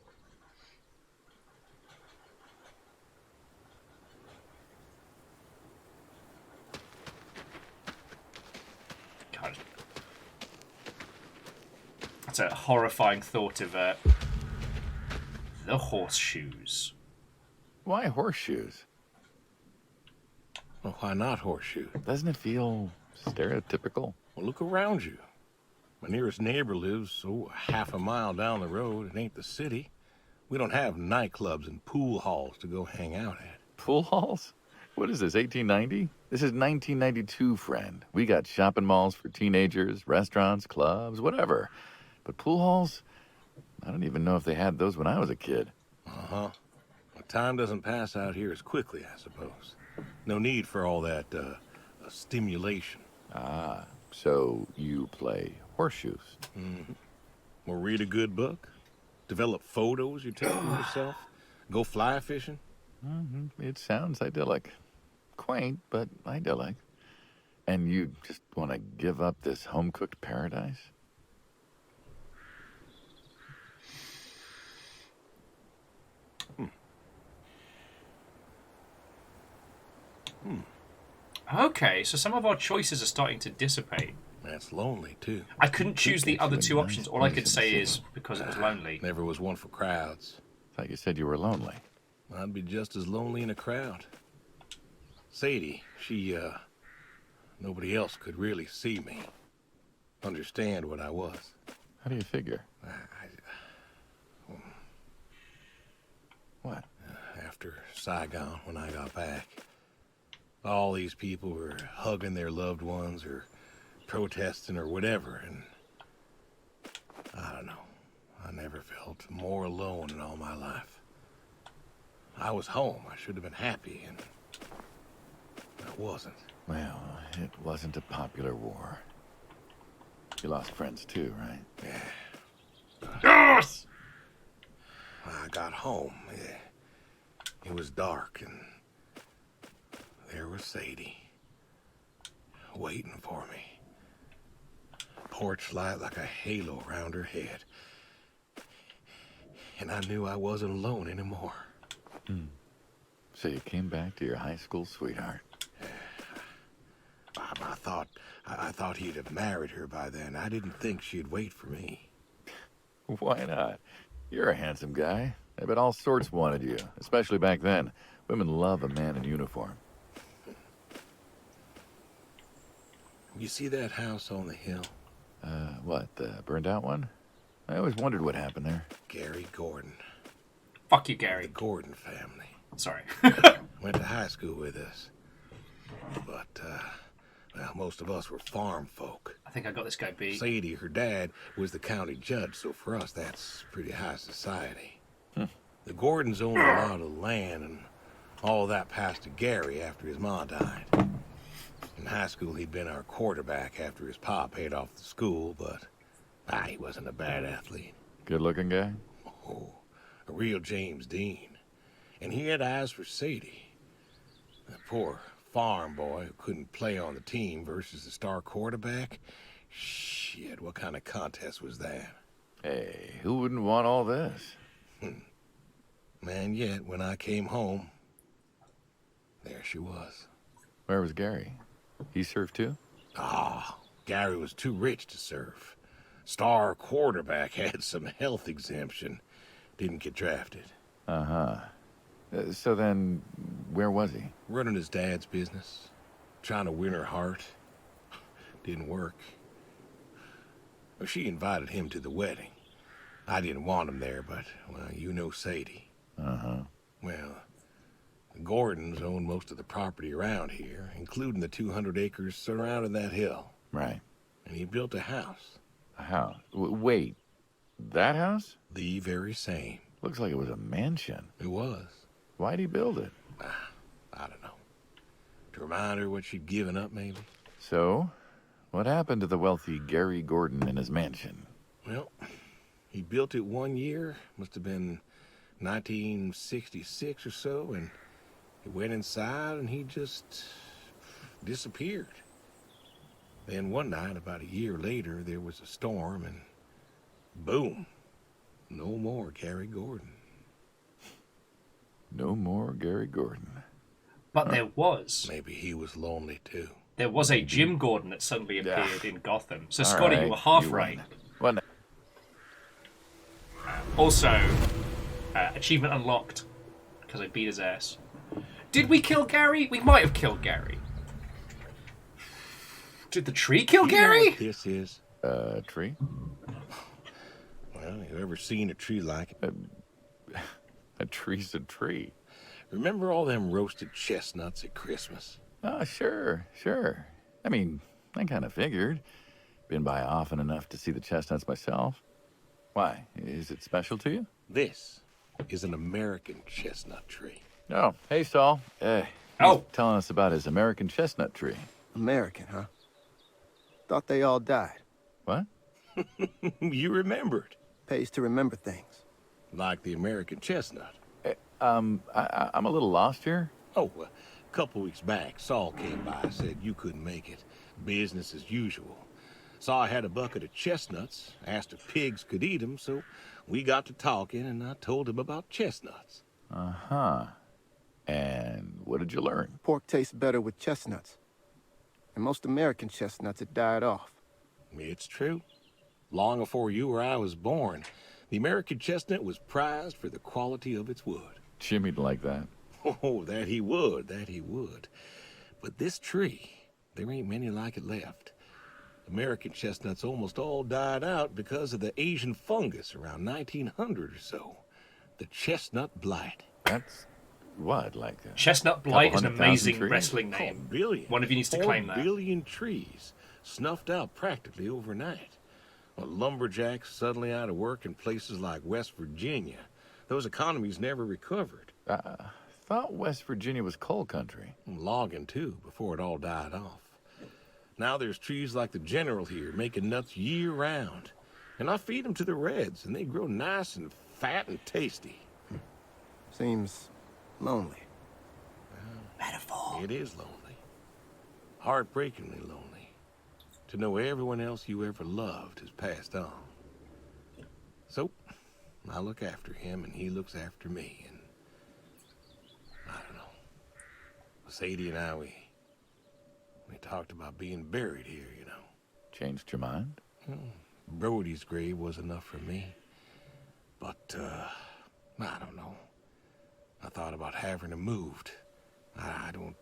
God. That's a horrifying thought of the horseshoes. Why horseshoes? Well, why not horseshoe? Doesn't it feel stereotypical? Well, look around you. My nearest neighbor lives, half a mile down the road. It ain't the city. We don't have nightclubs and pool halls to go hang out at. Pool halls? What is this, 1890? This is 1992, friend. We got shopping malls for teenagers, restaurants, clubs, whatever. But pool halls? I don't even know if they had those when I was a kid. Uh-huh. Well, time doesn't pass out here as quickly, I suppose. No need for all that, stimulation. Ah, so you play horseshoes. Mm-hmm. Or read a good book. Develop photos you take of yourself. Go fly fishing. Mm-hmm. It sounds idyllic. Quaint, but idyllic. And you just want to give up this home-cooked paradise? Okay, so some of our choices are starting to dissipate. That's lonely, too. I couldn't choose the other two options. All I could say is because it was lonely. Never was one for crowds. Thought you said you were lonely. I'd be just as lonely in a crowd. Sadie, she, nobody else could really see me. Understand what I was. How do you figure? What? After Saigon, when I got back, all these people were hugging their loved ones or protesting or whatever, and I don't know. I never felt more alone in all my life. I was home. I should have been happy, and I wasn't. Well, it wasn't a popular war. You lost friends too, right? Yeah. Yes! I got home. It was dark, and there was Sadie, waiting for me. Porch light like a halo around her head. And I knew I wasn't alone anymore. So you came back to your high school sweetheart. I thought he'd have married her by then. I didn't think she'd wait for me. Why not? You're a handsome guy. I bet all sorts wanted you, especially back then. Women love a man in uniform. You see that house on the hill? What, the burned out one? I always wondered what happened there. Gary Gordon. Fuck you, The Gary. Gordon family. Sorry. Went to high school with us. But, well, most of us were farm folk. I think I got this guy beat. Sadie, her dad, was the county judge, so for us, that's pretty high society. The Gordons owned a lot of land, and all that passed to Gary after his ma died. In high school, he'd been our quarterback after his pa paid off the school, but he wasn't a bad athlete. Good-looking guy? Oh, a real James Dean. And he had eyes for Sadie. The poor farm boy who couldn't play on the team versus the star quarterback. Shit, what kind of contest was that? Hey, who wouldn't want all this? Man, yet when I came home, there she was. Where was Gary? He surfed too? Gary was too rich to surf. Star quarterback had some health exemption. Didn't get drafted. Uh-huh. So then, where was he? Running his dad's business. Trying to win her heart. Didn't work. Well, she invited him to the wedding. I didn't want him there, but, well, you know Sadie. Uh-huh. Well, the Gordons own most of the property around here, including the 200 acres surrounding that hill. Right. And he built a house. A house? Wait, that house? The very same. Looks like it was a mansion. It was. Why'd he build it? I don't know. To remind her what she'd given up, maybe? So, what happened to the wealthy Gary Gordon in his mansion? Well, he built it one year, must have been 1966 or so, and he went inside and he just disappeared. Then one night, about a year later, there was a storm and boom, no more Gary Gordon. No more Gary Gordon. But there was. Maybe he was lonely too. There was a Jim Gordon that suddenly Yeah. appeared in Gotham. So, All Scotty, right, you were half you right. won. What? Also, achievement unlocked because I beat his ass. Did we kill Gary? We might have killed Gary. Did the tree kill You know Gary? what this is? Tree? Well, you ever seen a tree like it? A tree's a tree. Remember all them roasted chestnuts at Christmas? Oh, sure. I mean, I kind of figured. Been by often enough to see the chestnuts myself. Why? Is it special to you? This is an American chestnut tree. Oh, hey, Saul. He's telling us about his American chestnut tree. American, huh? Thought they all died. What? You remembered. Pays to remember things. Like the American chestnut. I'm a little lost here. Oh, a couple weeks back, Saul came by, said you couldn't make it. Business as usual. Saw I had a bucket of chestnuts, asked if pigs could eat them, so we got to talking, and I told him about chestnuts. Uh-huh. And what did you learn? Pork tastes better with chestnuts. And most American chestnuts had died off. It's true. Long before you or I was born, the American chestnut was prized for the quality of its wood. Jimmy'd like that. Oh, that he would. But this tree, there ain't many like it left. American chestnuts almost all died out because of the Asian fungus around 1900 or so. The chestnut blight. That's what, like a Chestnut Blight is an 200,000 amazing trees? wrestling name. 4 billion. One of you needs to claim that. 4 billion trees snuffed out practically overnight. Well, lumberjacks suddenly out of work in places like West Virginia. Those economies never recovered. Thought West Virginia was coal country. Logging, too, before it all died off. Now there's trees like the General here making nuts year-round. And I feed them to the Reds, and they grow nice and fat and tasty. Seems lonely. Metaphor. It is lonely. Heartbreakingly lonely. To know everyone else you ever loved has passed on. So, I look after him, and he looks after me, and I don't know. Sadie and I, we talked about being buried here, you know. Changed your mind? Brody's grave was enough for me. But, I don't know. I thought about having him moved. I don't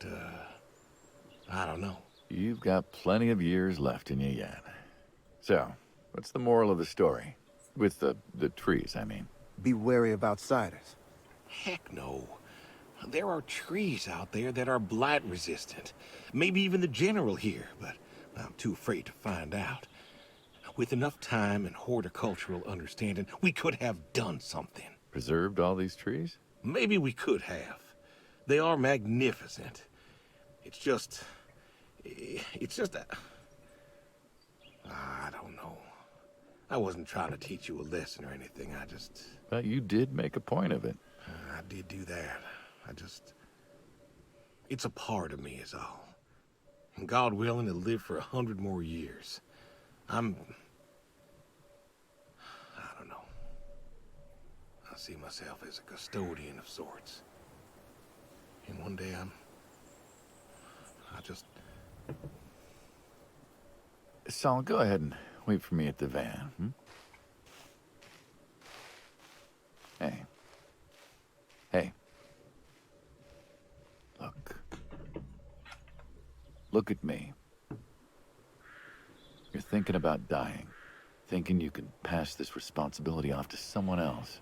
know. You've got plenty of years left in you yet. So, what's the moral of the story? With the trees, I mean. Be wary of outsiders. Heck no. There are trees out there that are blight resistant. Maybe even the General here, but I'm too afraid to find out. With enough time and horticultural understanding, we could have done something. Preserved all these trees? Maybe we could have. They are magnificent. It's just that... I don't know. I wasn't trying to teach you a lesson or anything. But you did make a point of it. I did do that. It's a part of me is all. And God willing, to live for 100 more years. I don't know. I see myself as a custodian of sorts. And one day Saul, go ahead and wait for me at the van. Hey. Look at me. You're thinking about dying. Thinking you can pass this responsibility off to someone else.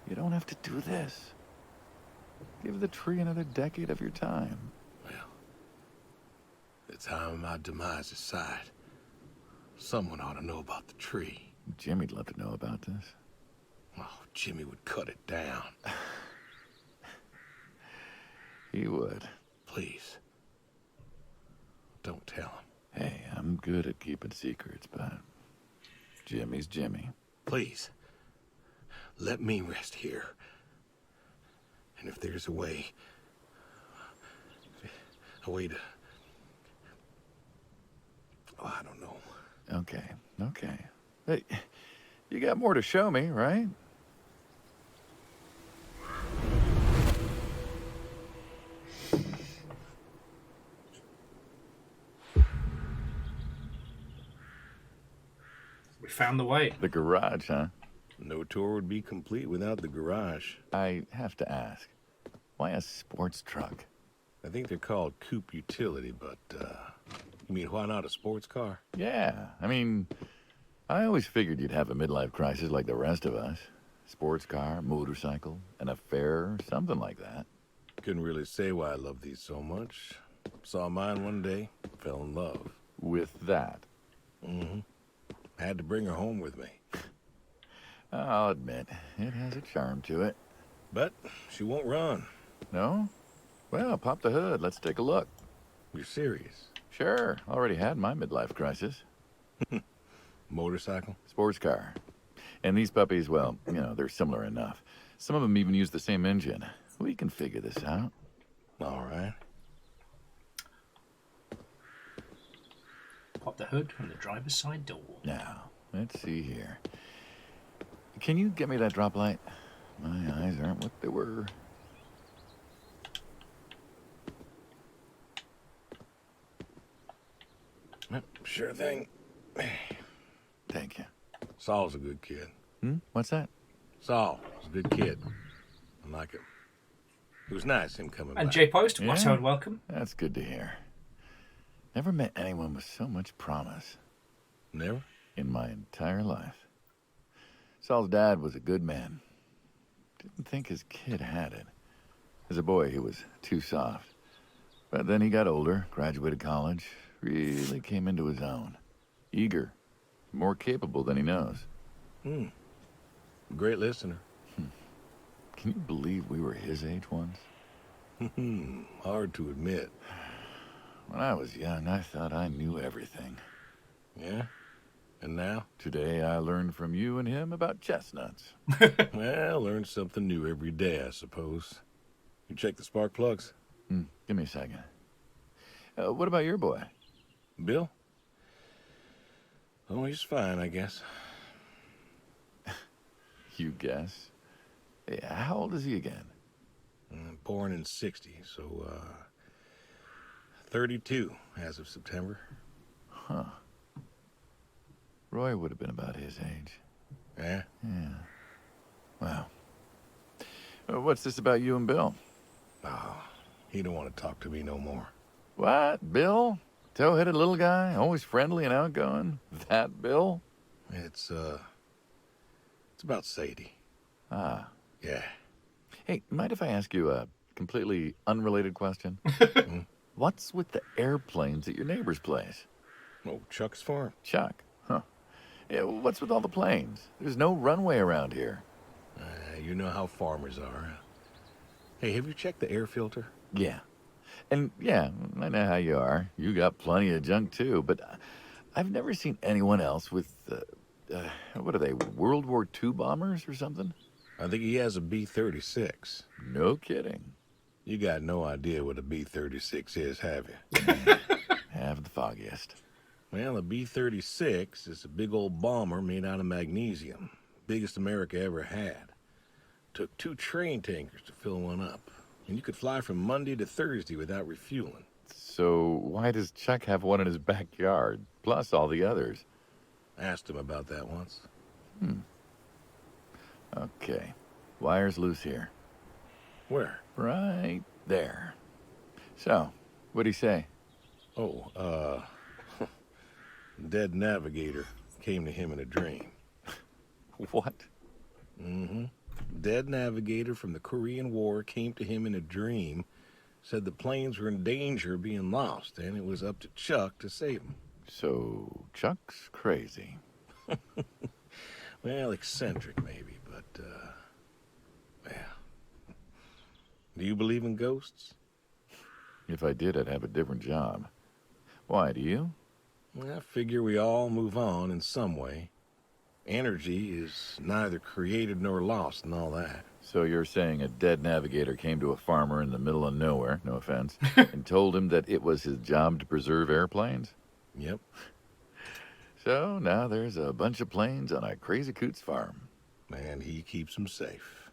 You don't have to do this. Give the tree another decade of your time. well, the time of my demise aside, someone ought to know about the tree. Jimmy'd love to know about this. Oh, Jimmy would cut it down. He would. Please. Don't tell him. Hey, I'm good at keeping secrets, but Jimmy's Jimmy. Please. Let me rest here. And if there's a way to... Oh, I don't know. Okay. Hey, you got more to show me, right? We found the way. The garage, huh? No tour would be complete without the garage. I have to ask, why a sports truck? I think they're called coupe utility, but, you mean why not a sports car? Yeah, I mean, I always figured you'd have a midlife crisis like the rest of us. Sports car, motorcycle, an affair, something like that. Couldn't really say why I love these so much. Saw mine one day, fell in love. With that? Mm-hmm. Had to bring her home with me. I'll admit, it has a charm to it. But she won't run. No? Well, pop the hood. Let's take a look. You're serious? Sure. Already had my midlife crisis. Motorcycle? Sports car. And these puppies, well, they're similar enough. Some of them even use the same engine. We can figure this out. All right. Pop the hood from the driver's side door. Now, let's see here. Can you get me that drop light? My eyes aren't what they were. Sure thing. Thank you. Saul's a good kid. What's that? Saul was a good kid. I like him. It was nice him coming And back. J Post, Yeah. what and welcome. That's good to hear. Never met anyone with so much promise Never? in my entire life. Saul's dad was a good man. Didn't think his kid had it. As a boy, he was too soft. But then he got older, graduated college, really came into his own. Eager, more capable than he knows. Great listener. Can you believe we were his age once? Hard to admit. When I was young, I thought I knew everything. Yeah? And now? Today, I learned from you and him about chestnuts. Well, learn something new every day, I suppose. You check the spark plugs? Give me a second. What about your boy? Bill? Oh, he's fine, I guess. You guess. Hey, how old is he again? Born in 60, so, 32 as of September. Huh. Roy would have been about his age. Yeah? Yeah. Wow. What's this about you and Bill? Oh, he don't want to talk to me no more. What? Bill? Tow-headed little guy? Always friendly and outgoing? That Bill? It's about Sadie. Ah. Yeah. Hey, mind if I ask you a completely unrelated question? What's with the airplanes at your neighbor's place? Oh, Chuck's farm. Chuck? Huh. Yeah, what's with all the planes? There's no runway around here. You know how farmers are. Hey, have you checked the air filter? Yeah. And yeah, I know how you are. You got plenty of junk too, but I've never seen anyone else with, what are they, World War II bombers or something? I think he has a B-36. No kidding. You got no idea what a B-36 is, have you? Have the foggiest. Well, a B-36 is a big old bomber made out of magnesium. Biggest America ever had. Took 2 train tankers to fill one up. And you could fly from Monday to Thursday without refueling. So why does Chuck have one in his backyard, plus all the others? Asked him about that once. Okay. Wire's loose here. Where? Right there. So, what'd he say? Oh, dead navigator came to him in a dream. What? Dead navigator from the Korean War came to him in a dream, said the planes were in danger of being lost, and it was up to Chuck to save them. So, Chuck's crazy. Well, eccentric maybe, but, well. Do you believe in ghosts? If I did, I'd have a different job. Why, do you? I figure we all move on in some way. Energy is neither created nor lost and all that. So you're saying a dead navigator came to a farmer in the middle of nowhere, no offense, and told him that it was his job to preserve airplanes? Yep. So now there's a bunch of planes on a crazy coot's farm. And he keeps them safe.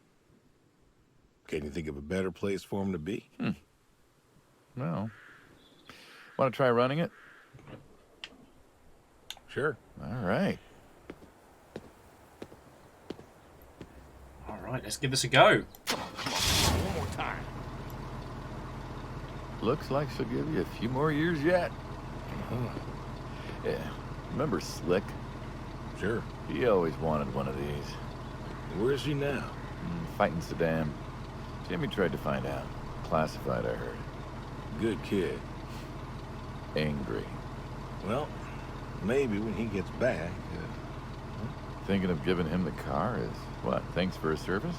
Can you think of a better place for him to be? Well, want to try running it? Sure. All right. All right, let's give this a go. One more time. Looks like she'll give you a few more years yet. Yeah. Remember Slick? Sure. He always wanted one of these. Where is he now? Fighting Saddam. Jimmy tried to find out. Classified, I heard. Good kid. Angry. Well, maybe when he gets back. Thinking of giving him the car is, what, thanks for his service?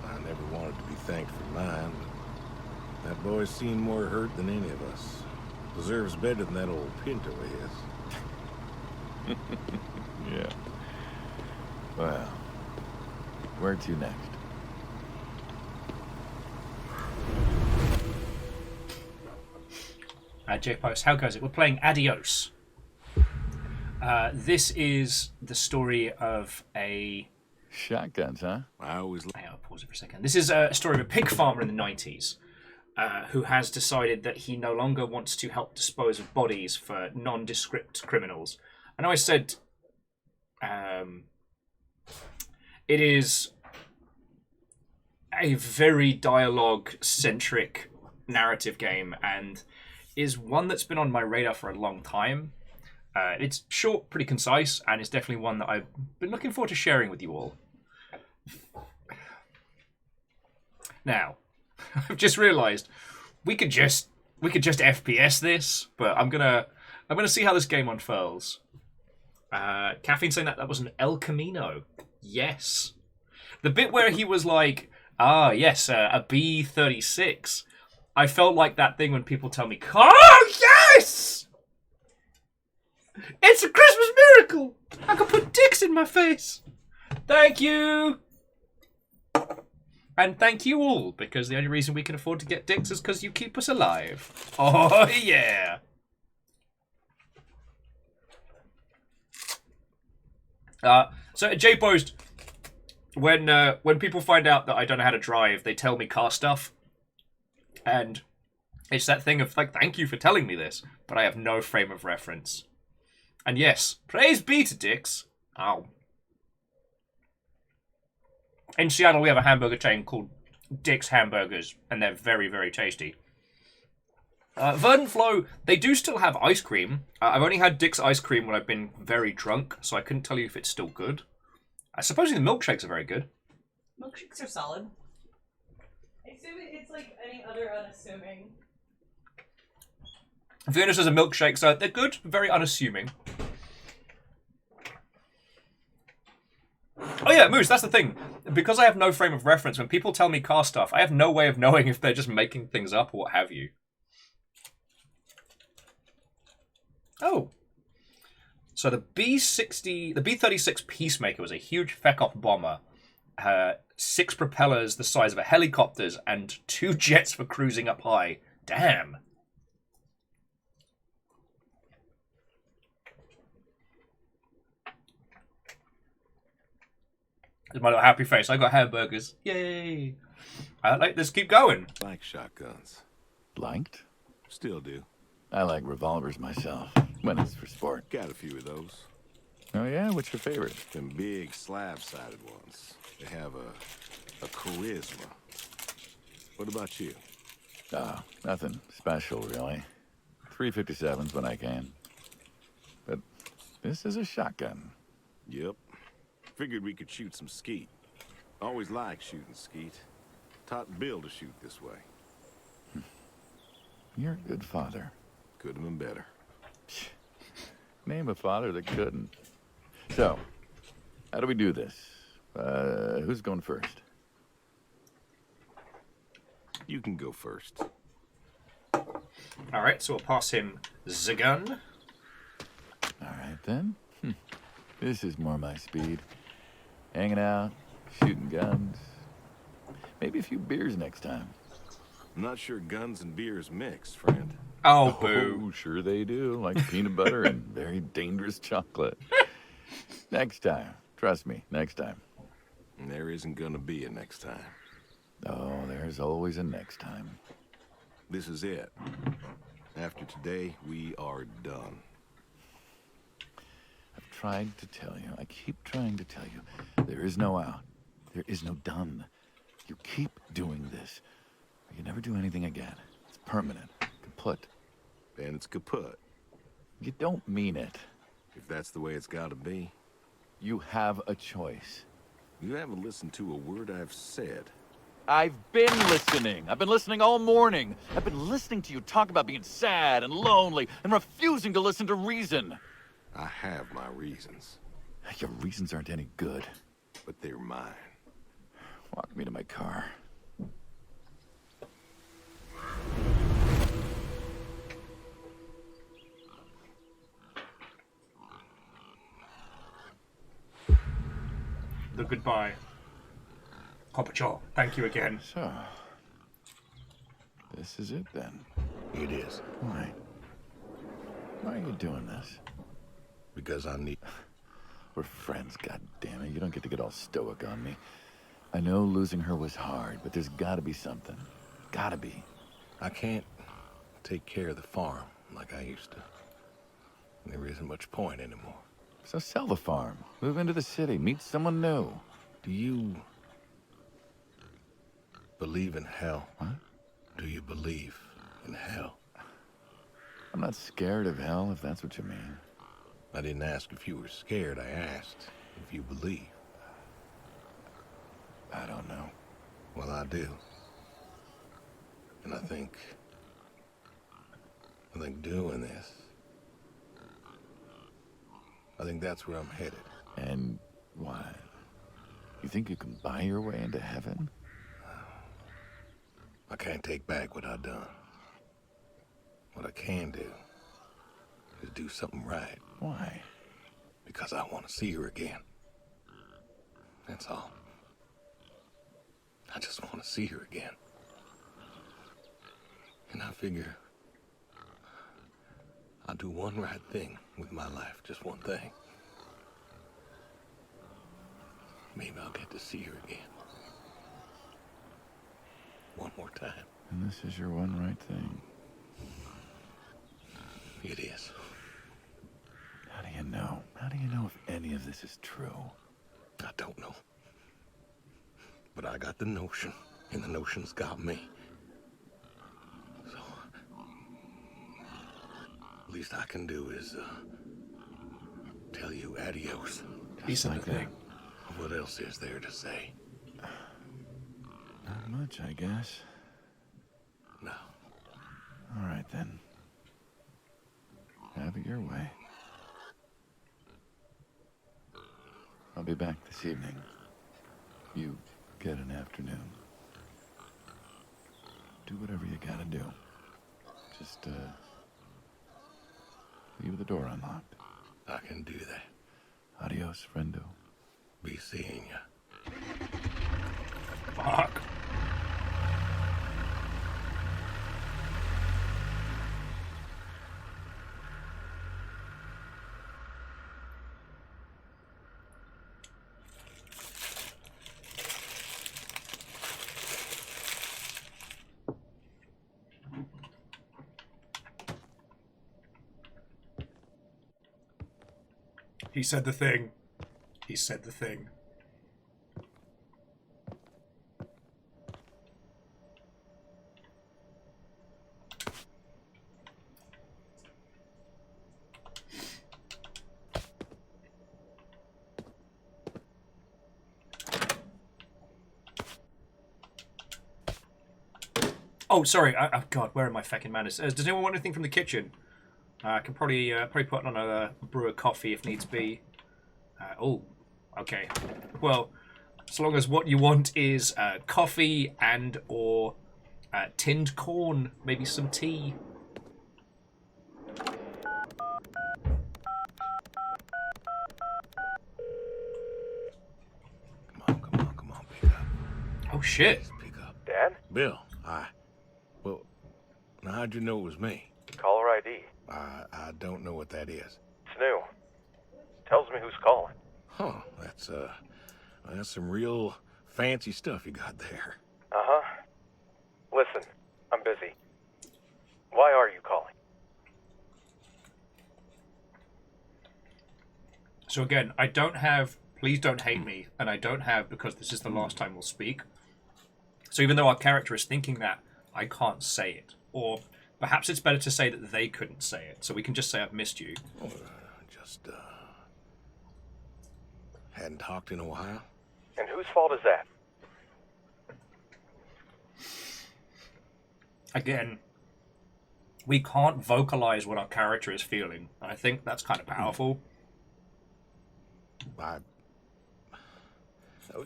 I never wanted to be thanked for mine, but that boy's seen more hurt than any of us. Deserves better than that old Pinto is. Yeah. Well, where to next? Jake Post, how goes it? We're playing Adios. This is the story of a... Shotguns, huh? I always... Hang on, pause it for a second. This is a story of a pig farmer in the 90s who has decided that he no longer wants to help dispose of bodies for nondescript criminals. I know I said it is a very dialogue-centric narrative game and is one that's been on my radar for a long time. It's short, pretty concise, and it's definitely one that I've been looking forward to sharing with you all. Now, I've just realised we could just FPS this, but I'm gonna see how this game unfurls. Caffeine saying that was an El Camino. Yes, the bit where he was like, yes, a B-36. I felt like that thing when people tell me, oh yes, it's a Christmas miracle. I can put dicks in my face. Thank you. And thank you all, because the only reason we can afford to get dicks is because you keep us alive. Oh, yeah. So at J-Post, when people find out that I don't know how to drive, they tell me car stuff. And it's that thing of, like, thank you for telling me this, but I have no frame of reference. And yes, praise be to dicks. Ow. In Seattle, we have a hamburger chain called Dick's Hamburgers, and they're very, very tasty. Verdant Flow, they do still have ice cream. I've only had Dick's ice cream when I've been very drunk, so I couldn't tell you if it's still good. Supposedly the milkshakes are very good. Milkshakes are solid. Assuming it's like any other unassuming. Venus is a milkshake, so they're good, very unassuming. Oh yeah, Moose, that's the thing. Because I have no frame of reference, when people tell me car stuff, I have no way of knowing if they're just making things up or what have you. Oh. So the B-36 Peacemaker was a huge feck-off bomber. 6 propellers the size of a helicopter's and 2 jets for cruising up high. Damn. There's my little happy face. I got hamburgers. Yay. Let's keep going. Like shotguns. Liked? Still do. I like revolvers myself, when it's for sport. Got a few of those. Oh yeah? What's your favorite? Them big slab-sided ones. They have a charisma. What about you? Nothing special, really. 357s when I can. But this is a shotgun. Yep. Figured we could shoot some skeet. Always liked shooting skeet. Taught Bill to shoot this way. You're a good father. Could have been better. Name a father that couldn't. So, how do we do this? Who's going first? You can go first. Alright, so we'll pass him the gun. All right, then. This is more my speed. Hanging out, shooting guns. Maybe a few beers next time. I'm not sure guns and beers mix, friend. Oh, boo. Oh, sure they do. Like peanut butter and very dangerous chocolate. Next time. Trust me, next time. And there isn't gonna be a next time. Oh, there's always a next time. This is it. After today, we are done. I've tried to tell you. I keep trying to tell you. There is no out. There is no done. You keep doing this. Or you never do anything again. It's permanent. Kaput. And it's kaput. You don't mean it. If that's the way it's gotta be. You have a choice. You haven't listened to a word I've said. I've been listening. I've been listening all morning. I've been listening to you talk about being sad and lonely and refusing to listen to reason. I have my reasons. Your reasons aren't any good. But they're mine. Walk me to my car. The goodbye. Corporal, thank you again. So, this is it then. It is. Why? Why are you doing this? Because I need... We're friends, goddammit. You don't get to get all stoic on me. I know losing her was hard, but there's gotta be something. Gotta be. I can't take care of the farm like I used to. There isn't much point anymore. So sell the farm. Move into the city. Meet someone new. Do you believe in hell? What? Do you believe in hell? I'm not scared of hell, if that's what you mean. I didn't ask if you were scared. I asked if you believe. I don't know. Well, I do. And I think doing this, I think that's where I'm headed. And why? You think you can buy your way into heaven? I can't take back what I've done. What I can do is do something right. Why? Because I want to see her again. That's all. I just want to see her again. And I figure I'll do one right thing with my life, just one thing. Maybe I'll get to see her again. One more time. And this is your one right thing. It is. How do you know? How do you know if any of this is true? I don't know. But I got the notion, and the notion's got me. So, least I can do is tell you adios. Piece of the thing. What else is there to say? Not much, I guess. No. All right, then. Have it your way. I'll be back this evening. You get an afternoon. Do whatever you gotta do. Just, leave the door unlocked. I can do that. Adios, friendo. Be seeing ya. Fuck. He said the thing. He said the thing. Oh, sorry. Oh, God, where are my fucking manners? Does anyone want anything from the kitchen? I can probably put on a brew of coffee if needs be. Oh, okay. Well, as long as what you want is coffee and or tinned corn, maybe some tea. shit. Pick up. Dad? Bill, well, now how'd you know it was me? Caller ID. I don't know what that is. It's new. Tells me who's calling. Huh, that's some real fancy stuff you got there. Uh-huh. Listen, I'm busy. Why are you calling? So again, I don't have, please don't hate me, and I don't have because this is the last time we'll speak. So even though our character is thinking that, I can't say it. Or perhaps it's better to say that they couldn't say it, so we can just say I've missed you. Hadn't talked in a while. And whose fault is that? Again, we can't vocalize what our character is feeling. I think that's kind of powerful.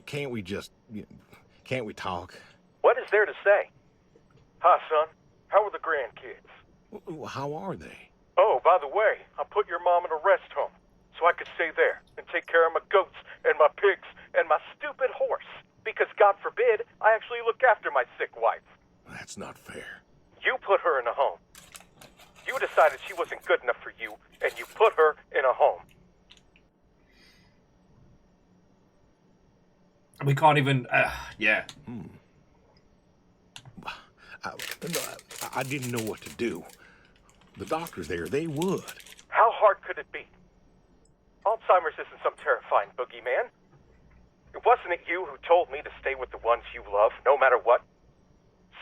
Can't we talk? What is there to say? Hi, son. How are the grandkids? How are they? Oh, by the way, I put your mom in a rest home so I could stay there and take care of my goats and my pigs and my stupid horse. Because God forbid, I actually look after my sick wife. That's not fair. You put her in a home. You decided she wasn't good enough for you, and you put her in a home. We can't even, yeah. I didn't know what to do. The doctors there, they would. How hard could it be? Alzheimer's isn't some terrifying boogeyman. It wasn't it you who told me to stay with the ones you love, no matter what?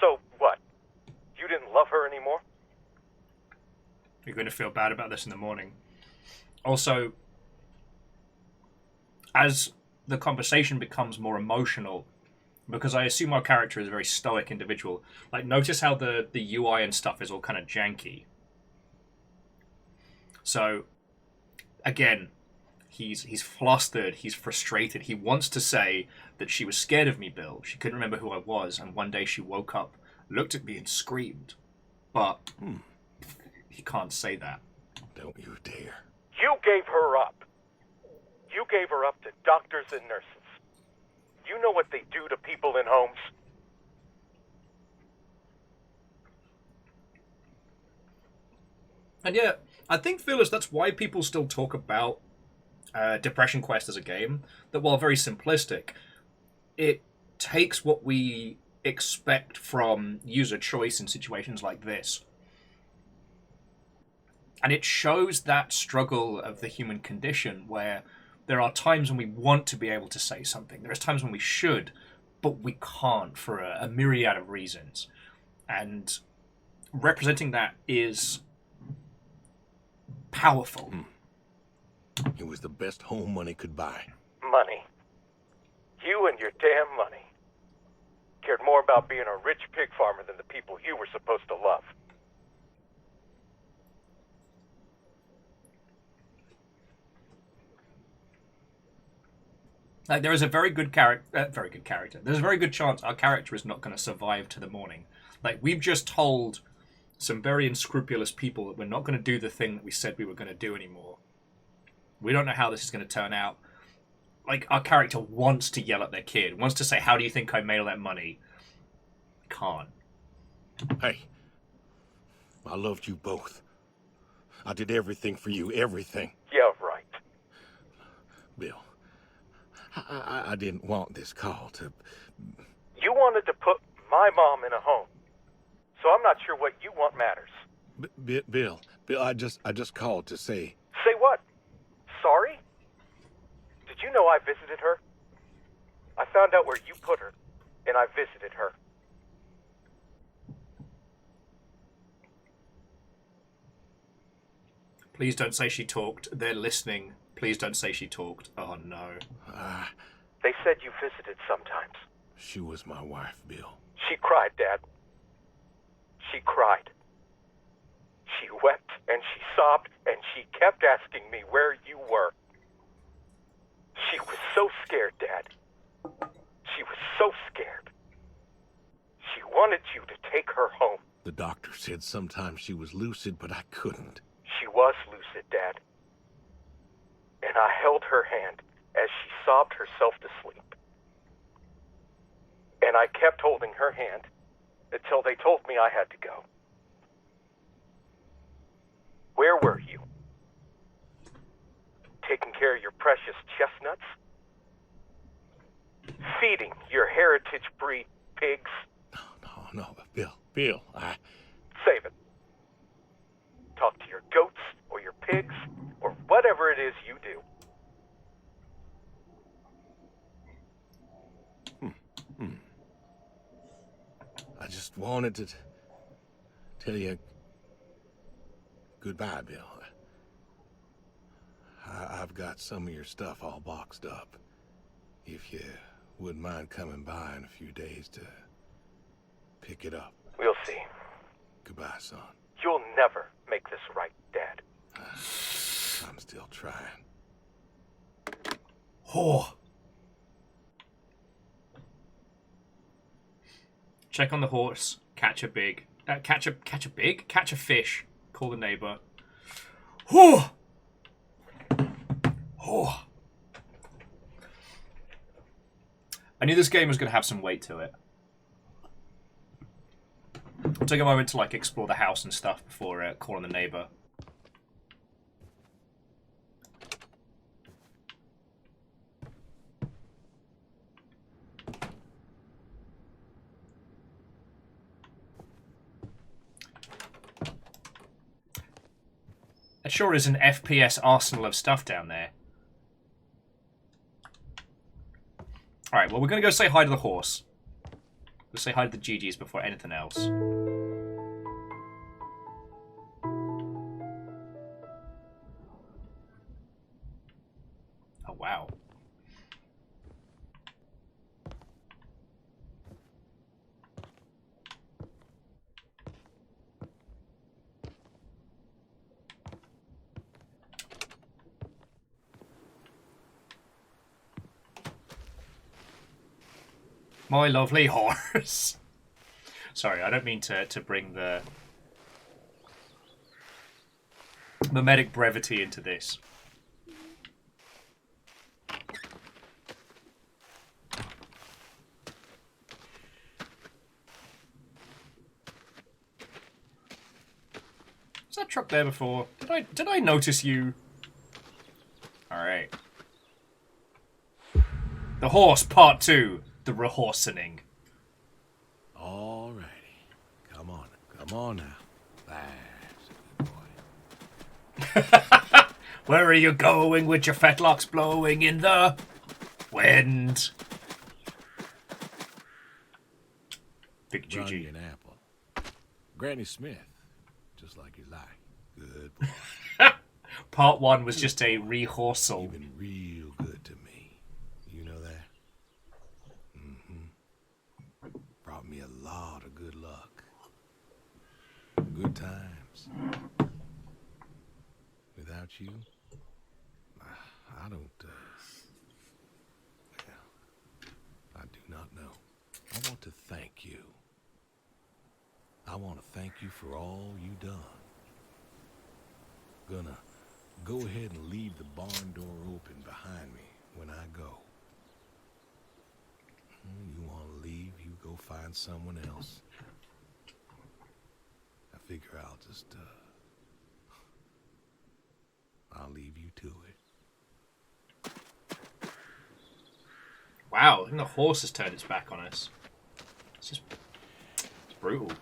So what? You didn't love her anymore? You're going to feel bad about this in the morning. Also, as the conversation becomes more emotional, because I assume our character is a very stoic individual, like notice how the UI and stuff is all kind of janky. So, again, he's flustered, he's frustrated. He wants to say that she was scared of me, Bill. She couldn't remember who I was, and one day she woke up, looked at me, and screamed. But he can't say that. Don't you dare. You gave her up. You gave her up to doctors and nurses. You know what they do to people in homes. And yeah, I think, Phyllis, that's why people still talk about Depression Quest as a game, that while very simplistic, it takes what we expect from user choice in situations like this. And it shows that struggle of the human condition where there are times when we want to be able to say something. There's times when we should, but we can't for a myriad of reasons. And representing that is powerful. It was the best home money could buy. Money. You and your damn money. Cared more about being a rich pig farmer than the people you were supposed to love. Like, there is a very good character. There's a very good chance our character is not going to survive to the morning. Like, we've just told some very unscrupulous people that we're not going to do the thing that we said we were going to do anymore. We don't know how this is going to turn out. Like, our character wants to yell at their kid, wants to say, "How do you think I made all that money?" Can't. Hey, I loved you both. I did everything for you, everything. Yeah, right. Bill, I didn't want this call to... You wanted to put my mom in a home. So I'm not sure what you want matters. Bill, I just called to say... Say what? Sorry? Did you know I visited her? I found out where you put her, and I visited her. Please don't say she talked. They're listening. Please don't say she talked. Oh, no. They said you visited sometimes. She was my wife, Bill. She cried, Dad. She cried. She wept and she sobbed and she kept asking me where you were. She was so scared, Dad. She was so scared. She wanted you to take her home. The doctor said sometimes she was lucid, but I couldn't. She was lucid, Dad. And I held her hand as she sobbed herself to sleep. And I kept holding her hand until they told me I had to go. Where were you? Taking care of your precious chestnuts? Feeding your heritage breed pigs? No, Bill, Save it. Talk to your goats or your pigs or whatever it is you do. I just wanted to tell you goodbye, Bill. I've got some of your stuff all boxed up. If you wouldn't mind coming by in a few days to pick it up. We'll see. Goodbye, son. You'll never make this right, Dad. I'm still trying. Oh. Check on the horse. Catch a fish. Call the neighbor. Oh. Oh. I knew this game was going to have some weight to it. I'll take a moment to explore the house and stuff before calling the neighbor. It sure is an FPS arsenal of stuff down there. Alright, well, we're going to go say hi to the horse. We'll say hi to the GGs before anything else. Oh, wow. My lovely horse. Sorry, I don't mean to bring the mimetic brevity into this. Was that truck there before? Did I notice you? Alright. The Horse Part 2. The Rehorsening. Alrighty. Come on now. That's a good boy. Where are you going with your fetlocks blowing in the wind? Big Run GG. an apple. Granny Smith, just like you like. Good boy. Part 1 was just a rehearsal. You've been real good to me. You know that? Brought me a lot of good luck. Good times. Without you, I don't, I do not know. I want to thank you. I want to thank you for all you done. Gonna go ahead and leave the barn door open behind me when I go. You want to leave, you go find someone else. I figure I'll just, I'll leave you to it. Wow, I think the horse has turned its back on us. It's brutal.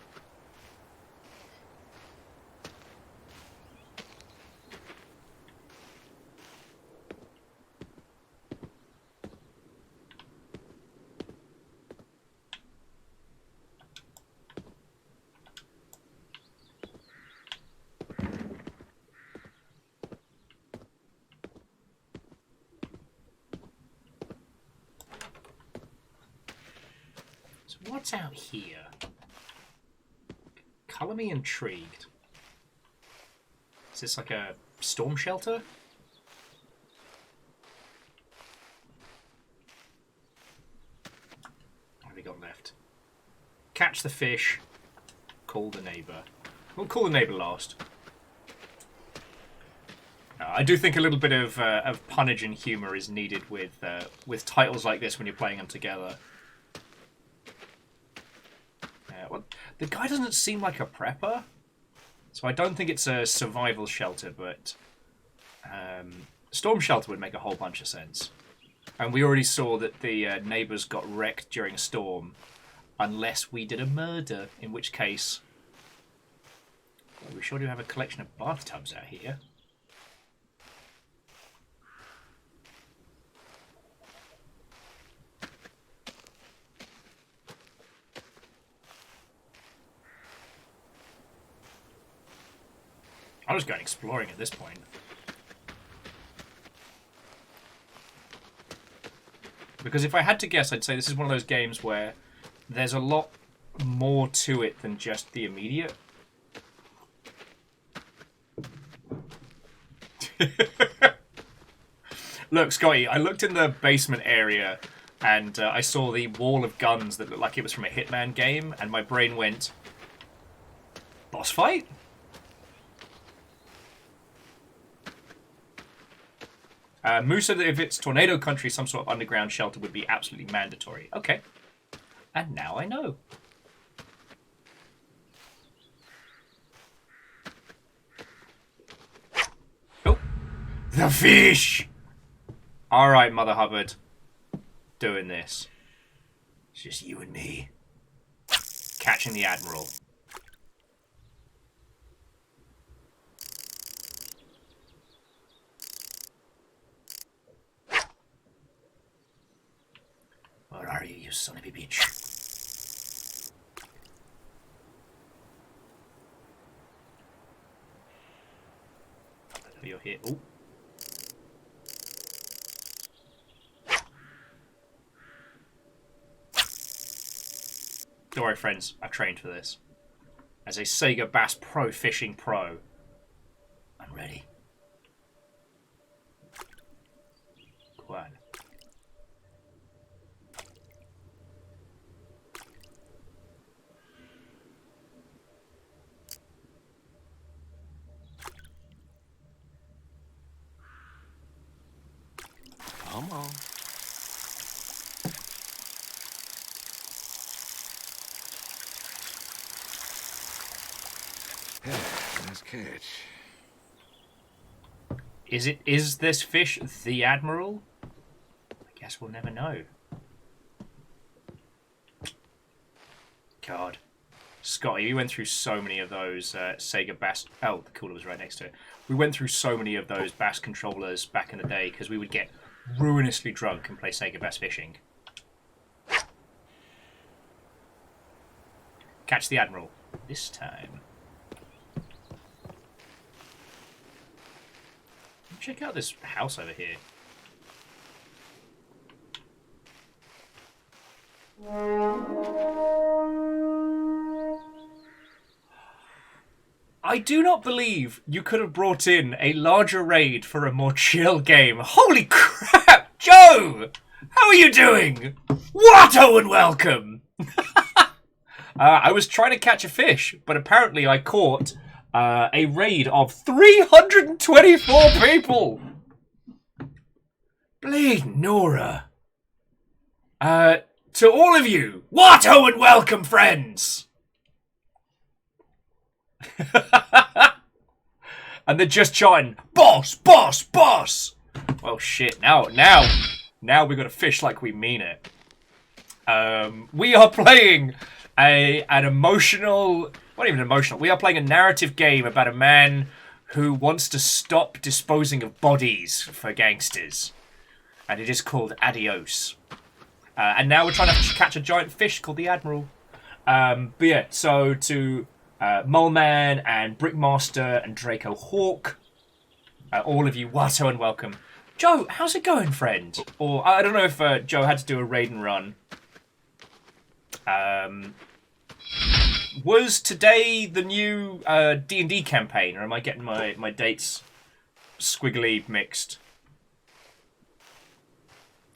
What's out here? Colour me intrigued. Is this like a storm shelter? What have we got left? Catch the fish. Call the neighbour. We'll call the neighbour last. I do think a little bit of punnage and humour is needed with titles like this when you're playing them together. The guy doesn't seem like a prepper, so I don't think it's a survival shelter, but storm shelter would make a whole bunch of sense. And we already saw that the neighbours got wrecked during a storm, unless we did a murder, in which case... Well, we sure do have a collection of bathtubs out here. I'm just going exploring at this point. Because if I had to guess, I'd say this is one of those games where there's a lot more to it than just the immediate. Look, Scotty, I looked in the basement area and I saw the wall of guns that looked like it was from a Hitman game, and my brain went, boss fight? Moose said that if it's tornado country, some sort of underground shelter would be absolutely mandatory. Okay. And now I know. Oh. The fish! Alright, Mother Hubbard. Doing this. It's just you and me. Catching the Admiral. Where are you, you son of a bitch? You're here. Oh. Don't worry, friends. I've trained for this. As a Sega Bass Pro Fishing Pro, I'm ready. Go on. Come on. Nice catch. Is this fish the Admiral? I guess we'll never know. God. Scotty, we went through so many of those Sega Bass... Oh, the cooler was right next to it. We went through so many of those Bass controllers back in the day because we would get ruinously drunk and play Sega Bass Fishing. Catch the Admiral. This time. Check out this house over here. I do not believe you could have brought in a larger raid for a more chill game. Holy crap! Joe! How are you doing? Watto and welcome! I was trying to catch a fish, but apparently I caught a raid of 324 people! Bleed Nora. To all of you, Watto and welcome, friends! And they're just chanting, boss, boss, boss! Well, shit, now we gotta fish like we mean it. We are playing an emotional... Not even emotional. We are playing a narrative game about a man who wants to stop disposing of bodies for gangsters. And it is called Adios. And now we're trying to catch a giant fish called the Admiral. But yeah, so to Moleman and Brickmaster and Draco Hawk, all of you, Watto and welcome. Joe, how's it going, friend? Or, I don't know if Joe had to do a raid and run. Was today the new D&D campaign, or am I getting my dates squiggly mixed?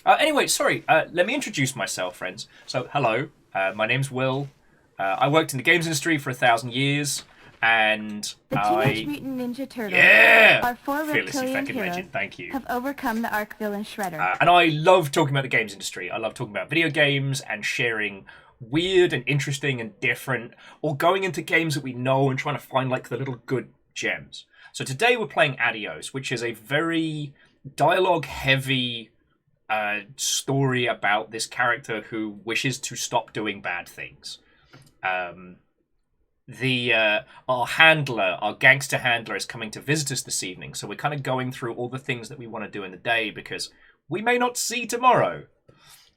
Anyway, sorry, let me introduce myself, friends. So, hello, my name's Will. I worked in the games industry for 1,000 years, and The Teenage Mutant Ninja Turtles, Yeah! our four Fearlessly reptilian fucking heroes, legend, thank you. have overcome the arch villain Shredder. And I love talking about the games industry. I love talking about video games and sharing weird and interesting and different, or going into games that we know and trying to find like the little good gems. So today we're playing Adios, which is a very dialogue-heavy story about this character who wishes to stop doing bad things. Our handler, our gangster handler, is coming to visit us this evening, so we're kind of going through all the things that we want to do in the day because we may not see tomorrow.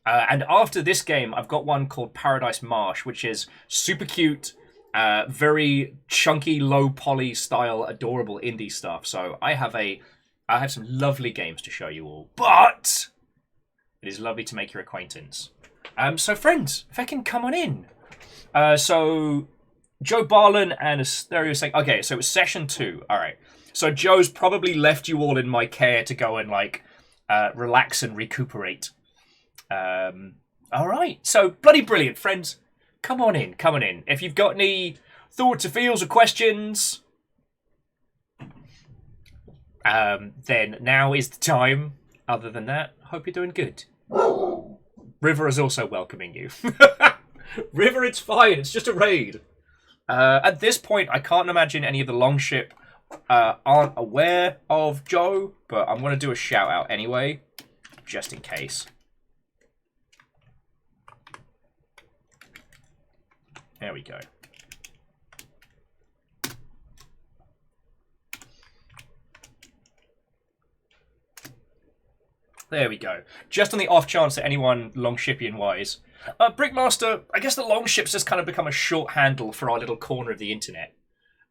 And after this game, I've got one called Paradise Marsh, which is super cute, very chunky, low poly style, adorable indie stuff. So I have some lovely games to show you all, but it is lovely to make your acquaintance. So friends, if I can come on in. So Joe Barlin and Asterio saying, okay, so it's session 2. All right. So Joe's probably left you all in my care to go and like relax and recuperate. All right. So bloody brilliant, friends. Come on in. If you've got any thoughts or feels or questions, then now is the time. Other than that, hope you're doing good. River is also welcoming you. River, it's fine. It's just a raid. At this point, I can't imagine any of the Longship aren't aware of Joe, but I'm going to do a shout out anyway, just in case. There we go. There we go. Just on the off chance that anyone Longshipian-wise. Brickmaster, I guess the Longship's just kind of become a short handle for our little corner of the internet.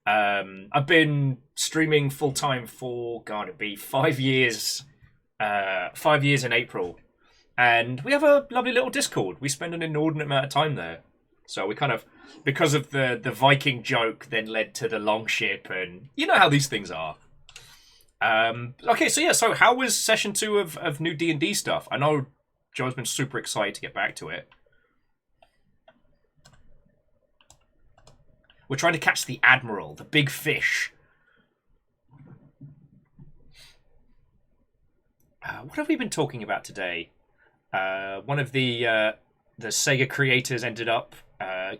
I've been streaming full-time for, God, it'd be 5 years. 5 years in April. And we have a lovely little Discord. We spend an inordinate amount of time there. So we kind of, because of the Viking joke, then led to the Longship, and you know how these things are. Okay, so yeah, so how was session 2 of new D&D stuff? I know Joe's been super excited to get back to it. We're trying to catch the Admiral, the big fish. What have we been talking about today? One of the Sega creators ended up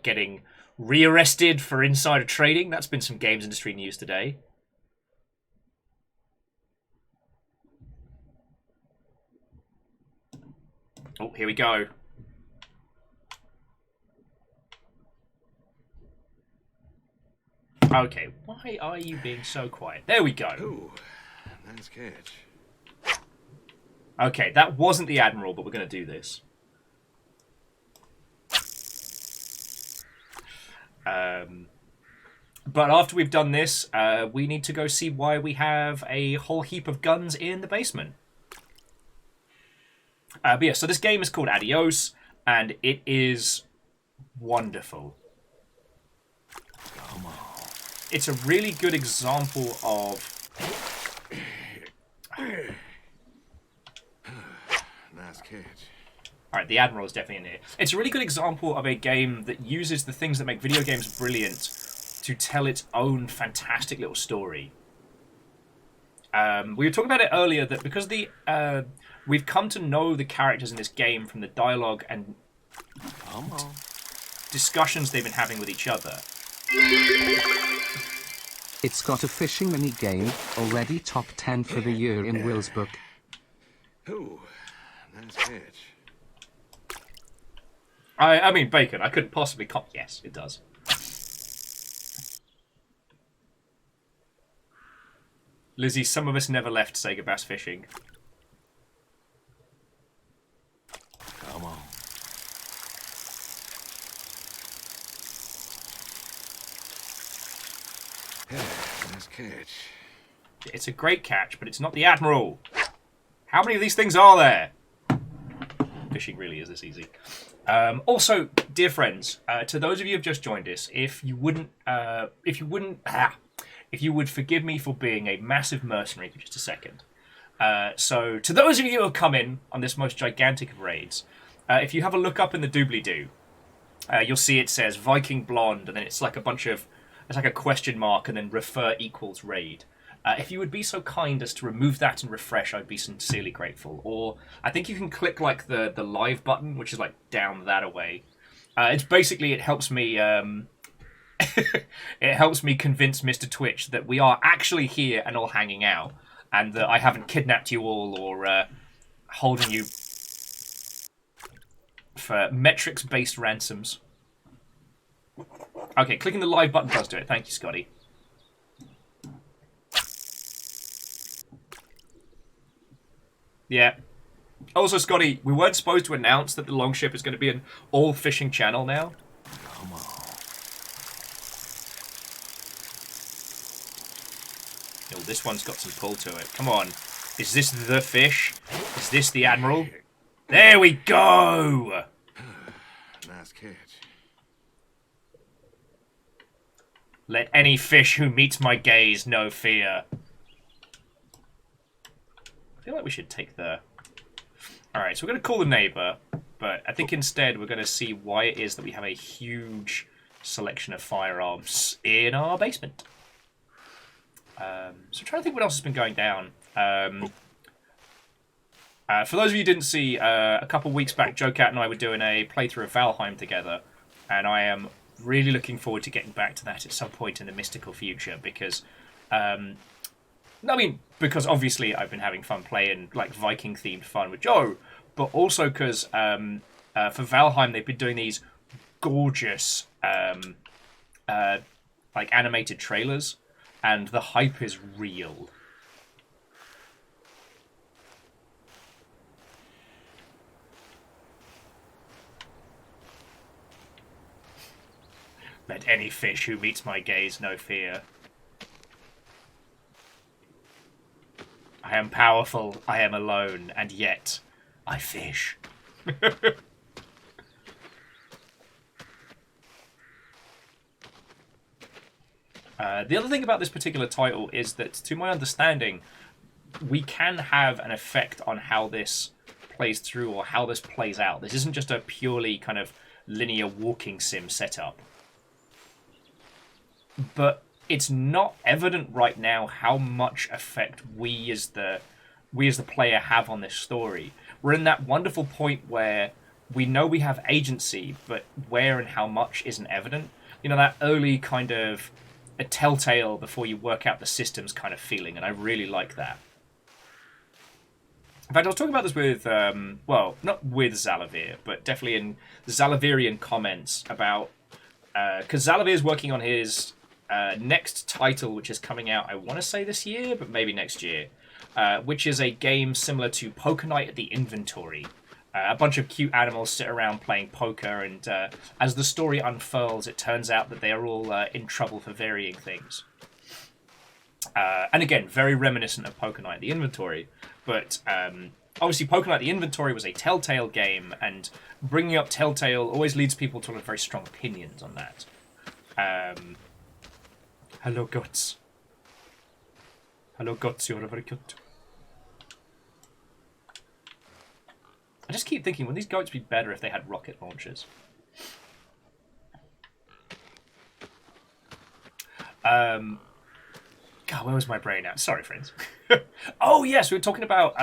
getting rearrested for insider trading. That's been some games industry news today. Oh, here we go. Okay, why are you being so quiet? There we go. Ooh, nice catch. Okay, that wasn't the Admiral, but we're going to do this. But after we've done this, we need to go see why we have a whole heap of guns in the basement. But yeah, so this game is called Adios, and it is wonderful. Come on. It's a really good example of... Nice catch. Alright, the Admiral is definitely in here. It's a really good example of a game that uses the things that make video games brilliant to tell its own fantastic little story. We were talking about it earlier, that because we've come to know the characters in this game from the dialogue and discussions they've been having with each other. It's got a fishing mini-game, already top 10 for the year in Will's book. Ooh, nice catch. I mean, Bacon, I couldn't possibly cop... Yes, it does. Lizzie, some of us never left Sega Bass Fishing. Come on. Yeah, nice catch. It's a great catch, but it's not the Admiral. How many of these things are there? Fishing really is this easy. Also, dear friends, to those of you who have just joined us, if you would forgive me for being a massive mercenary for just a second. So, to those of you who have come in on this most gigantic of raids, if you have a look up in the doobly-doo, you'll see it says Viking Blonde, and then it's like a bunch of, it's like a question mark, and then refer equals raid. If you would be so kind as to remove that and refresh, I'd be sincerely grateful. Or I think you can click like the live button, which is like down that away. It's basically, it helps me it helps me convince Mr. Twitch that we are actually here and all hanging out, and that I haven't kidnapped you all or holding you for metrics-based ransoms. Okay, clicking the live button does do it. Thank you, Scotty. Yeah. Also, Scotty, we weren't supposed to announce that the Longship is going to be an all-fishing channel now. Come on. Oh, this one's got some pull to it. Come on. Is this the fish? Is this the Admiral? There we go! Nice catch. Let any fish who meets my gaze know fear. I feel like we should take the... Alright, so we're going to call the neighbour, but I think instead we're going to see why it is that we have a huge selection of firearms in our basement. So I'm trying to think what else has been going down. For those of you who didn't see, a couple of weeks back, Joe Cat and I were doing a playthrough of Valheim together, and I am really looking forward to getting back to that at some point in the mystical future, because... because obviously I've been having fun playing like Viking-themed fun with Joe, but also because for Valheim they've been doing these gorgeous like animated trailers, and the hype is real. Let any fish who meets my gaze know fear. I am powerful, I am alone, and yet I fish. The other thing about this particular title is that, to my understanding, we can have an effect on how this plays through or how this plays out. This isn't just a purely kind of linear walking sim setup. But it's not evident right now how much effect we as the player have on this story. We're in that wonderful point where we know we have agency, but where and how much isn't evident. You know, that early kind of a telltale before you work out the systems kind of feeling, and I really like that. In fact, I was talking about this with, well, not with Zalavir, but definitely in Zalavirian comments about, because Zalavir is working on his next title, which is coming out, I want to say this year, but maybe next year, which is a game similar to Poker Night at the Inventory. A bunch of cute animals sit around playing poker, and as the story unfurls, it turns out that they are all in trouble for varying things. And again, very reminiscent of Poker Night at the Inventory, but obviously Poker Night at the Inventory was a Telltale game, and bringing up Telltale always leads people to have very strong opinions on that. Hello, Guts. Hello, Guts, you're very cute. I just keep thinking, would these goats be better if they had rocket launchers? God, where was my brain at? Sorry, friends. Oh, yes, we were talking about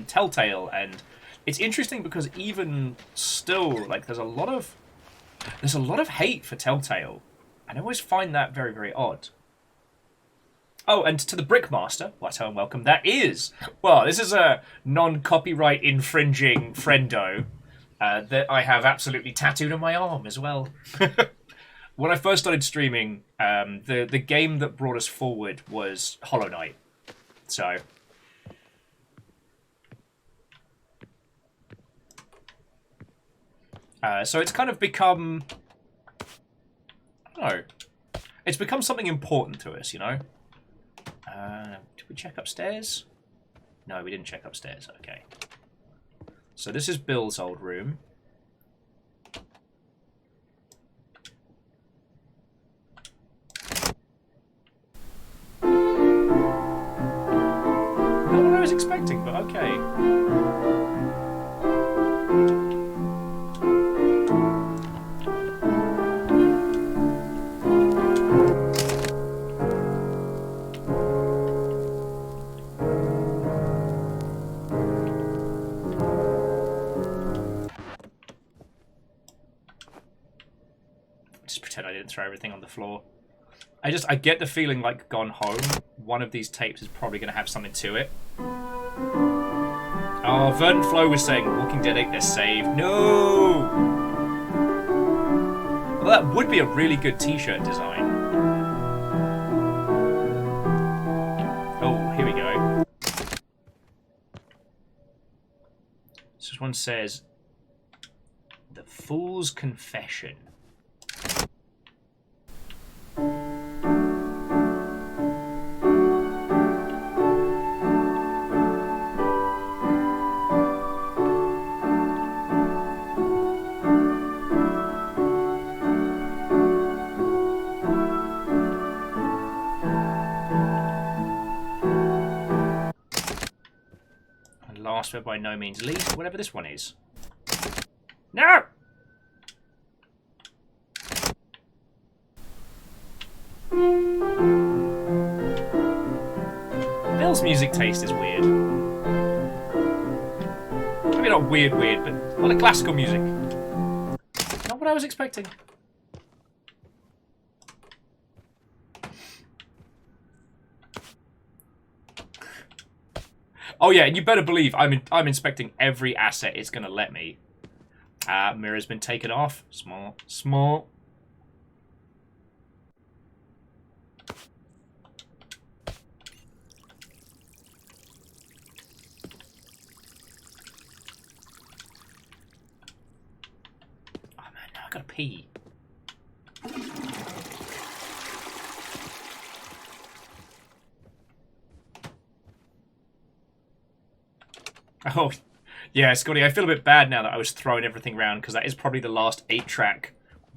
Telltale, and it's interesting because even still, like, there's a lot of hate for Telltale, and I always find that very, very odd. Oh, and to the Brickmaster, what a welcome that is. Well, this is a non-copyright infringing friendo that I have absolutely tattooed on my arm as well. When I first started streaming, the game that brought us forward was Hollow Knight. So it's kind of become, I don't know, it's become something important to us, you know? Did we check upstairs? No, we didn't check upstairs. Okay. So this is Bill's old room. Not what I was expecting, but okay. pretend I didn't throw everything on the floor. I get the feeling like Gone Home, one of these tapes is probably going to have something to it. Oh, Verdant Flow was saying Walking Dead ain't their save. No! Well, that would be a really good t-shirt design. Oh, here we go. This one says, The Fool's Confession. Last but by no means least, whatever this one is. No! Bill's music taste is weird. Maybe not weird, but well, classical music. Not what I was expecting. Oh yeah, and you better believe I'm inspecting every asset it's gonna let me. Mirror's been taken off. Small. Oh man, now I gotta pee. Oh, yeah, Scotty, I feel a bit bad now that I was throwing everything around, because that is probably the last 8-track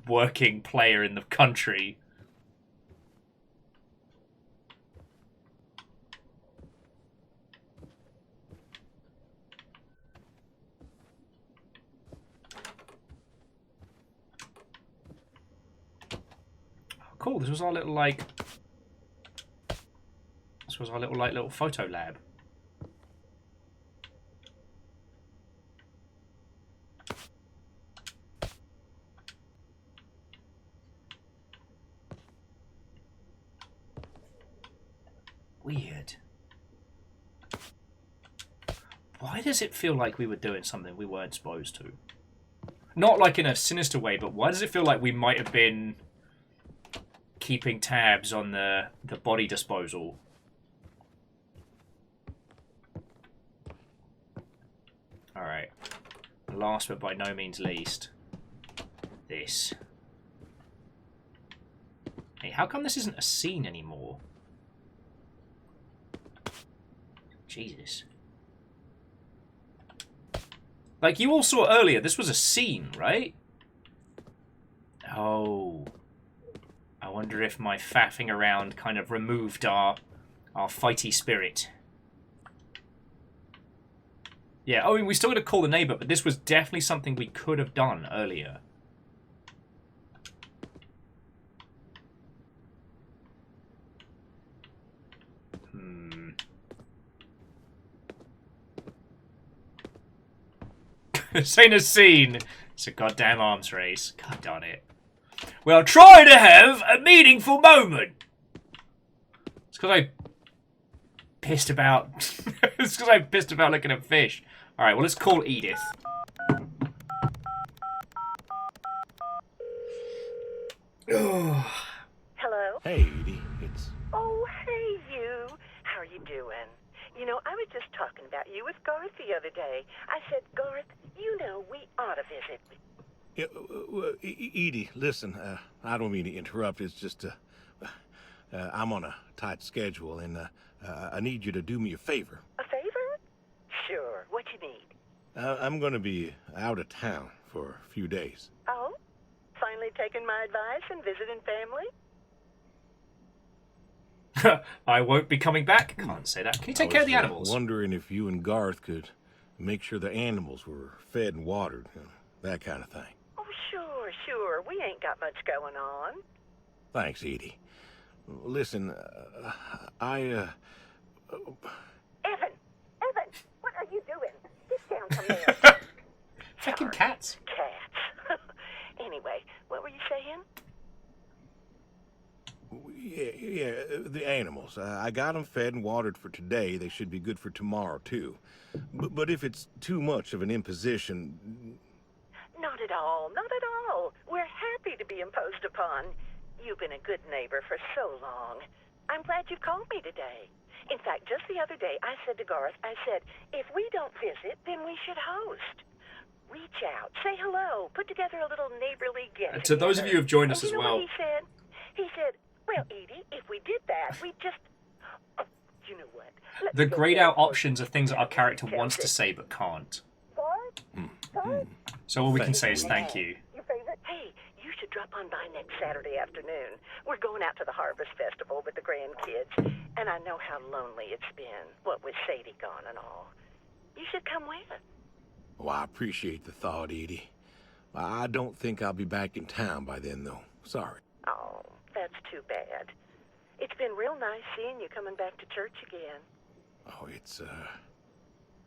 working player in the country. Oh, cool, this was our little, little photo lab. Weird. Why does it feel like we were doing something we weren't supposed to? Not like in a sinister way, but why does it feel like we might have been keeping tabs on the body disposal? Alright. Last but by no means least. This. Hey, how come this isn't a scene anymore? Jesus. Like you all saw earlier, this was a scene, right? Oh. I wonder if my faffing around kind of removed our fighty spirit. Yeah, I mean, we still got to call the neighbor, but this was definitely something we could have done earlier. This ain't a scene. It's a goddamn arms race. God darn it. We'll try to have a meaningful moment. It's because I pissed about. It's because I pissed about looking at fish. All right. Well, let's call Edith. Hello. Hey, Edie. It's. Oh, hey, you. How are you doing? You know, I was just talking about you with Garth the other day. I said, Garth, you know, we ought to visit. Edie, listen, I don't mean to interrupt. It's just, I'm on a tight schedule, and I need you to do me a favor. A favor? Sure. What you need? I'm going to be out of town for a few days. Oh? Finally taking my advice and visiting family? I won't be coming back. Can't say that. Can you take care of the animals? Wondering if you and Garth could make sure the animals were fed and watered, you know, that kind of thing. Oh, sure. We ain't got much going on. Thanks, Edie. Listen, Evan, what are you doing? Get down from there. Fucking cats. Cats. Anyway, what were you saying? Yeah, the animals. I got them fed and watered for today. They should be good for tomorrow, too. But if it's too much of an imposition... Not at all, not at all. We're happy to be imposed upon. You've been a good neighbor for so long. I'm glad you called me today. In fact, just the other day, I said to Garth, I said, if we don't visit, then we should host. Reach out, say hello, put together a little neighborly get. To those of you who have joined us and as you know well. What he said? He said, well, Edie, if we did that, we'd just... Oh, you know what? The grayed out options are things that our character wants to say but can't. So all we can say is thank you. Your favorite? Hey, you should drop on by next Saturday afternoon. We're going out to the Harvest Festival with the grandkids, and I know how lonely it's been, what with Sadie gone and all. You should come with. Well, I appreciate the thought, Edie. I don't think I'll be back in town by then, though. Sorry. Oh, that's too bad. It's been real nice seeing you coming back to church again. Oh,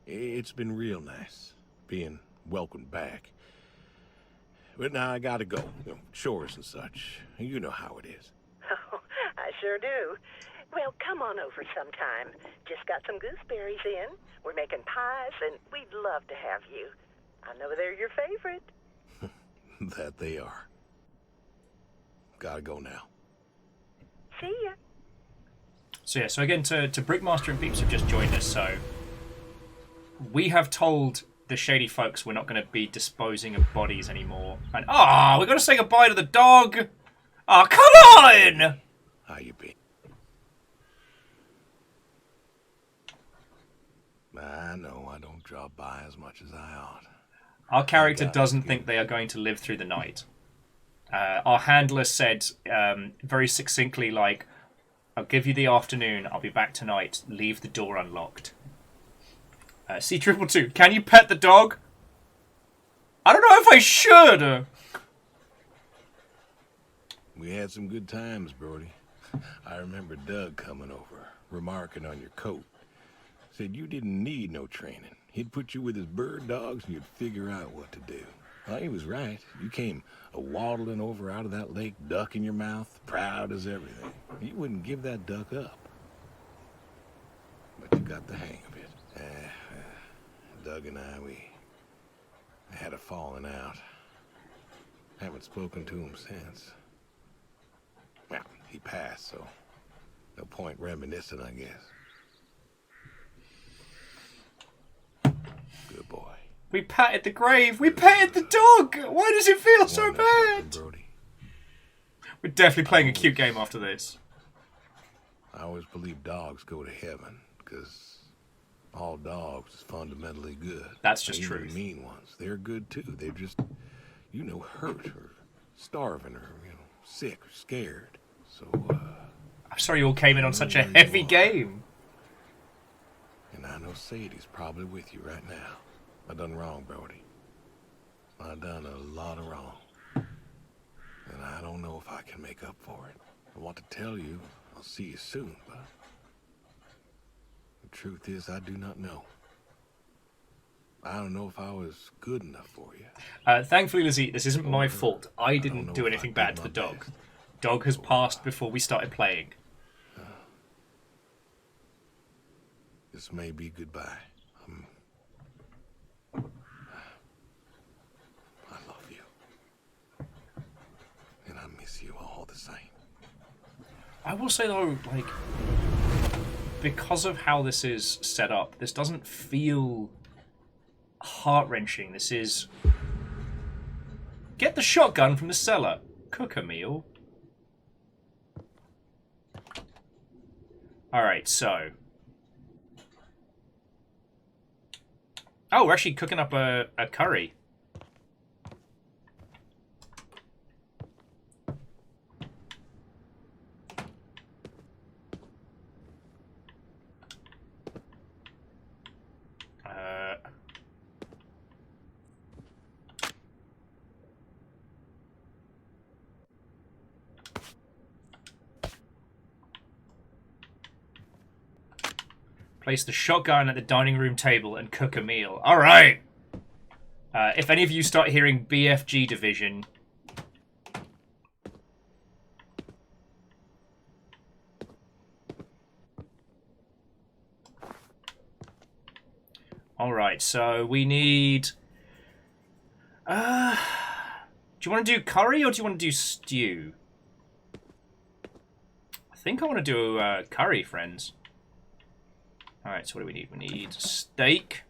it's been real nice being welcomed back. But now I gotta go. Chores and such. You know how it is. Oh, I sure do. Well, come on over sometime. Just got some gooseberries in. We're making pies, and we'd love to have you. I know they're your favorite. That they are. Gotta go now. See ya. So yeah, so again, to Brickmaster and peeps have just joined us, so we have told the shady folks we're not going to be disposing of bodies anymore. And we're going to say goodbye to the dog. Come on! How you been? I know I don't drop by as much as I ought. Our character doesn't think they are going to live through the night. Our handler said very succinctly, like, I'll give you the afternoon, I'll be back tonight, leave the door unlocked. C222, can you pet the dog? I don't know if I should. We had some good times, Brody. I remember Doug coming over, remarking on your coat. Said you didn't need no training. He'd put you with his bird dogs and you'd figure out what to do. Well, he was right. You came waddling over out of that lake, duck in your mouth, proud as everything. You wouldn't give that duck up. But you got the hang of it. Doug and I, we had a falling out. Haven't spoken to him since. Well, he passed, so no point reminiscing, I guess. Good boy. We patted the grave. We petted the dog. Why does it feel so bad? Brody. We're definitely playing a cute game after this. I always believe dogs go to heaven because all dogs is fundamentally good. That's just true. truth. The mean ones, they're good too. They're just, hurt or starving or sick or scared. So. I'm sorry you all came in on such a heavy game. And I know Sadie's probably with you right now. I done wrong, Brody. I done a lot of wrong. And I don't know if I can make up for it. I want to tell you I'll see you soon, but the truth is I do not know. I don't know if I was good enough for you. Thankfully, Lizzie, this isn't my fault. I didn't do anything bad to the dog. Dog has passed before we started playing. This may be goodbye. I love you. And I miss you all the same. I will say, though, like, because of how this is set up, this doesn't feel heart-wrenching. This is... Get the shotgun from the cellar. Cook a meal. Alright, so... Oh, we're actually cooking up a curry. Place the shotgun at the dining room table and cook a meal. All right. If any of you start hearing BFG Division, Alright, so we need... do you want to do curry or do you want to do stew? I think I want to do curry, friends. Alright, so what do we need? We need steak.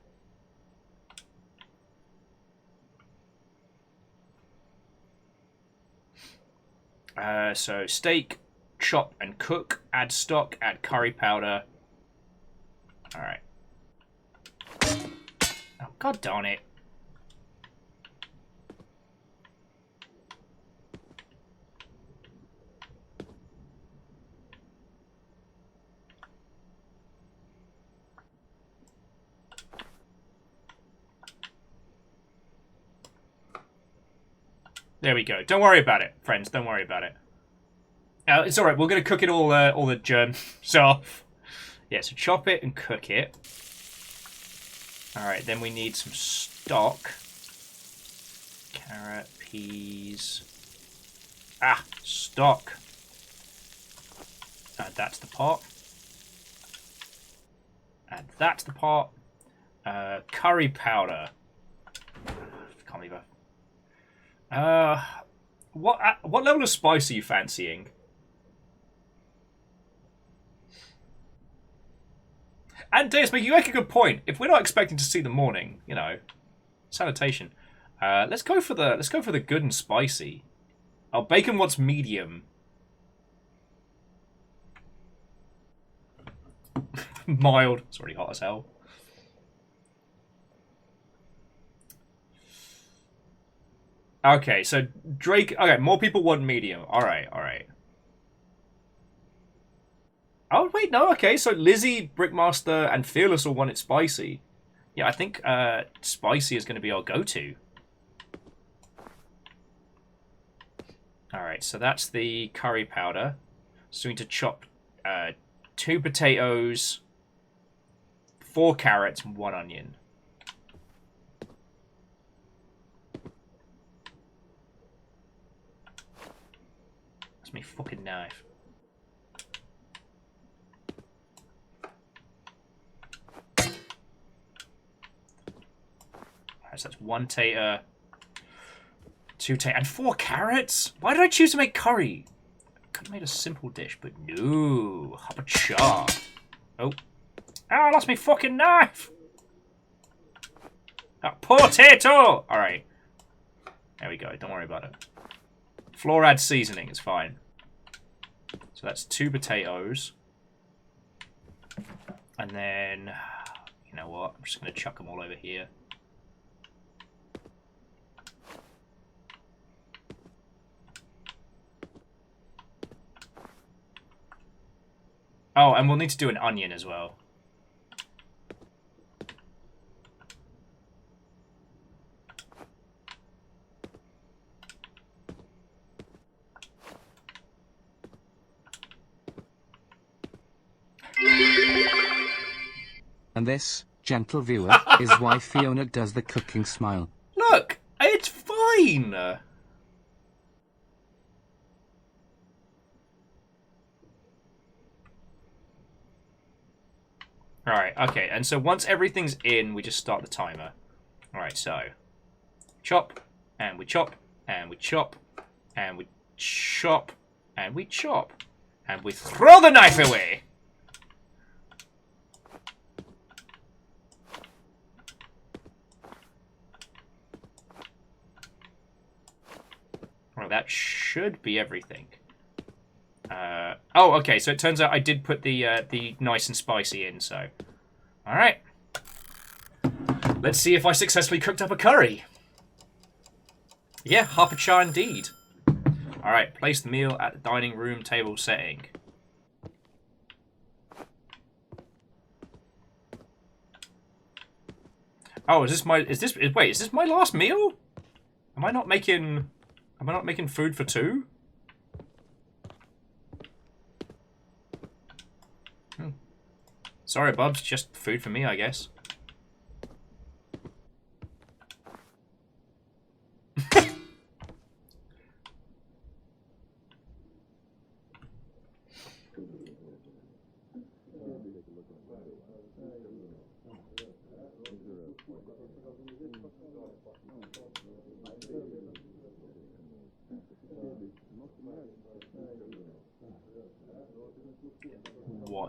So steak, chop and cook, add stock, add curry powder. Alright. Oh, god darn it. There we go. Don't worry about it, friends. Don't worry about it. It's alright. We're going to cook it all the germs off. Yeah, so chop it and cook it. Alright, then we need some stock. Carrot, peas. Ah, stock. Add that to the pot. Add that to the pot. Curry powder. Can't believe it. What level of spice are you fancying? And Deus, you make a good point. If we're not expecting to see the morning, you know, sanitation. Let's go for the good and spicy. Oh, bacon wants medium. Mild. It's already hot as hell. Okay, so Drake... Okay, more people want medium. Alright, alright. Oh, wait, no, okay. So Lizzie, Brickmaster, and Fearless all want it spicy. Yeah, I think spicy is going to be our go-to. Alright, so that's the curry powder. So we need to chop 2 potatoes, 4 carrots, and 1 onion. That's my fucking knife. Alright, so that's 1 tater, 2 tater, and 4 carrots? Why did I choose to make curry? Could have made a simple dish, but no. Hop a char. Oh. I lost my fucking knife! Oh, potato! Alright. There we go, don't worry about it. Flour adds seasoning, it's fine. So that's 2 potatoes. And then, you know what? I'm just going to chuck them all over here. Oh, and we'll need to do an onion as well. And this, gentle viewer, is why Fiona does the cooking smile. Look, it's fine. Alright, okay, and so once everything's in, we just start the timer. Alright, so chop, and we chop, and we chop, and we chop, and we chop, and we throw the knife away. Well, that should be everything. Oh, okay, so it turns out I did put the nice and spicy in, so... Alright. Let's see if I successfully cooked up a curry. Yeah, half a char indeed. Alright, place the meal at the dining room table setting. Oh, is this my last meal? Am I not making food for 2? Sorry, Bubs, just food for me, I guess.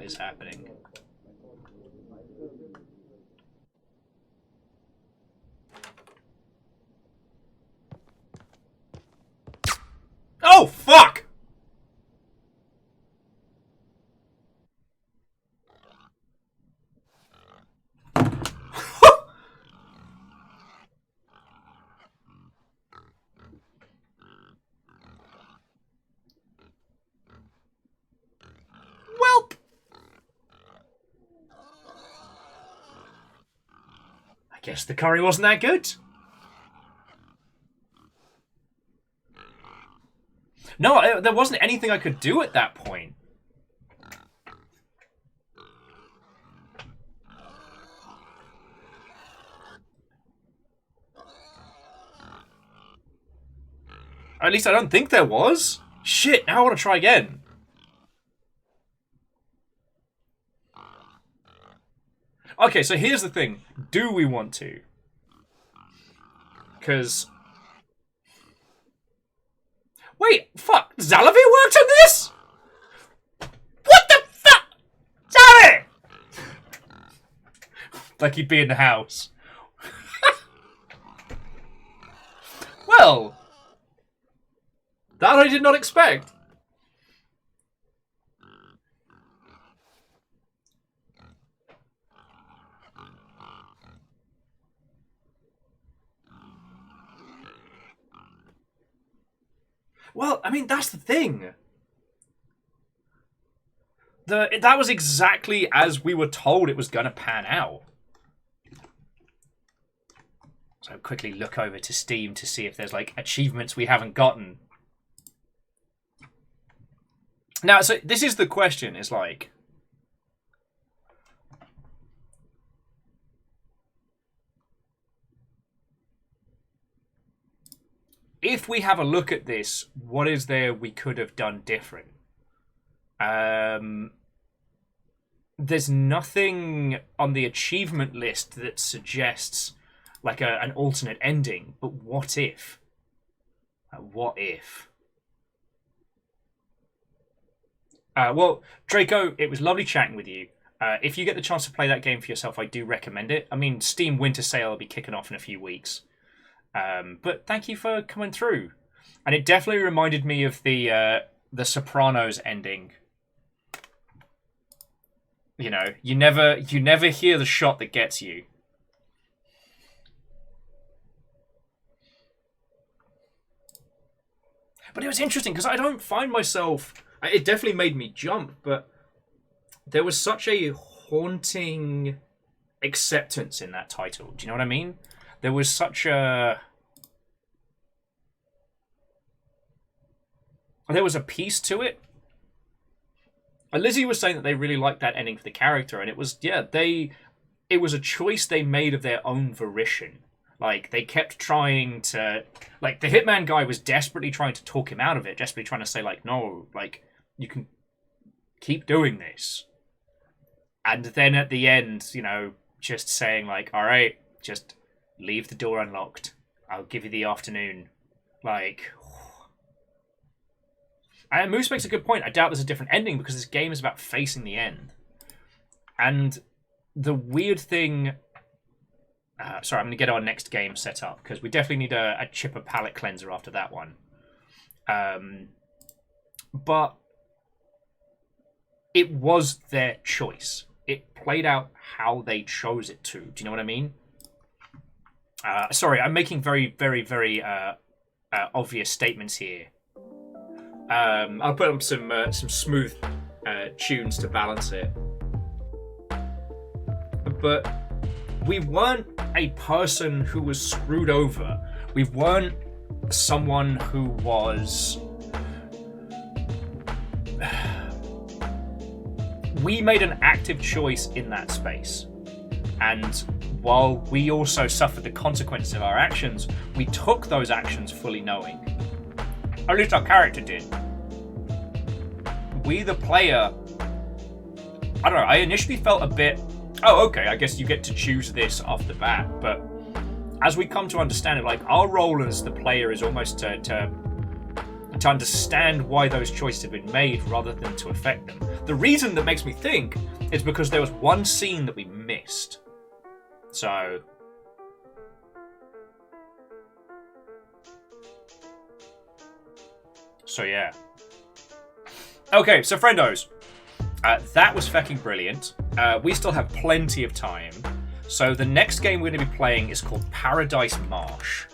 is happening. Oh, fuck! Welp! I guess the curry wasn't that good. No, there wasn't anything I could do at that point. At least I don't think there was. Shit, now I want to try again. Okay, so here's the thing. Do we want to? Because... Wait, fuck. Zalavi worked on this? What the fuck? Zalavi! Like he'd be in the house. Well... That I did not expect. Well, I mean, that's the thing. That was exactly as we were told it was going to pan out. So quickly look over to Steam to see if there's, like, achievements we haven't gotten. Now, so this is the question, is like... If we have a look at this, what is there we could have done different? There's nothing on the achievement list that suggests like an alternate ending, but what if? What if? Well, Draco, it was lovely chatting with you. If you get the chance to play that game for yourself, I do recommend it. I mean, Steam Winter Sale will be kicking off in a few weeks. But thank you for coming through. And it definitely reminded me of the Sopranos ending. You know, you never hear the shot that gets you. But it was interesting because I don't find myself... It definitely made me jump, but there was such a haunting acceptance in that title. Do you know what I mean? There was such a... There was a piece to it. And Lizzie was saying that they really liked that ending for the character, and it was, yeah, it was a choice they made of their own volition. Like, they kept trying to... Like, the Hitman guy was desperately trying to talk him out of it, desperately trying to say, like, no, like, you can keep doing this. And then at the end, you know, just saying, like, all right, just leave the door unlocked. I'll give you the afternoon. Like... And Moose makes a good point. I doubt there's a different ending because this game is about facing the end. And the weird thing... sorry, I'm going to get our next game set up because we definitely need a chipper palette cleanser after that one. But it was their choice. It played out how they chose it to. Do you know what I mean? Sorry, I'm making very, very, very obvious statements here. I'll put up some smooth tunes to balance it. But we weren't a person who was screwed over. We weren't someone who was... We made an active choice in that space. And while we also suffered the consequences of our actions, we took those actions fully knowing. At least our character did. We, the player... I don't know, I initially felt a bit... Oh, okay, I guess you get to choose this off the bat, but as we come to understand it, like, our role as the player is almost to understand why those choices have been made rather than to affect them. The reason that makes me think is because there was one scene that we missed. So yeah. Okay, so friendos. That was fucking brilliant. We still have plenty of time. So the next game we're going to be playing is called Paradise Marsh.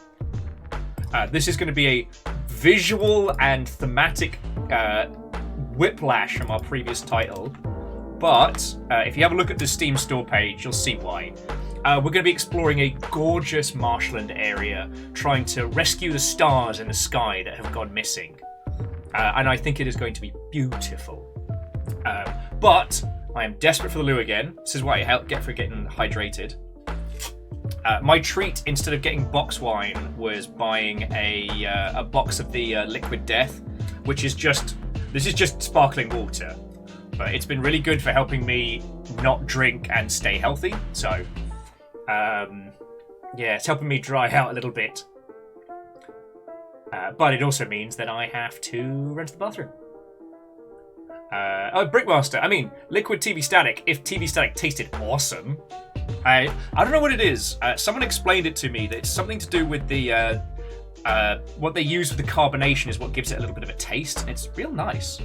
This is going to be a visual and thematic whiplash from our previous title. But if you have a look at the Steam store page, you'll see why. We're going to be exploring a gorgeous marshland area, trying to rescue the stars in the sky that have gone missing. And I think it is going to be beautiful. But I am desperate for the loo again. This is what I get for getting hydrated. My treat, instead of getting box wine, was buying a box of the Liquid Death, which is just sparkling water. But it's been really good for helping me not drink and stay healthy. So, yeah, it's helping me dry out a little bit. But it also means that I have to run to the bathroom. Brickmaster. I mean, Liquid TV Static. If TV Static tasted awesome, I don't know what it is. Someone explained it to me that it's something to do with the what they use with the carbonation is what gives it a little bit of a taste. It's real nice.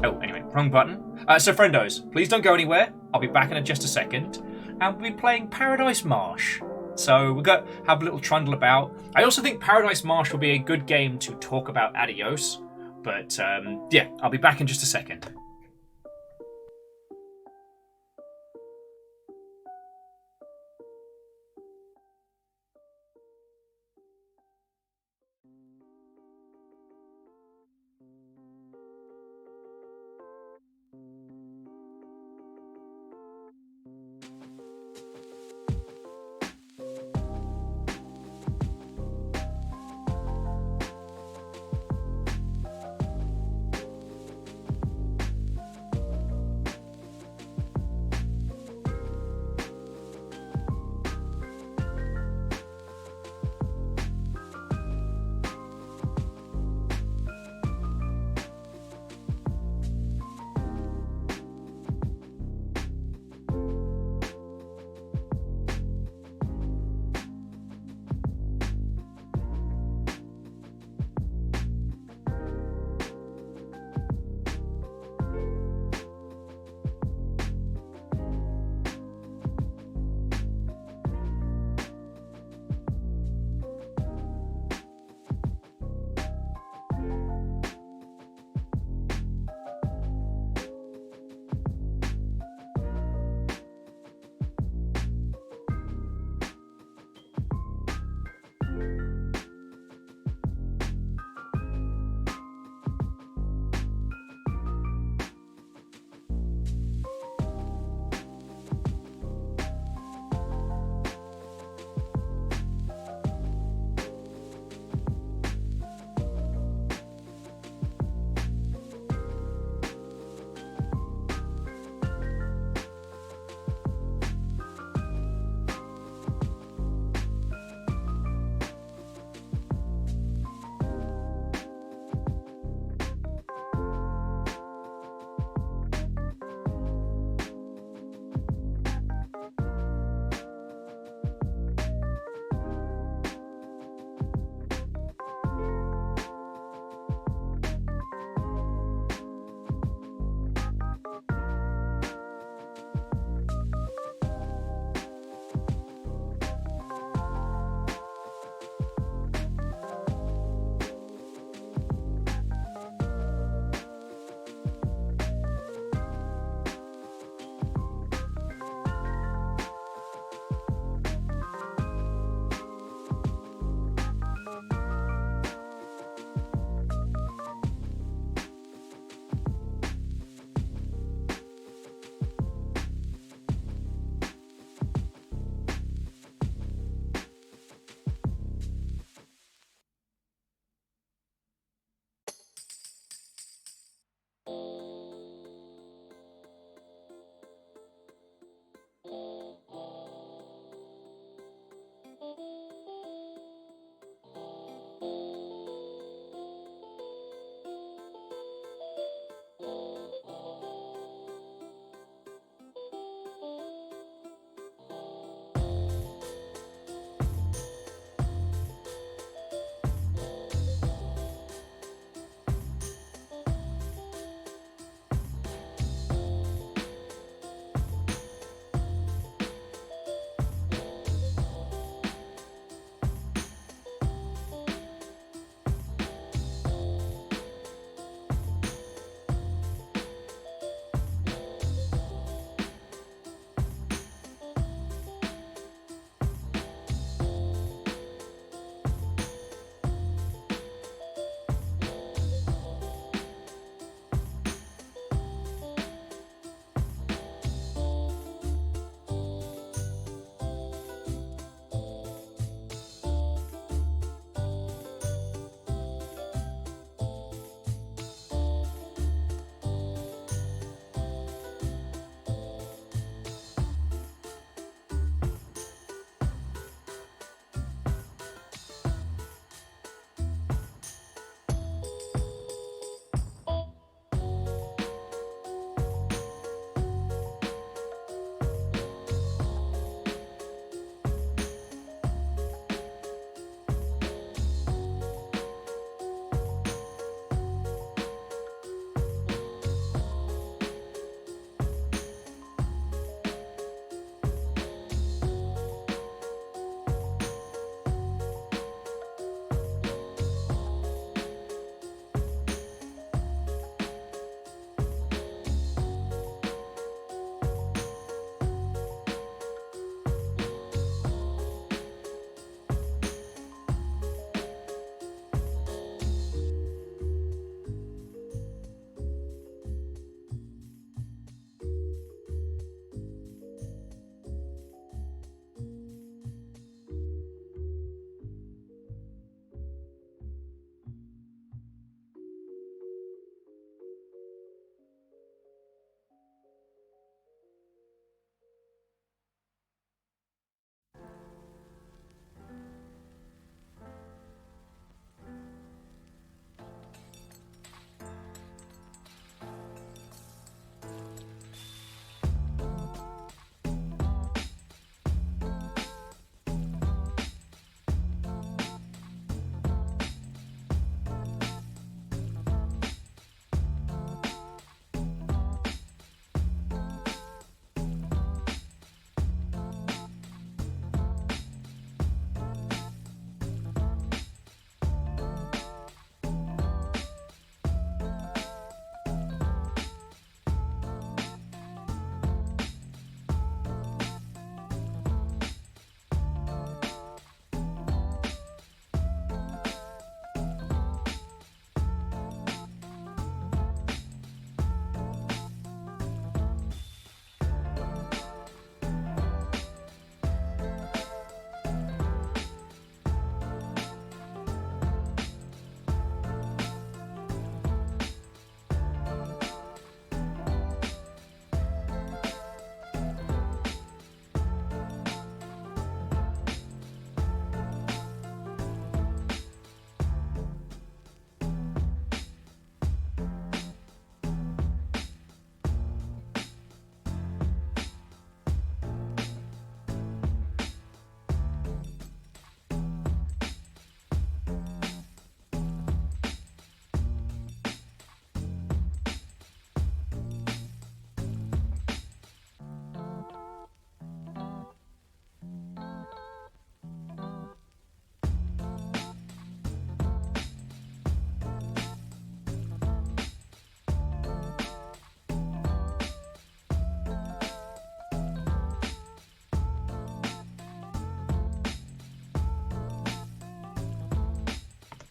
Oh, anyway, wrong button. So friendos, please don't go anywhere. I'll be back in just a second, and we'll be playing Paradise Marsh. So we'll have a little trundle about. I also think Paradise Marsh will be a good game to talk about Adios. But, yeah, I'll be back in just a second.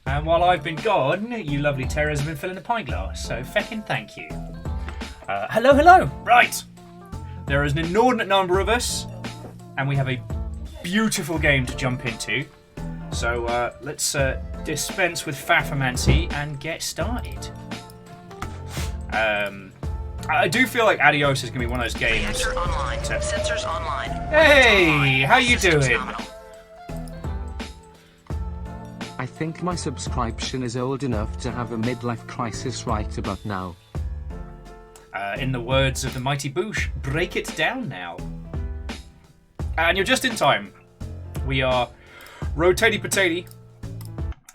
And while I've been gone, you lovely terrors have been filling a pint glass, so feckin' thank you. Hello, hello! Right! There is an inordinate number of us, and we have a beautiful game to jump into. So let's dispense with faffermancy and get started. I do feel like Adios is going to be one of those games. Reactor online. Sensors online. Hey, how you doing? Nominal. I think my subscription is old enough to have a midlife crisis right about now. In the words of the mighty Boosh, break it down now. And you're just in time. We are rotatey-potaty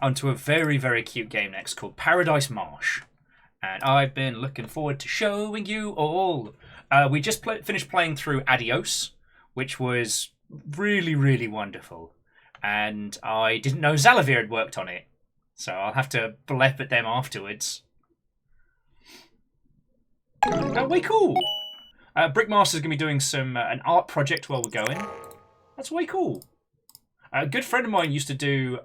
onto a very, very cute game next called Paradise Marsh. And I've been looking forward to showing you all. We just finished playing through Adios, which was really, really wonderful. And I didn't know Zalavir had worked on it. So I'll have to blep at them afterwards. Way cool. Brickmaster's going to be doing an art project while we're going. That's way cool. A good friend of mine used to do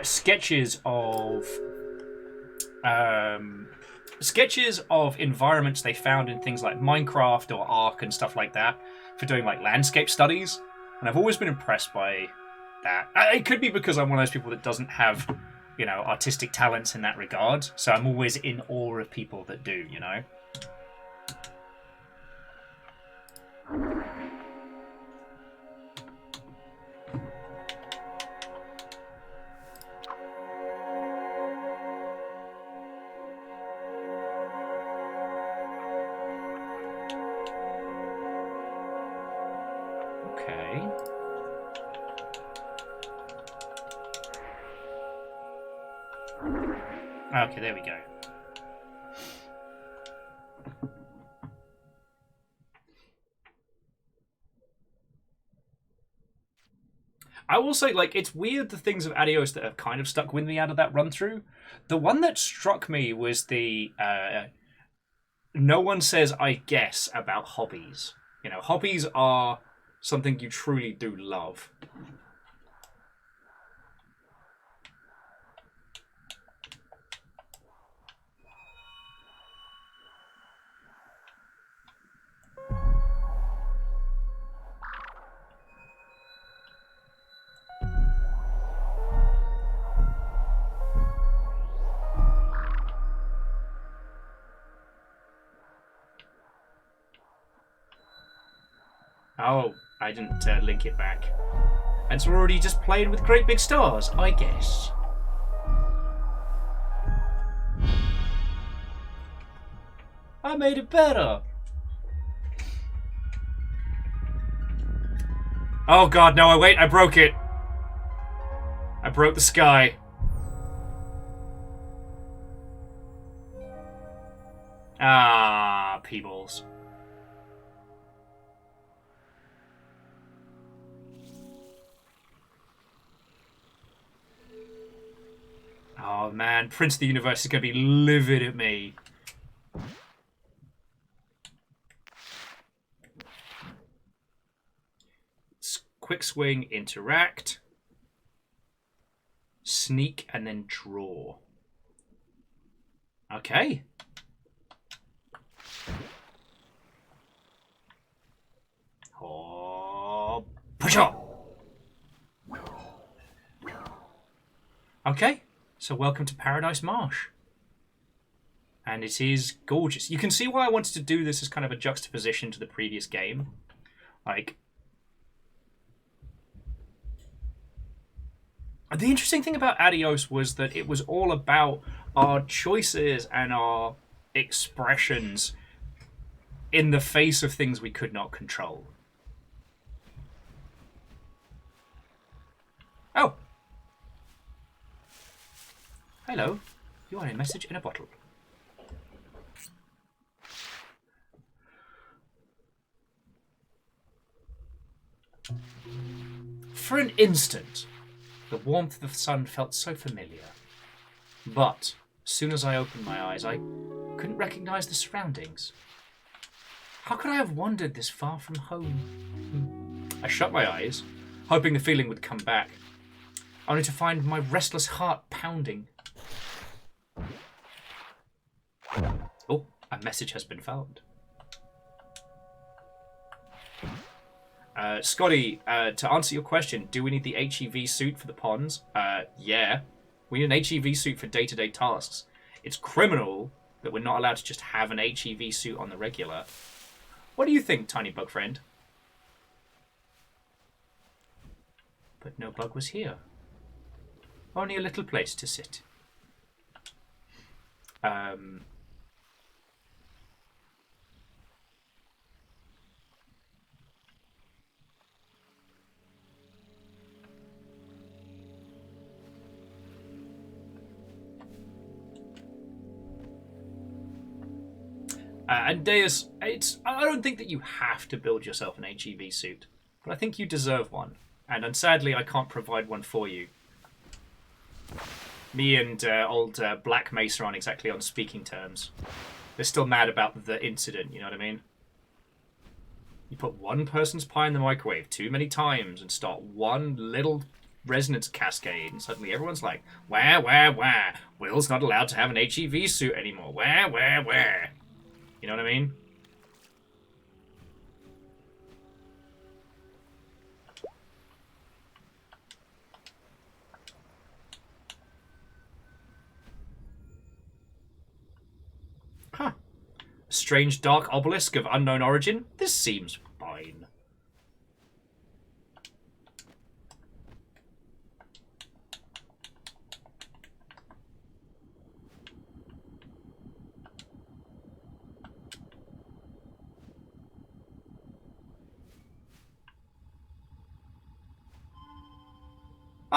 sketches of environments they found in things like Minecraft or Ark and stuff like that for doing like landscape studies, and I've always been impressed by that. It could be because I'm one of those people that doesn't have, you know, artistic talents in that regard, so I'm always in awe of people that do, you know. Okay. Okay, there we go. I will say, like, it's weird the things of Adios that have kind of stuck with me out of that run-through. The one that struck me was the no one says I guess about hobbies. You know, hobbies are something you truly do love. Oh, I didn't link it back. And so we're already just playing with great big stars, I guess. I made it better. Oh god, no, wait, I broke it. I broke the sky. Ah, Peebles. Oh man, Prince of the Universe is going to be livid at me. Quick swing, interact, sneak, and then draw. Okay. Oh, push up. Okay. So welcome to Paradise Marsh. And it is gorgeous. You can see why I wanted to do this as kind of a juxtaposition to the previous game. Like, the interesting thing about Adios was that it was all about our choices and our expressions in the face of things we could not control. Oh. Hello. You are a message in a bottle. For an instant, the warmth of the sun felt so familiar. But, as soon as I opened my eyes, I couldn't recognize the surroundings. How could I have wandered this far from home? I shut my eyes, hoping the feeling would come back. only to find my restless heart pounding. Oh, a message has been found. Scotty, to answer your question, do we need the HEV suit for the ponds? Yeah. We need an HEV suit for day-to-day tasks. It's criminal that we're not allowed to just have an HEV suit on the regular. What do you think, tiny bug friend? But no bug was here. Only a little place to sit. And Deus, I don't think that you have to build yourself an HEV suit, but I think you deserve one. And sadly, I can't provide one for you. Me and old Black Mesa aren't exactly on speaking terms. They're still mad about the incident, you know what I mean? You put one person's pie in the microwave too many times and start one little resonance cascade, and suddenly everyone's like, wah, wah, wah. Will's not allowed to have an HEV suit anymore. Wah, wah, wah. You know what I mean? Huh. Strange dark obelisk of unknown origin? This seems fine.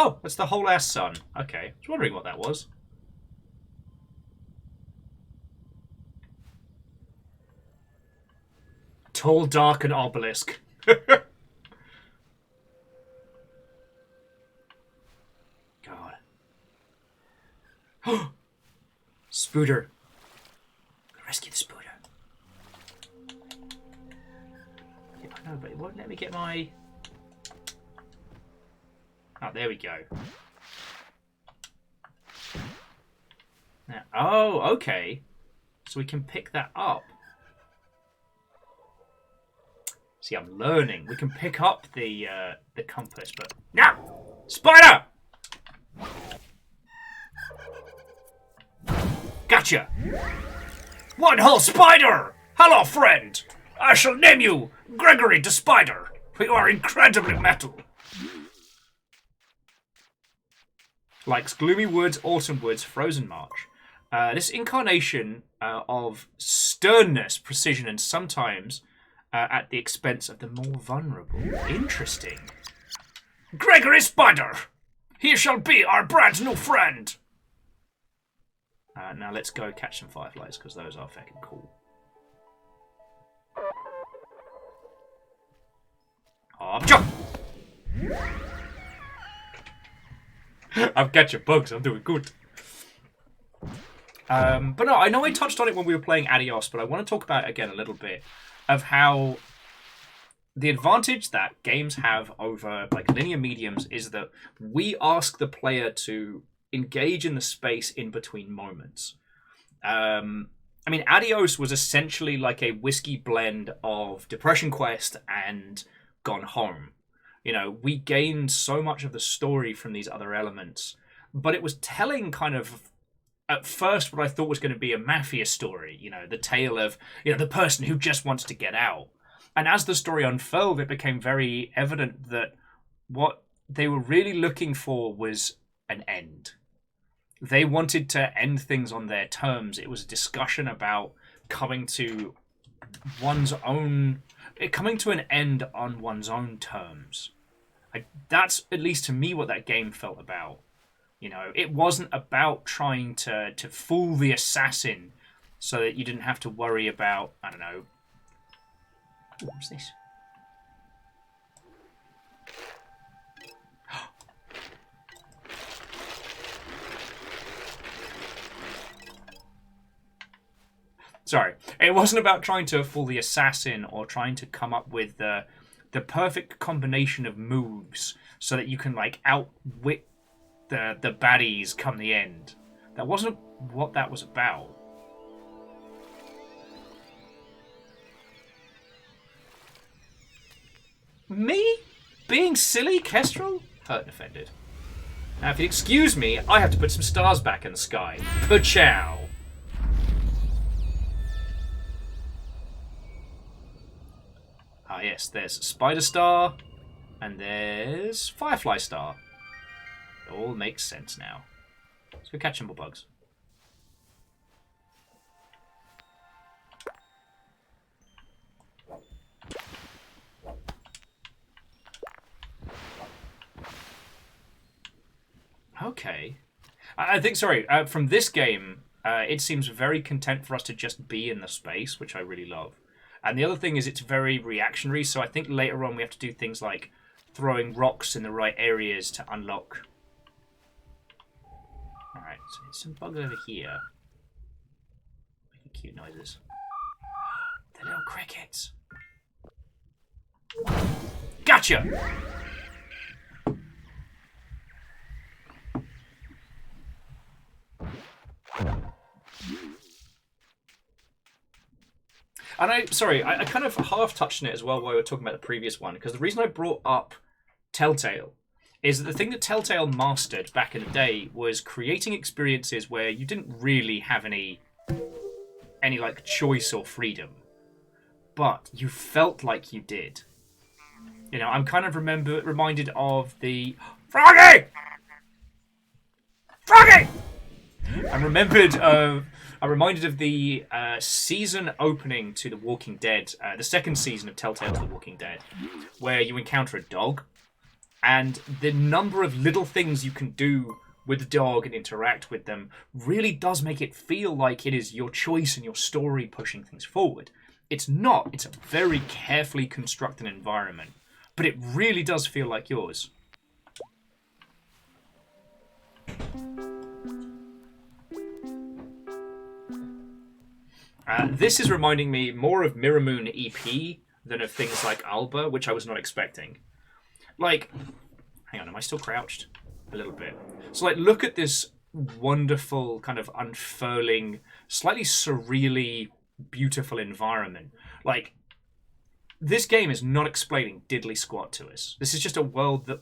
Oh, it's the whole ass sun. Okay, I was wondering what that was. Tall, dark, and obelisk. God. Spooter. Rescue the Spooter. Yeah, I know, but it won't let me get my... Oh, there we go. Now, oh, okay. So we can pick that up. See, I'm learning. We can pick up the compass, but... No! Spider! Gotcha! One whole spider! Hello, friend! I shall name you Gregory the Spider. You are incredibly metal. Likes gloomy woods, autumn woods, frozen marsh. This incarnation of sternness, precision, and sometimes at the expense of the more vulnerable. Interesting. Gregory Spider! He shall be our brand new friend! Now let's go catch some fireflies, because those are fucking cool. Oh, jump! I'm catching bugs, I'm doing good. But no, I know I touched on it when we were playing Adios, but I want to talk about it again a little bit of how the advantage that games have over like linear mediums is that we ask the player to engage in the space in between moments. I mean, Adios was essentially like a whiskey blend of Depression Quest and Gone Home. You know, we gained so much of the story from these other elements, but it was telling kind of at first what I thought was going to be a mafia story, you know, the tale of, you know, the person who just wants to get out. And as the story unfolded, it became very evident that what they were really looking for was an end. They wanted to end things on their terms. It was a discussion about coming to an end on one's own terms. That's, at least to me, what that game felt about. You know, it wasn't about trying to fool the assassin so that you didn't have to worry about, I don't know... Ooh, what's this? Sorry. It wasn't about trying to fool the assassin or trying to come up with the perfect combination of moves so that you can, like, outwit the baddies come the end. That wasn't what that was about. Me? Being silly, Kestrel? Hurt and offended. Now, if you excuse me, I have to put some stars back in the sky. Pachow! Ah, yes, there's Spider Star, and there's Firefly Star. It all makes sense now. Let's go catch some more bugs. Okay. I think, sorry, from this game, it seems very content for us to just be in the space, which I really love. And the other thing is it's very reactionary, so I think later on we have to do things like throwing rocks in the right areas to unlock. Alright, so there's some bugs over here. Making cute noises. The little crickets. Gotcha! And I kind of half touched on it as well while we were talking about the previous one, because the reason I brought up Telltale is that the thing that Telltale mastered back in the day was creating experiences where you didn't really have any like choice or freedom, but you felt like you did. You know, I'm kind of reminded of the Froggy! I'm reminded of the season opening to The Walking Dead, the second season of Telltale to The Walking Dead, where you encounter a dog, and the number of little things you can do with the dog and interact with them really does make it feel like it is your choice and your story pushing things forward. It's not. It's a very carefully constructed environment, but it really does feel like yours. This is reminding me more of Mirror Moon EP than of things like Alba, which I was not expecting. Like, hang on, am I still crouched? A little bit. So, like, look at this wonderful kind of unfurling, slightly surreally beautiful environment. Like, this game is not explaining diddly squat to us. This is just a world that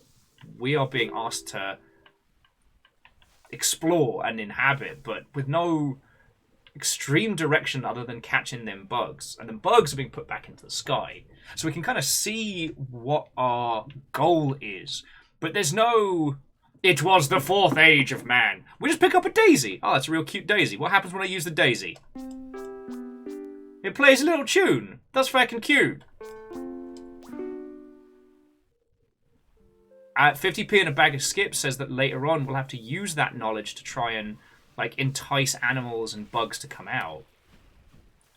we are being asked to explore and inhabit, but with no extreme direction other than catching them bugs. And the bugs are being put back into the sky. So we can kind of see what our goal is. But there's no, it was the fourth age of man. We just pick up a daisy. Oh, that's a real cute daisy. What happens when I use the daisy? It plays a little tune. That's fucking cute. At 50p and a bag of skips says that later on we'll have to use that knowledge to try and like entice animals and bugs to come out.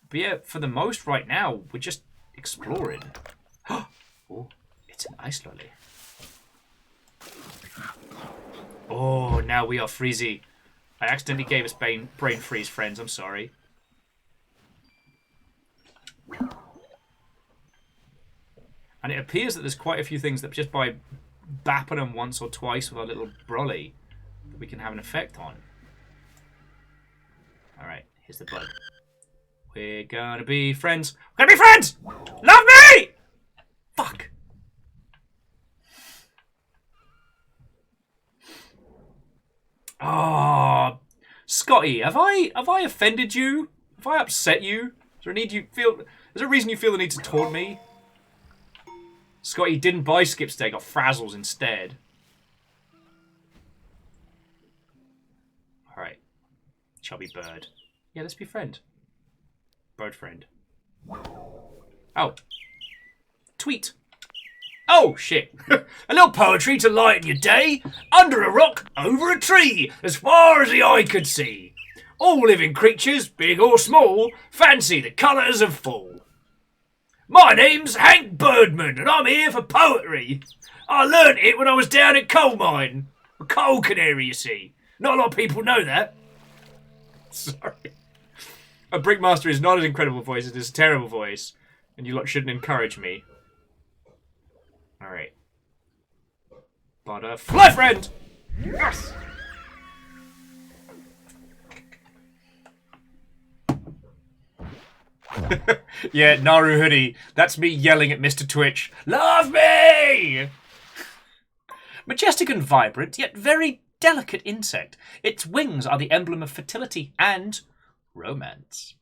But yeah, for the most right now, we're just exploring. Oh, it's an ice lolly. Oh, now we are freezy. I accidentally gave us brain freeze, friends. I'm sorry. And it appears that there's quite a few things that just by bapping them once or twice with our little brolly that we can have an effect on. Alright, here's the bug. We're gonna be friends. We're gonna be friends! Love me! Fuck. Oh, Scotty, have I offended you? Have I upset you? Is there a reason you feel the need to taunt me? Scotty didn't buy Skip's Day, got Frazzles instead. Alright. Chubby bird. Yeah, let's be friend. Bird friend. Oh. Tweet. Oh, shit. A little poetry to lighten your day. Under a rock, over a tree, as far as the eye could see. All living creatures, big or small, fancy the colours of fall. My name's Hank Birdman, and I'm here for poetry. I learnt it when I was down at coal mine. A coal canary, you see. Not a lot of people know that. Sorry. A Brickmaster is not an incredible voice, it is a terrible voice. And you lot shouldn't encourage me. Alright. Butterfly friend! Yes! Yeah, Naru Hoodie. That's me yelling at Mr. Twitch. Love me! Majestic and vibrant, yet very delicate insect. Its wings are the emblem of fertility and romance.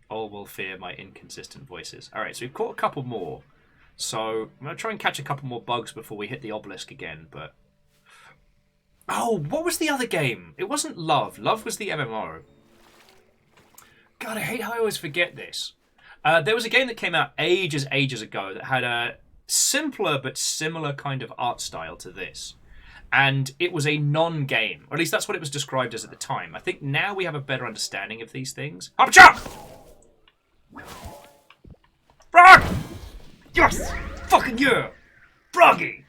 All will fear my inconsistent voices. Alright, so we've caught a couple more. So I'm going to try and catch a couple more bugs before we hit the obelisk again, but... Oh, what was the other game? It wasn't Love. Love was the MMO. God, I hate how I always forget this. There was a game that came out ages ago that had a simpler but similar kind of art style to this. And it was a non-game. Or at least that's what it was described as at the time. I think now we have a better understanding of these things. Hop jump! Frog! Yes! Fucking yeah! Froggy!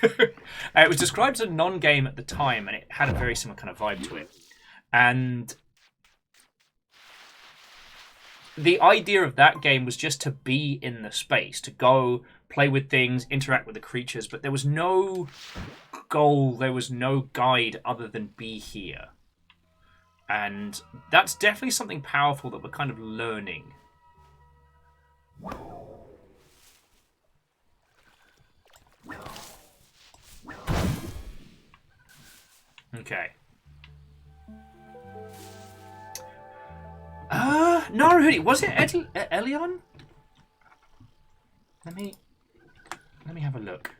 It was described as a non-game at the time, and it had a very similar kind of vibe to it. And the idea of that game was just to be in the space, to go play with things, interact with the creatures, but there was no goal, there was no guide other than be here. And that's definitely something powerful that we're kind of learning. Okay. Naruhoodie, was it Elion? Let me have a look.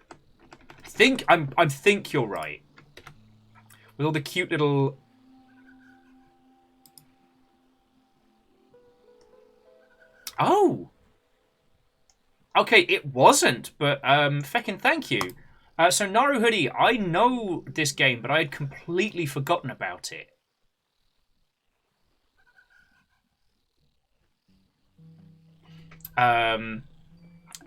I think you're right. With all the cute little... Oh! Okay, it wasn't, but feckin' thank you. So Naruhoodie, I know this game, but I had completely forgotten about it.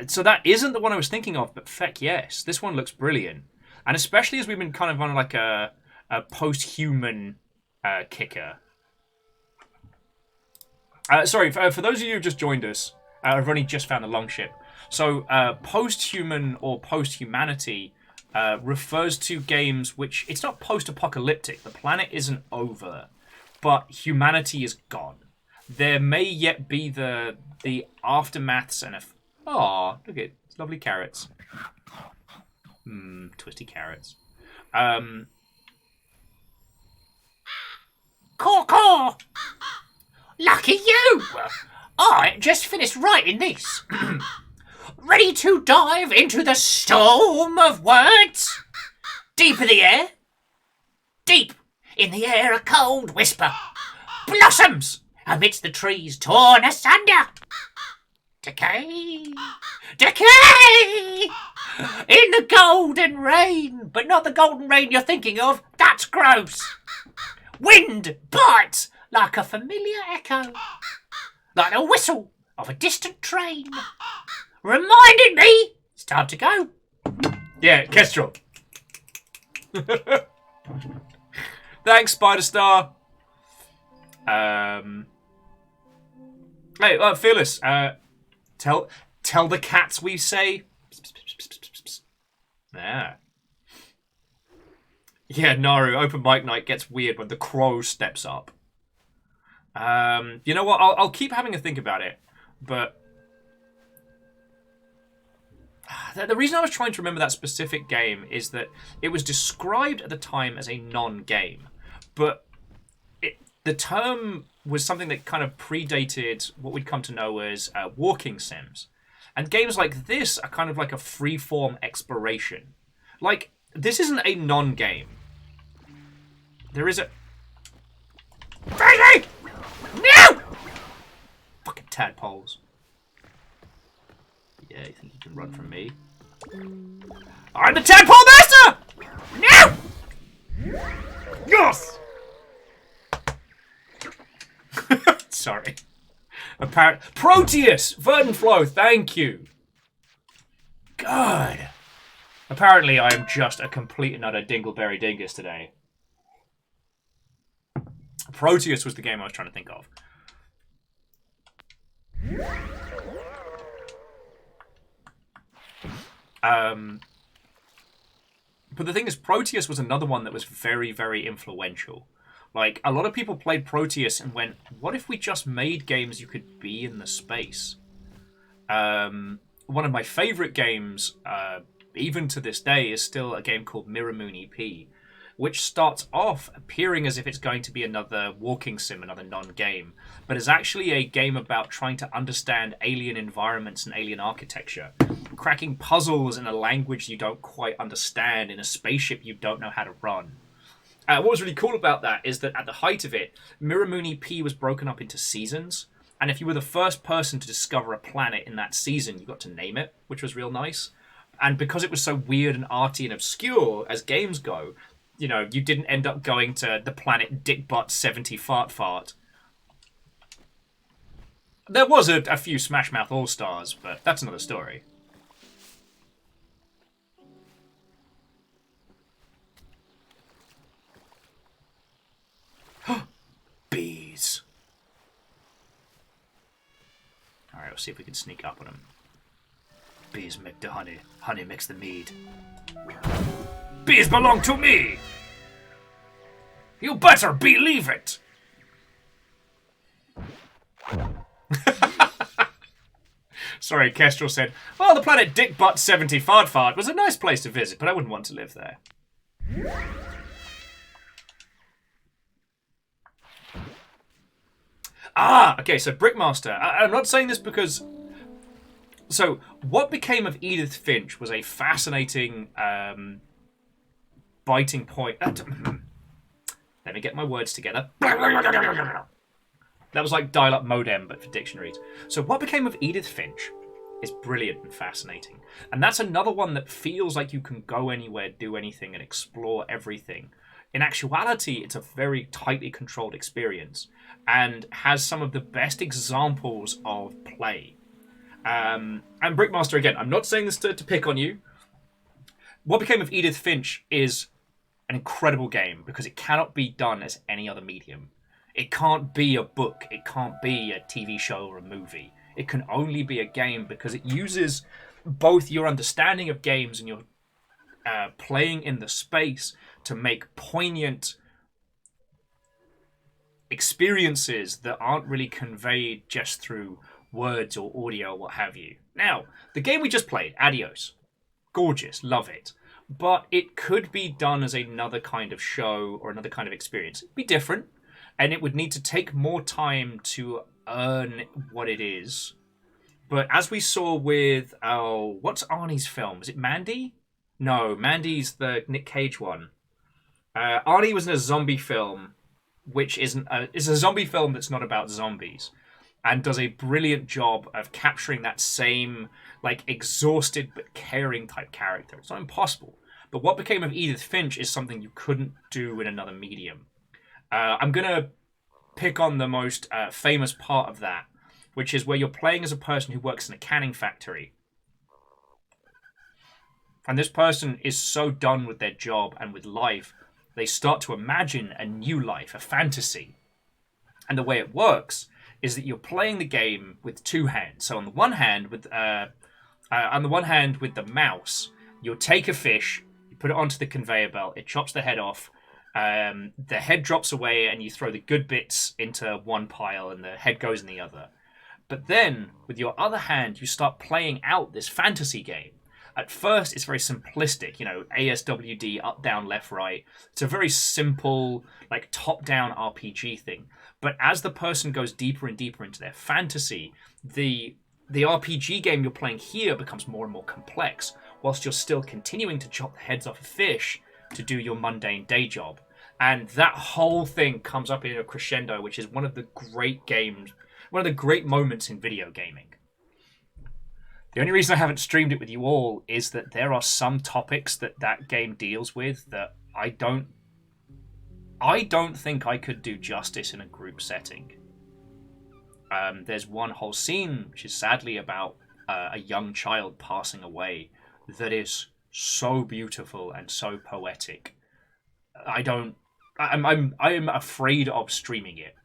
So that isn't the one I was thinking of, but feck yes. This one looks brilliant. And especially as we've been kind of on like a post-human kicker. Sorry, for those of you who just joined us, I've only just found the longship. So post-human or post-humanity refers to games which... It's not post-apocalyptic. The planet isn't over, but humanity is gone. There may yet be the aftermaths and... Aw, look at lovely carrots. Twisty carrots. Caw! Lucky you! I just finished writing this. Ready to dive into the storm of words? Deep in the air? Deep in the air a cold whisper blossoms amidst the trees torn asunder. Decay! Decay! In the golden rain! But not the golden rain you're thinking of. That's gross. Wind bites like a familiar echo. Like the whistle of a distant train. Reminding me it's time to go. Yeah, Kestrel. Thanks, Spider Star. Hey, Phyllis, tell the cats we say. Yeah, Naru, open mic night gets weird when the crow steps up. You know what? I'll keep having a think about it, but the reason I was trying to remember that specific game is that it was described at the time as a non-game, but the term was something that kind of predated what we'd come to know as walking sims. And games like this are kind of like a free-form exploration. Like, this isn't a non-game. There is a... Crazy! No! Fucking tadpoles. Yeah, you think you can run from me? I'm the tadpole master! No! Yes! Sorry. Proteus! Verdenflow, thank you! God. Apparently I am just a complete and utter dingleberry dingus today. Proteus was the game I was trying to think of. But the thing is, Proteus was another one that was very, very influential. Like, a lot of people played Proteus and went, what if we just made games you could be in the space? One of my favourite games, even to this day, is still a game called Mirror Moon EP, which starts off appearing as if it's going to be another walking sim, another non-game, but is actually a game about trying to understand alien environments and alien architecture, cracking puzzles in a language you don't quite understand, in a spaceship you don't know how to run. What was really cool about that is that at the height of it, Mirror Moon EP was broken up into seasons, and if you were the first person to discover a planet in that season, you got to name it, which was real nice. And because it was so weird and arty and obscure as games go, you know, you didn't end up going to the planet Dickbutt 70 Fart Fart. There was a few Smash Mouth All-Stars, but that's another story. Bees. Alright, we'll see if we can sneak up on them. Bees make the honey. Honey makes the mead. Bees belong to me! You better believe it! Sorry, Kestrel said, well, the planet Dickbutt 70 Fart Fart was a nice place to visit, but I wouldn't want to live there. Okay, so Brickmaster. I'm not saying this because... So, what became of Edith Finch was a fascinating... biting point. Let me get my words together. That was like dial-up modem, but for dictionaries. So what became of Edith Finch is brilliant and fascinating. And that's another one that feels like you can go anywhere, do anything, and explore everything. In actuality, it's a very tightly controlled experience and has some of the best examples of play. And Brickmaster, again, I'm not saying this to pick on you. What became of Edith Finch is an incredible game because it cannot be done as any other medium. It can't be a book. It can't be a TV show or a movie. It can only be a game because it uses both your understanding of games and your playing in the space to make poignant experiences that aren't really conveyed just through words or audio or what have you. Now, the game we just played, Adios, gorgeous, love it. But it could be done as another kind of show or another kind of experience. It'd be different, and it would need to take more time to earn what it is. But as we saw with, what's Arnie's film? Is it Mandy? No, Mandy's the Nick Cage one. Arnie was in a zombie film, which is a zombie film that's not about zombies, and does a brilliant job of capturing that same, like, exhausted but caring type character. It's not impossible. But what became of Edith Finch is something you couldn't do in another medium. I'm going to pick on the most famous part of that, which is where you're playing as a person who works in a canning factory. And this person is so done with their job and with life, they start to imagine a new life, a fantasy. And the way it works is that you're playing the game with two hands. So on the one hand, with the mouse, you'll take a fish, you put it onto the conveyor belt, it chops the head off, the head drops away, and you throw the good bits into one pile, and the head goes in the other. But then, with your other hand, you start playing out this fantasy game. At first, it's very simplistic, ASWD, up, down, left, right. It's a very simple, like, top-down RPG thing. But as the person goes deeper and deeper into their fantasy, the RPG game you're playing here becomes more and more complex, whilst you're still continuing to chop the heads off a fish to do your mundane day job. And that whole thing comes up in a crescendo, which is one of the great moments in video gaming. The only reason I haven't streamed it with you all is that there are some topics that game deals with that I don't think I could do justice in a group setting. There's one whole scene which is sadly about a young child passing away that is so beautiful and so poetic. I'm afraid of streaming it.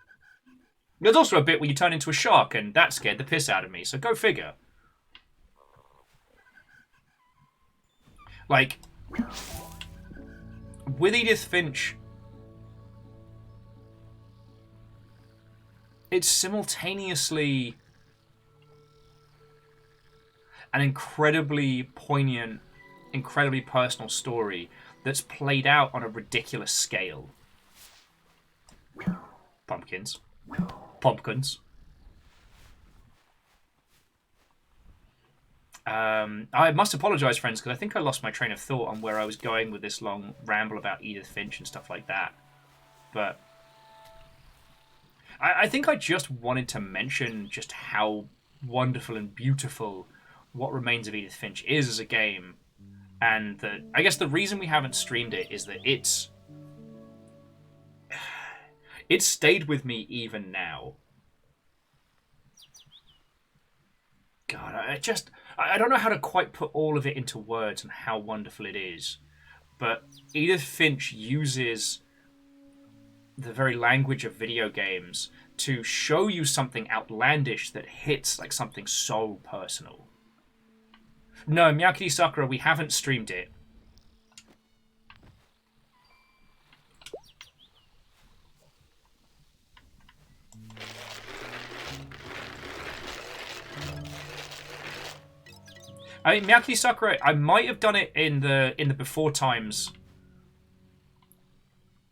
There's also a bit where you turn into a shark, and that scared the piss out of me, so go figure. Like, with Edith Finch, it's simultaneously an incredibly poignant, incredibly personal story that's played out on a ridiculous scale. Pumpkins. Pumpkins. I must apologise, friends, because I think I lost my train of thought on where I was going with this long ramble about Edith Finch and stuff like that. But I think I just wanted to mention just how wonderful and beautiful What Remains of Edith Finch is as a game. And that I guess the reason we haven't streamed it is that it's stayed with me even now. God, I don't know how to quite put all of it into words and how wonderful it is. But Edith Finch uses the very language of video games to show you something outlandish that hits like something so personal. No, Meowkity Sakura, we haven't streamed it. I mean, Meowkity Sakura, I might have done it in the before times,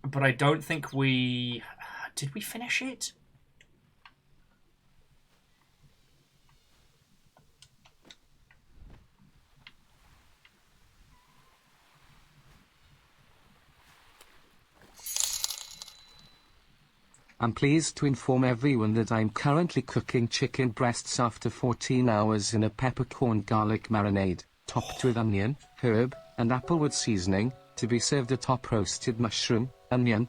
but I don't think we... Did we finish it? I'm pleased to inform everyone that I'm currently cooking chicken breasts after 14 hours in a peppercorn garlic marinade, topped with onion, herb, and applewood seasoning, to be served atop roasted mushroom, onion.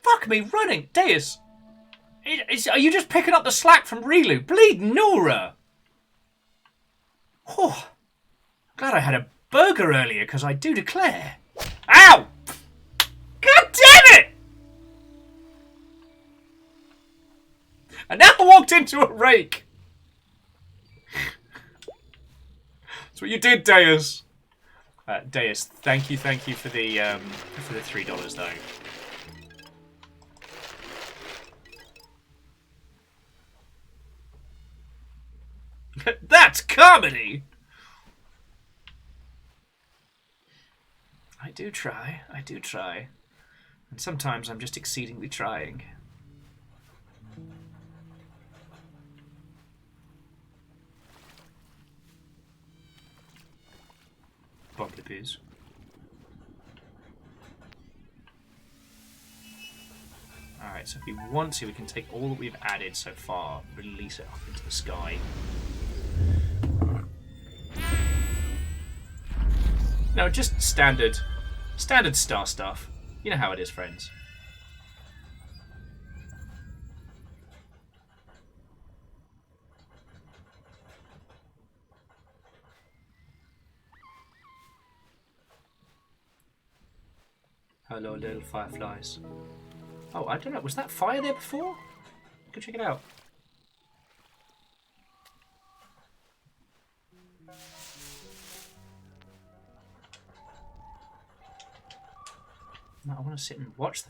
Fuck me running! Deus! Are you just picking up the slack from Rilu? Bleed Nora! Oh, glad I had a burger earlier, because I do declare. Ow! God damn it! And now I walked into a rake. That's what you did, Deus. Deus, thank you for the $3 though. That's comedy. I do try, and sometimes I'm just exceedingly trying. Bumblebees. Alright, so if we want to, we can take all that we've added so far, release it up into the sky. No, just standard star stuff. You know how it is, friends. Hello, little fireflies. Oh, I don't know. Was that fire there before? Go check it out. No, I want to sit and watch the